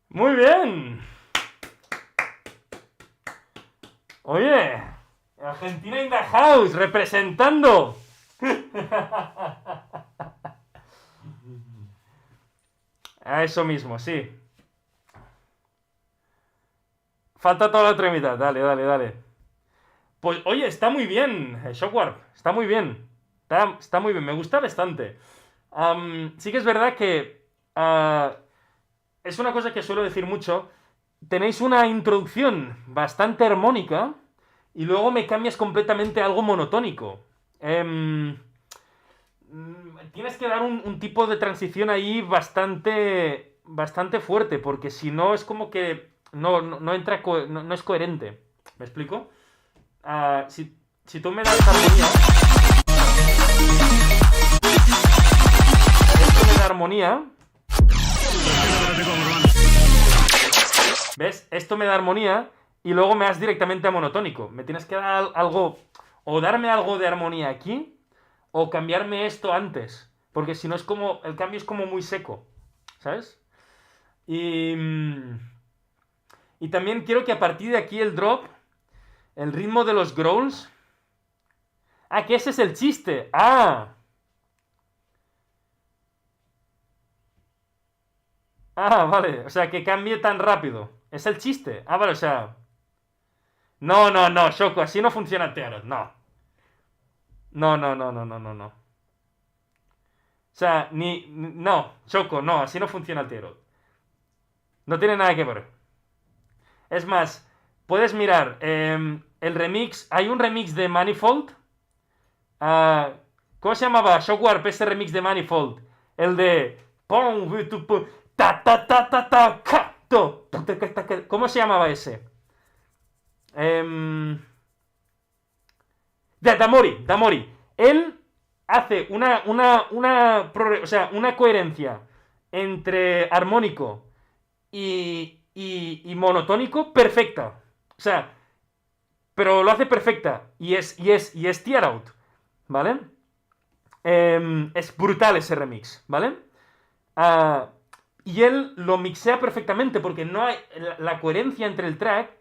Muy bien. Oye, Argentina in the house, representando. A eso mismo, sí. Falta toda la otra mitad, dale. Pues oye, está muy bien, Shockwarp, está muy bien. Está muy bien, me gusta bastante. Sí que es verdad que es una cosa que suelo decir mucho. Tenéis una introducción bastante armónica y luego me cambias completamente a algo monotónico. Tienes que dar un tipo de transición ahí bastante fuerte, porque si no es como que no entra, no es coherente. ¿Me explico? Si tú me das armonía, esto me da armonía. ¿Ves? Esto me da armonía y luego me das directamente a monotónico. Me tienes que dar algo, o darme algo de armonía aquí, o cambiarme esto antes. Porque si no es como, el cambio es como muy seco, ¿sabes? Y también quiero que a partir de aquí el drop, el ritmo de los growls... Ah, que ese es el chiste. Ah, vale. O sea, que cambie tan rápido. Es el chiste. Ah, vale, o sea... No, Shoko, así no funciona el Tearot, no. No. O sea, no, Shoko, no, así no funciona el Tearot. No tiene nada que ver. Es más, puedes mirar el remix. Hay un remix de Manifold. ¿Cómo se llamaba? Shockwarp, ese remix de Manifold. El de... ¿Cómo se llamaba ese? Damori. Él hace una coherencia entre armónico y monotónico perfecta. O sea, pero lo hace perfecta. Y es tear out, ¿vale? Es brutal ese remix, ¿vale? Y él lo mixea perfectamente porque no hay la coherencia entre el track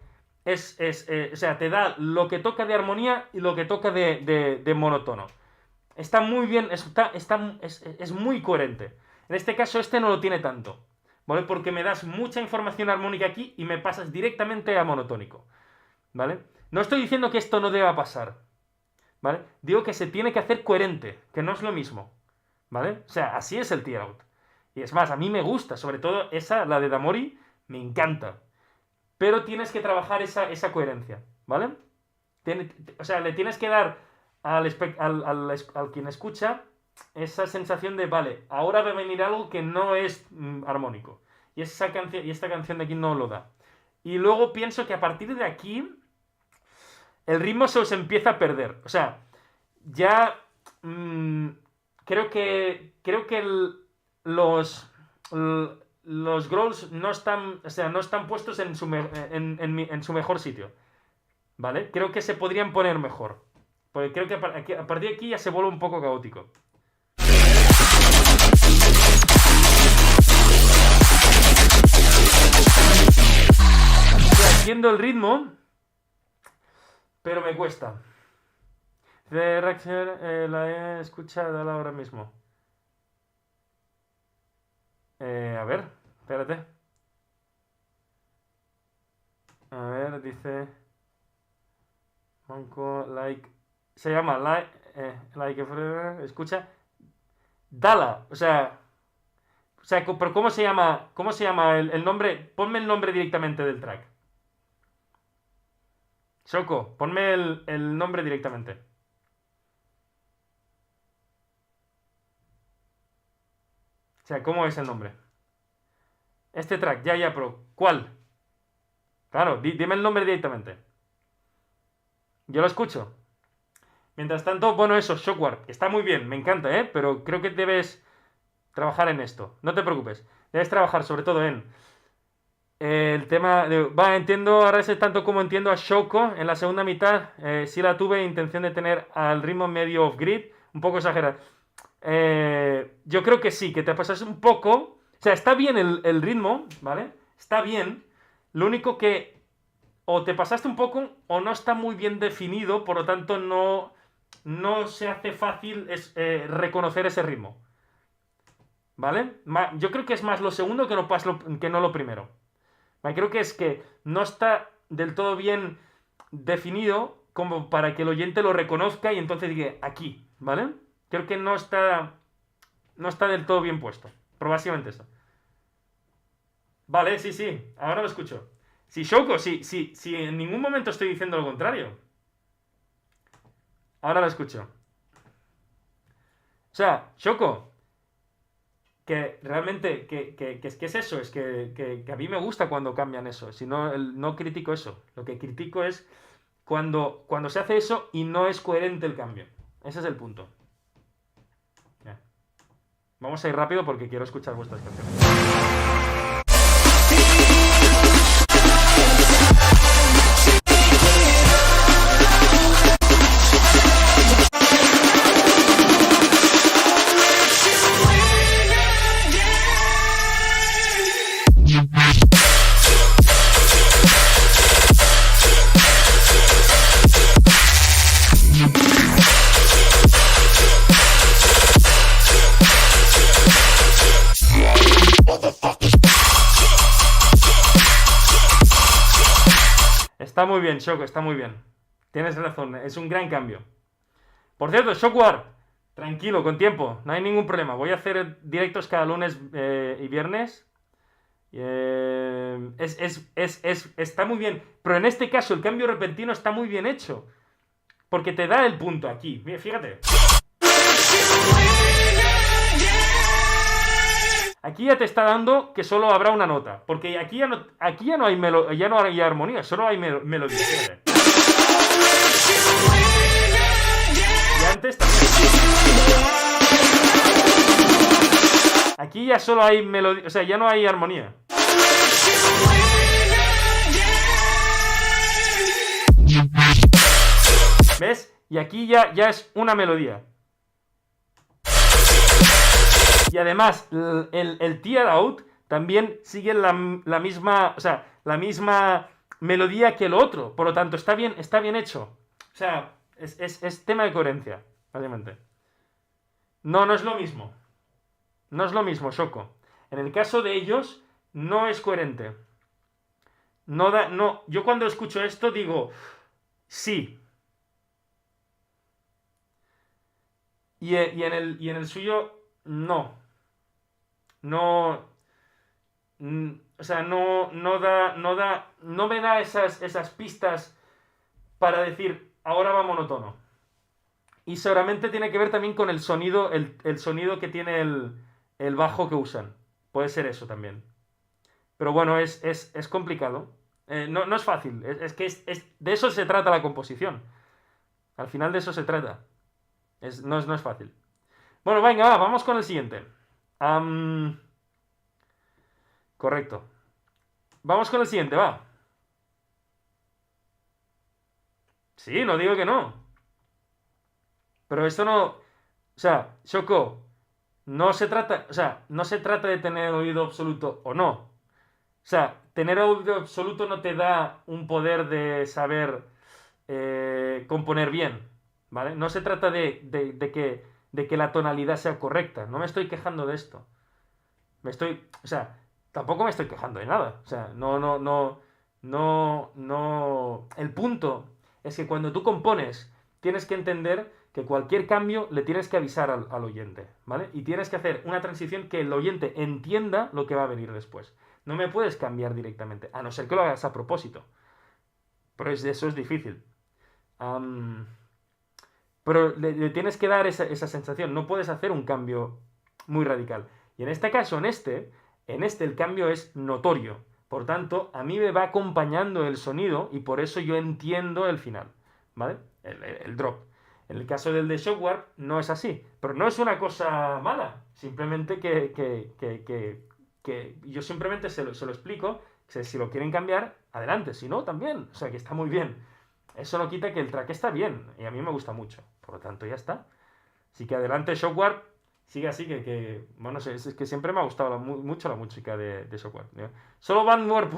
o sea, te da lo que toca de armonía y lo que toca de monótono. Está muy bien, es muy coherente. En este caso este no lo tiene tanto, ¿vale? Porque me das mucha información armónica aquí y me pasas directamente a monotónico, ¿vale? No estoy diciendo que esto no deba pasar, ¿vale? Digo que se tiene que hacer coherente, que no es lo mismo, ¿vale? O sea, así es el tear out. Y es más, a mí me gusta, sobre todo la de Damori, me encanta. Pero tienes que trabajar esa coherencia, ¿vale? O sea, le tienes que dar al quien escucha esa sensación de, vale, ahora va a venir algo que no es armónico. Y esta canción de aquí no lo da. Y luego pienso que a partir de aquí el ritmo se os empieza a perder. O sea, ya creo que los growls no están puestos en su mejor sitio, ¿vale? Creo que se podrían poner mejor, porque creo que a partir de aquí ya se vuelve un poco caótico. Estoy haciendo el ritmo, pero me cuesta. De Raxer la he escuchado ahora mismo. A ver, espérate. A ver, dice... Manco, like... Se llama escucha... Dala, o sea, pero ¿cómo se llama el nombre? Ponme el nombre directamente del track. Shoko, ponme el nombre directamente. O sea, ¿cómo es el nombre? Este track, ya, pero ¿cuál? Claro, dime el nombre directamente. Yo lo escucho. Mientras tanto, bueno, eso, Shockwarp. Está muy bien, me encanta, pero creo que debes trabajar en esto. No te preocupes. Debes trabajar sobre todo en el tema de... entiendo, ahora es tanto como entiendo a Shoko en la segunda mitad. Sí la tuve intención de tener al ritmo medio off-grid. Un poco exagerado. Yo creo que sí, que te pasas un poco. O sea, está bien el ritmo, ¿vale? Está bien. Lo único que o te pasaste un poco o no está muy bien definido, por lo tanto no se hace fácil reconocer ese ritmo, ¿vale? Yo creo que es más lo segundo que no lo primero. Creo que es que no está del todo bien definido como para que el oyente lo reconozca y entonces diga aquí, ¿vale? Creo que no está del todo bien puesto. Pero básicamente eso. Vale, sí, ahora lo escucho. Sí, Shoko, sí, en ningún momento estoy diciendo lo contrario. Ahora lo escucho. O sea, Shoko, que realmente, que es eso, es que a mí me gusta cuando cambian eso. Si no, no critico eso. Lo que critico es cuando se hace eso y no es coherente el cambio. Ese es el punto. Ya. Vamos a ir rápido porque quiero escuchar vuestras canciones. Está muy bien, Shoko, está muy bien. Tienes razón, es un gran cambio. Por cierto, Shockwar, tranquilo, con tiempo, no hay ningún problema. Voy a hacer directos cada lunes y viernes. Está muy bien, pero en este caso el cambio repentino está muy bien hecho. Porque te da el punto aquí. Mira, fíjate. Aquí ya te está dando que solo habrá una nota. Porque aquí ya no hay ya no hay armonía, solo hay melodía. Fíjate. Y antes también. Aquí ya solo hay melodía, o sea, ya no hay armonía. ¿Ves? Y aquí ya es una melodía. Y además, el tear out también sigue la misma, o sea, la misma melodía que el otro. Por lo tanto, está bien hecho. O sea, es tema de coherencia, básicamente. No es lo mismo. No es lo mismo, Shoko. En el caso de ellos, no es coherente. Yo cuando escucho esto digo, sí. Y en el suyo, no. O sea, no me da esas pistas para decir, ahora va monotono. Y seguramente tiene que ver también con el sonido, el sonido que tiene el bajo que usan. Puede ser eso también. Pero bueno, es complicado. No es fácil. Es que de eso se trata la composición. Al final de eso se trata. No es fácil. Bueno, venga, vamos con el siguiente. Correcto. Vamos con el siguiente, va. Sí, no digo que no. Pero esto no... O sea, Shoko, no se trata de tener oído absoluto o no. O sea, tener oído absoluto no te da un poder de saber componer bien, ¿vale? No se trata de que la tonalidad sea correcta. No me estoy quejando de esto. O sea, tampoco me estoy quejando de nada. O sea, no. El punto es que cuando tú compones, tienes que entender que cualquier cambio le tienes que avisar al oyente, ¿vale? Y tienes que hacer una transición que el oyente entienda lo que va a venir después. No me puedes cambiar directamente, a no ser que lo hagas a propósito. Pero eso es difícil. Pero le tienes que dar esa sensación. No puedes hacer un cambio muy radical. Y en este caso, en este el cambio es notorio. Por tanto, a mí me va acompañando el sonido y por eso yo entiendo el final, ¿vale? El drop. En el caso del de Shockwar no es así. Pero no es una cosa mala. Simplemente que yo simplemente se lo explico. Que si lo quieren cambiar, adelante. Si no, también. O sea, que está muy bien. Eso no quita que el track está bien. Y a mí me gusta mucho. Por lo tanto, ya está. Así que adelante, Shockwar. Sigue así, bueno, es que siempre me ha gustado mucho la música de Shockwar. Solo Van More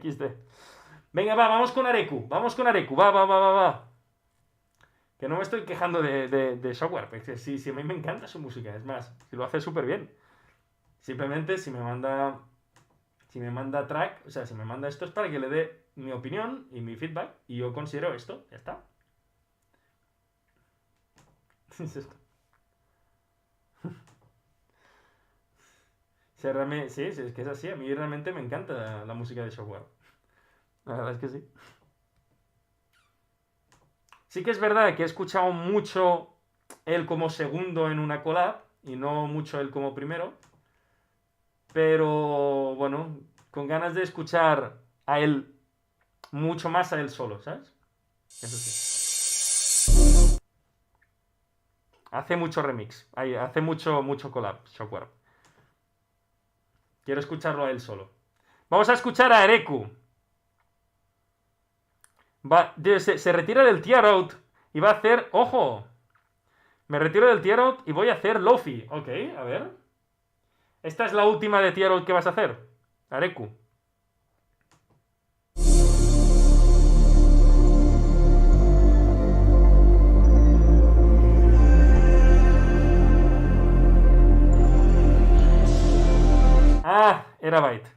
XD. Venga, vamos con Areku. Va. Que no me estoy quejando de Shockwar. Porque sí, a mí me encanta su música. Es más, si lo hace súper bien. Simplemente si me manda track, o sea, si me manda esto es para que le dé mi opinión y mi feedback. Y yo considero esto. Ya está. Es esto. Sí, es que es así. A mí realmente me encanta la música de Shockwar. La verdad es que sí. Sí que es verdad que he escuchado mucho él como segundo en una collab y no mucho él como primero. pero bueno, con ganas de escuchar a él, mucho más a él solo, ¿sabes? Eso sí. Hace mucho remix, hace mucho collab, Shockwave. Quiero escucharlo a él solo. Vamos a escuchar a Ereku. Se retira del tier out y va a hacer... ¡Ojo! Me retiro del tier out y voy a hacer Lofi. Ok, a ver. Esta es la última de tier out que vas a hacer, Areku. Ah, era Byte.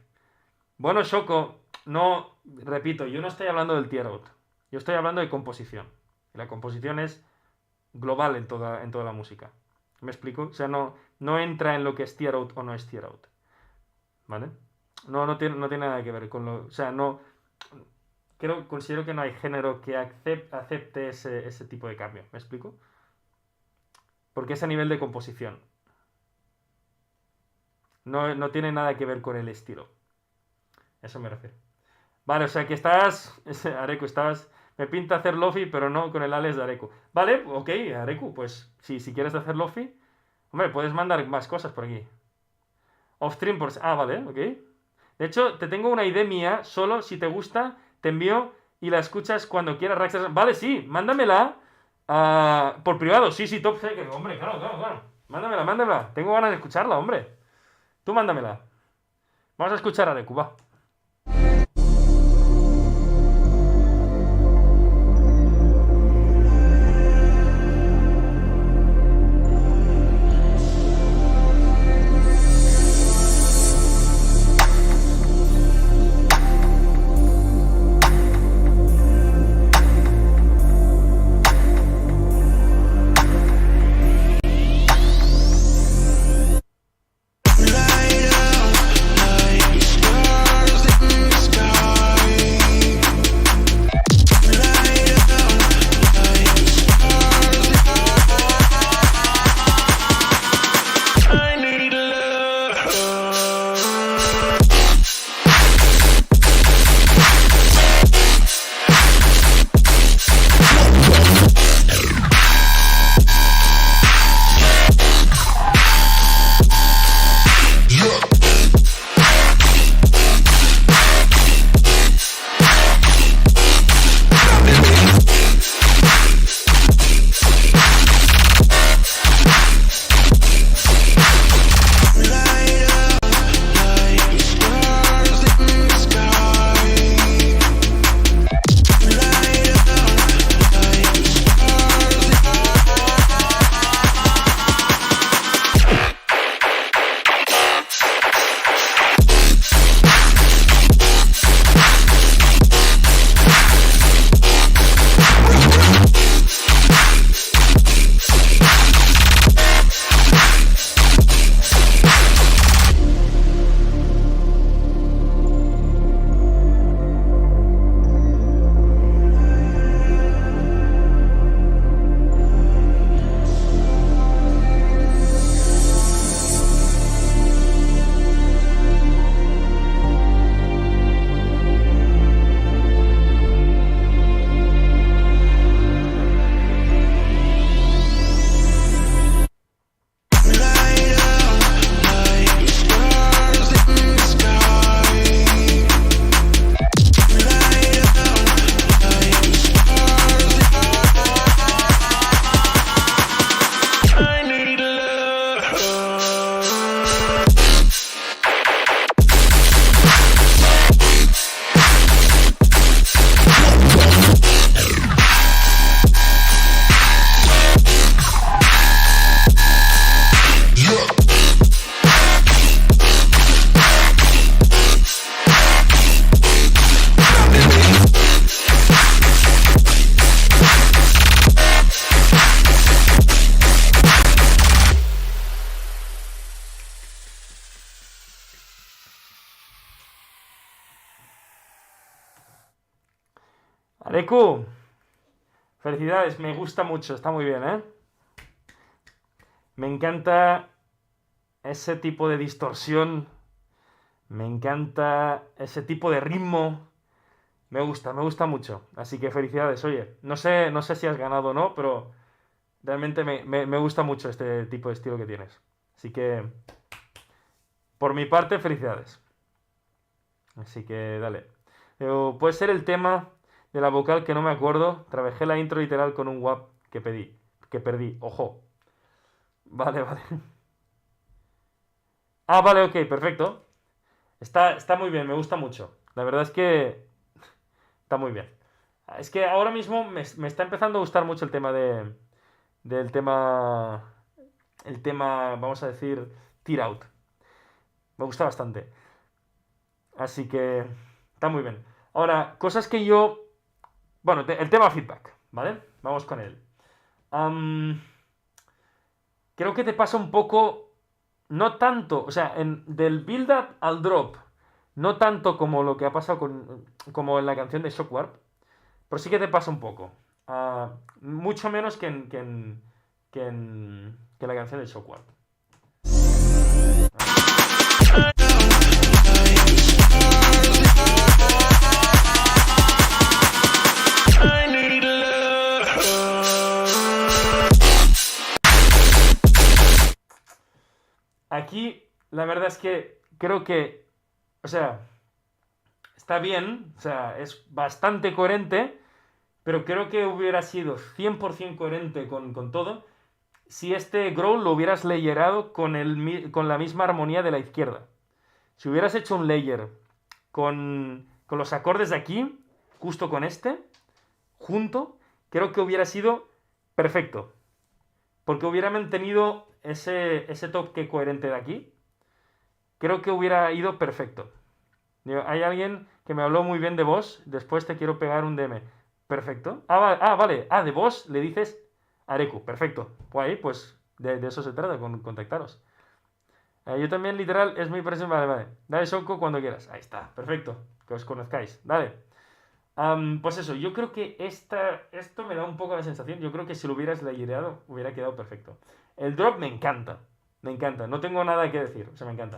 Bueno, Shoko, no, repito, yo no estoy hablando del tier out. Yo estoy hablando de composición. Y la composición es global en toda la música. ¿Me explico? O sea, no entra en lo que es tier out o no es tier out. ¿Vale? No tiene nada que ver con lo... O sea, no... Considero que no hay género que acepte ese tipo de cambio. ¿Me explico? Porque es a nivel de composición. No tiene nada que ver con el estilo. Eso me refiero. Vale, o sea que Areku, me pinta hacer Lofi, pero no con el Alex de Areku. Vale, ok, Areku, pues si quieres hacer Lofi, hombre, puedes mandar más cosas por aquí. Off-stream, vale, ok. De hecho, te tengo una idea mía, solo si te gusta, te envío y la escuchas cuando quieras, Raxer. Vale, sí, mándamela por privado. Sí, top secret, hombre, claro. Mándamela. Tengo ganas de escucharla, hombre. Tú mándamela. Vamos a escuchar a Areku, va. Areku, felicidades, me gusta mucho, está muy bien, ¿eh? Me encanta ese tipo de distorsión Me encanta ese tipo de ritmo. Me gusta mucho. Así que felicidades, oye. No sé si has ganado o no, pero realmente me gusta mucho este tipo de estilo que tienes. Así que, por mi parte, felicidades. Así que dale. Pero puede ser el tema de la vocal que no me acuerdo. Trabajé la intro literal con un WAP que perdí. Ojo. Vale, vale. Ah, vale, ok, perfecto. Está muy bien, me gusta mucho. La verdad es que está muy bien. Es que ahora mismo me está empezando a gustar mucho el tema del tema, el tema, vamos a decir, tear out. Me gusta bastante. Así que está muy bien. Ahora, cosas que yo... Bueno, el tema feedback, ¿vale? Vamos con él. Am, creo que te pasa un poco, no tanto, o sea, del build-up al drop, no tanto como lo que ha pasado como en la canción de Shockwarp, pero sí que te pasa un poco. Mucho menos que en la canción de Shockwarp. I need love. Aquí, la verdad es que creo que, o sea, está bien, o sea, es bastante coherente, pero creo que hubiera sido 100% coherente con todo si este growl lo hubieras layerado con la misma armonía de la izquierda. Si hubieras hecho un layer con los acordes de aquí, justo con este, junto, creo que hubiera sido perfecto. Porque hubiera mantenido ese toque coherente de aquí. Creo que hubiera ido perfecto. Hay alguien que me habló muy bien de vos, después te quiero pegar un DM. Perfecto. Vale. De vos le dices Areku. Perfecto. Guay, pues de eso se trata, con contactaros. Yo también, literal, es muy presente. Vale. Dale Shoko cuando quieras. Ahí está. Perfecto. Que os conozcáis. Dale. Pues eso, yo creo que esto me da un poco la sensación. Yo creo que si lo hubieras layereado, hubiera quedado perfecto. El drop me encanta. Me encanta. No tengo nada que decir. O sea, me encanta.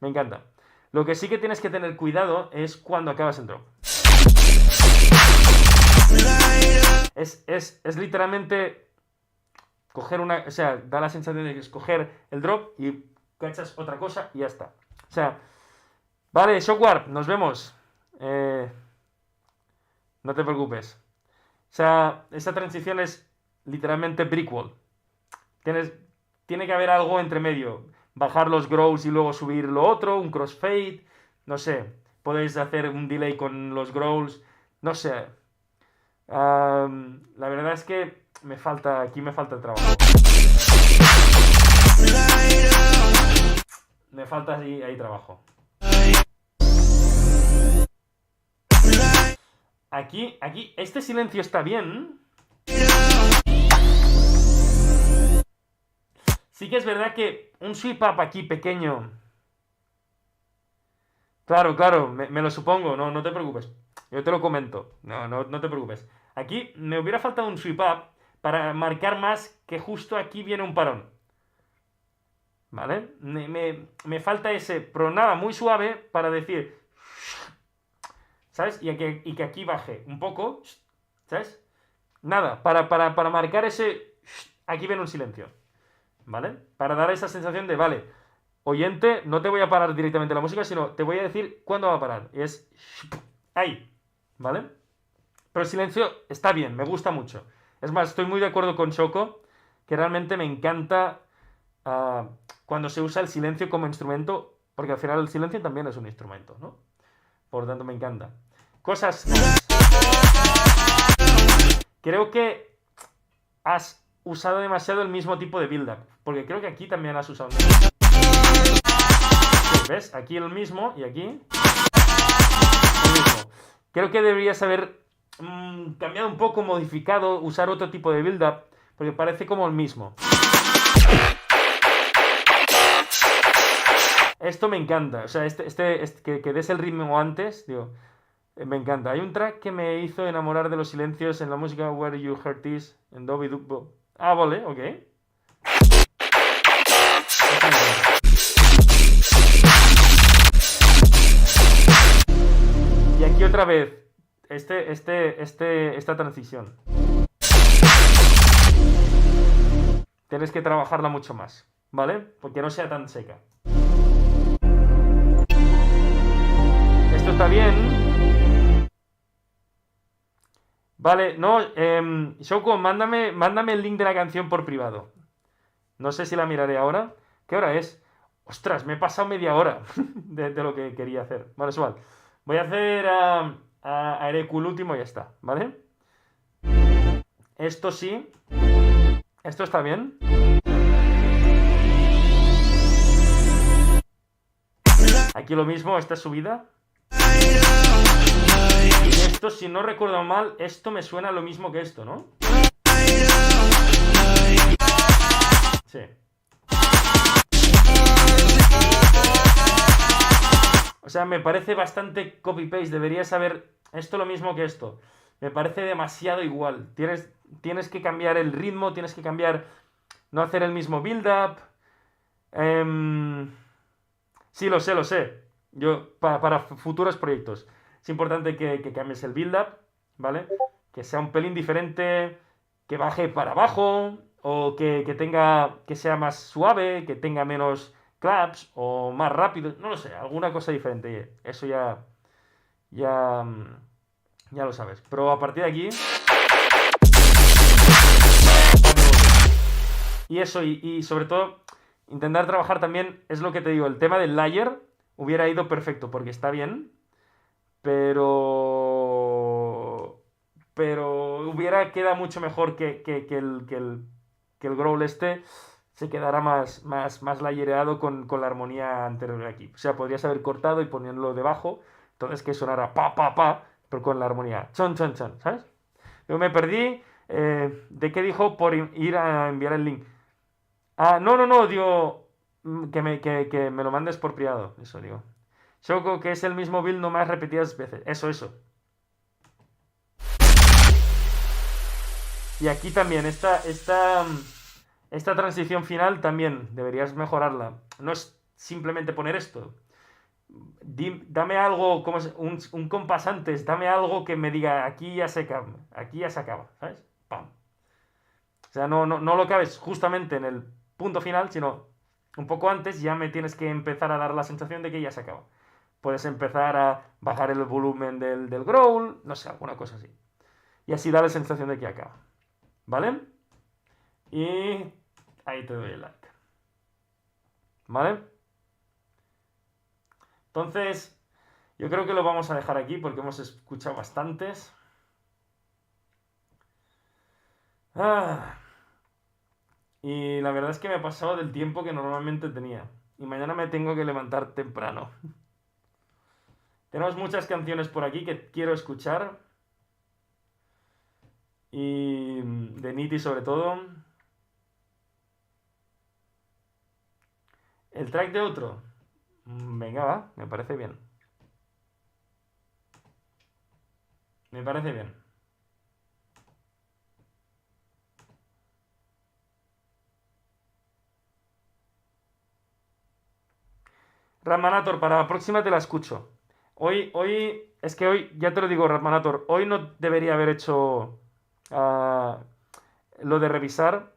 Me encanta. Lo que sí que tienes que tener cuidado es cuando acabas el drop. Es literalmente coger una... O sea, da la sensación de que es coger el drop y cachas otra cosa y ya está. O sea, vale, Shockwarp, nos vemos. No te preocupes. O sea, esa transición es literalmente brickwall. Tiene que haber algo entre medio. Bajar los growls y luego subir lo otro, un crossfade. No sé. Podéis hacer un delay con los growls. No sé. La verdad es que aquí me falta trabajo. Me falta ahí trabajo. Aquí, este silencio está bien. Sí que es verdad que un sweep up aquí pequeño. Claro, me lo supongo, no te preocupes. Yo te lo comento. No te preocupes. Aquí me hubiera faltado un sweep up para marcar más que justo aquí viene un parón. ¿Vale? Me falta ese, pero nada, muy suave para decir, ¿sabes? Y que aquí baje un poco, ¿sabes? Nada, para marcar ese, aquí viene un silencio, ¿vale? Para dar esa sensación de, vale, oyente, no te voy a parar directamente la música, sino te voy a decir cuándo va a parar. Y es ahí, ¿vale? Pero el silencio está bien, me gusta mucho. Es más, estoy muy de acuerdo con Choco, que realmente me encanta cuando se usa el silencio como instrumento, porque al final el silencio también es un instrumento, ¿no? Por lo tanto, me encanta. Cosas más. Creo que has usado demasiado el mismo tipo de build-up, porque creo que aquí también has usado... ¿Ves? Aquí el mismo y aquí... el mismo. Creo que deberías haber cambiado un poco, modificado, usar otro tipo de build-up, porque parece como el mismo. Esto me encanta, o sea, que des el ritmo antes, digo, me encanta. Hay un track que me hizo enamorar de los silencios en la música Where You Heard This, en Dobby Dubbo. Vale, ok. Y aquí otra vez, esta transición. Tienes que trabajarla mucho más, ¿vale? Porque no sea tan seca. Esto está bien. Vale, no, Shoko, mándame el link de la canción por privado. No sé si la miraré ahora. ¿Qué hora es? Ostras, me he pasado media hora de lo que quería hacer. Vale, es igual. Voy a hacer a Erecu el último y ya está, ¿vale? Esto sí. Esto está bien. Aquí lo mismo, esta subida. Y esto, si no recuerdo mal, esto me suena lo mismo que esto, ¿no? Sí. O sea, me parece bastante copy-paste. Deberías saber esto lo mismo que esto. Me parece demasiado igual. Tienes que cambiar el ritmo, tienes que cambiar... No hacer el mismo build-up. Sí, lo sé. Yo, para futuros proyectos. Es importante que cambies el build-up, ¿vale? Que sea un pelín diferente, que baje para abajo, o que sea más suave, que tenga menos claps, o más rápido, no lo sé, alguna cosa diferente. Eso ya lo sabes. Pero a partir de aquí... Y eso, y sobre todo, intentar trabajar también, es lo que te digo, el tema del layer hubiera ido perfecto, porque está bien, pero hubiera quedado mucho mejor que el growl este se quedara más layereado con la armonía anterior aquí. O sea, podrías haber cortado y ponerlo debajo, entonces que sonara pa, pero con la armonía chon, ¿sabes? Yo me perdí. ¿De qué dijo por ir a enviar el link? No, digo que me lo mandes por privado, eso digo. Shoko, que es el mismo build no más repetidas veces. Eso. Y aquí también, esta transición final también deberías mejorarla. No es simplemente poner esto. Dame algo, como un compás antes, dame algo que me diga aquí ya se acaba, ¿sabes? Pam. O sea, no lo acabes justamente en el punto final, sino un poco antes ya me tienes que empezar a dar la sensación de que ya se acaba. Puedes empezar a bajar el volumen del growl, no sé, alguna cosa así. Y así da la sensación de que acaba. ¿Vale? Y ahí te doy el like. ¿Vale? Entonces, yo creo que lo vamos a dejar aquí porque hemos escuchado bastantes. Y la verdad es que me he pasado del tiempo que normalmente tenía. Y mañana me tengo que levantar temprano. Tenemos muchas canciones por aquí que quiero escuchar. Y de Nitty sobre todo. El track de otro. Venga, va, me parece bien. Me parece bien. Ramanator, para la próxima te la escucho. Hoy, ya te lo digo, Ramanator, hoy no debería haber hecho lo de revisar.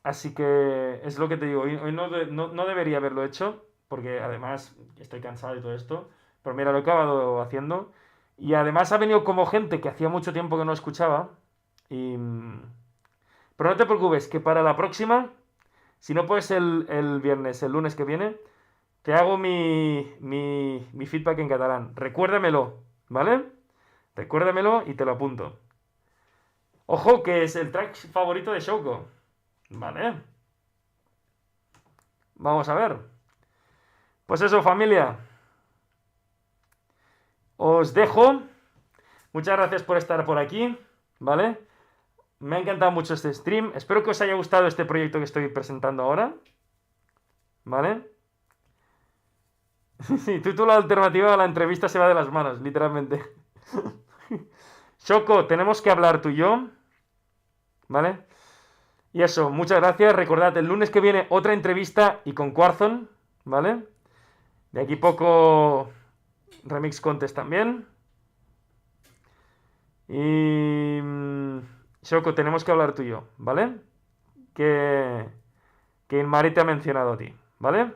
Así que es lo que te digo, hoy no debería haberlo hecho, porque además estoy cansado y todo esto. Pero mira, lo he acabado haciendo. Y además ha venido como gente que hacía mucho tiempo que no escuchaba. Pero no te preocupes, que para la próxima, si no puedes el viernes, el lunes que viene, te hago mi feedback en catalán. Recuérdamelo, ¿vale? Recuérdamelo y te lo apunto. Ojo, que es el track favorito de Shoko. Vale. Vamos a ver. Pues eso, familia. Os dejo. Muchas gracias por estar por aquí, ¿vale? Me ha encantado mucho este stream. Espero que os haya gustado este proyecto que estoy presentando ahora. ¿Vale? Sí, título alternativo a la entrevista se va de las manos, literalmente. Shoko, tenemos que hablar tú y yo. ¿Vale? Y eso, muchas gracias. Recordad, el lunes que viene otra entrevista y con Quarzon, ¿vale? De aquí poco Remix Contest también. Y Shoko, tenemos que hablar tú y yo, ¿vale? Que Mari te ha mencionado a ti, ¿vale?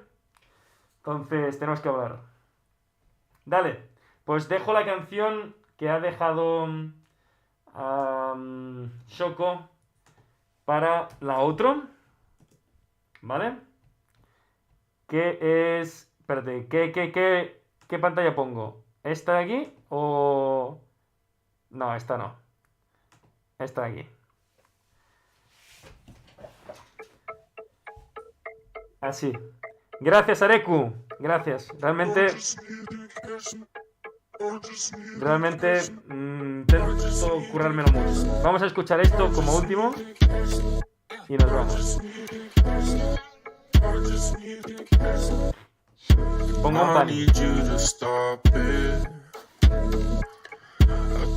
Entonces tenemos que hablar. Dale, pues dejo la canción que ha dejado Shoko para la otra, ¿vale? Que es... Espérate, ¿qué pantalla pongo? ¿Esta de aquí o...? No, esta no. Esta de aquí. Así. Gracias, Areku. Gracias. Realmente intento currármelo mucho. Vamos a escuchar esto como último y nos vamos. Pongo un pan.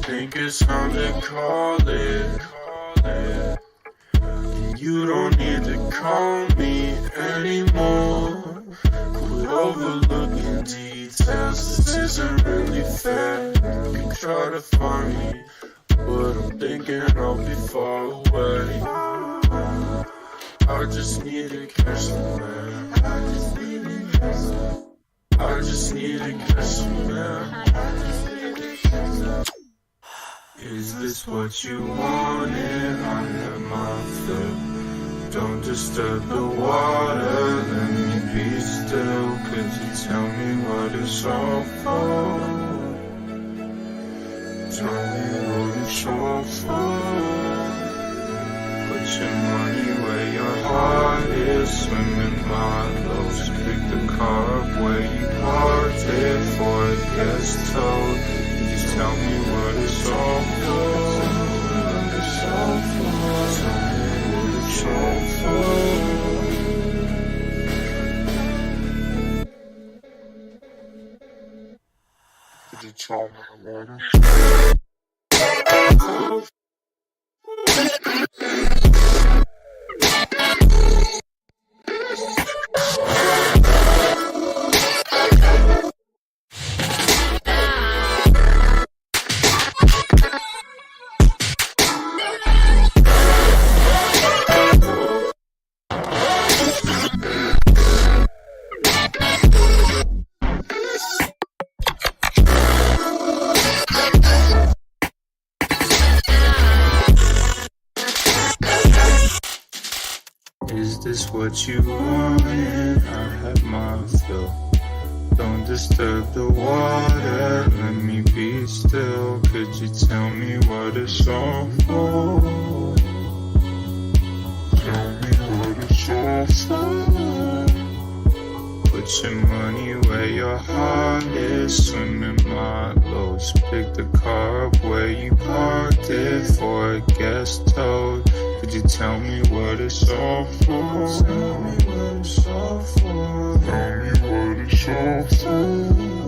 Think it's time to call it. You don't need to call me anymore. Quit overlooking details. This isn't really fair. You can try to find me, but I'm thinking I'll be far away. I just need to catch some man. I just need to catch some man. Is this what you wanted? I have my fill. Don't disturb the water, let me be still. Could you tell me what it's all for? Tell me what it's all for. Put your money where your heart is. Swim in my lows. Pick the car up where you parked it for it gets towed. Just tell me what it's all for. It's all for. Tell me what it's all for. Could you tell me what it's all for? Is this what you wanted? I have my fill. Don't disturb the water, let me be still. Could you tell me what it's all for? Tell me what it's all for. Put your money where your heart is. Swim in my lows. Pick the car up where you parked it for it gets towed. Could you tell me what it's all for? Tell me what it's all for. Tell me what it's all for.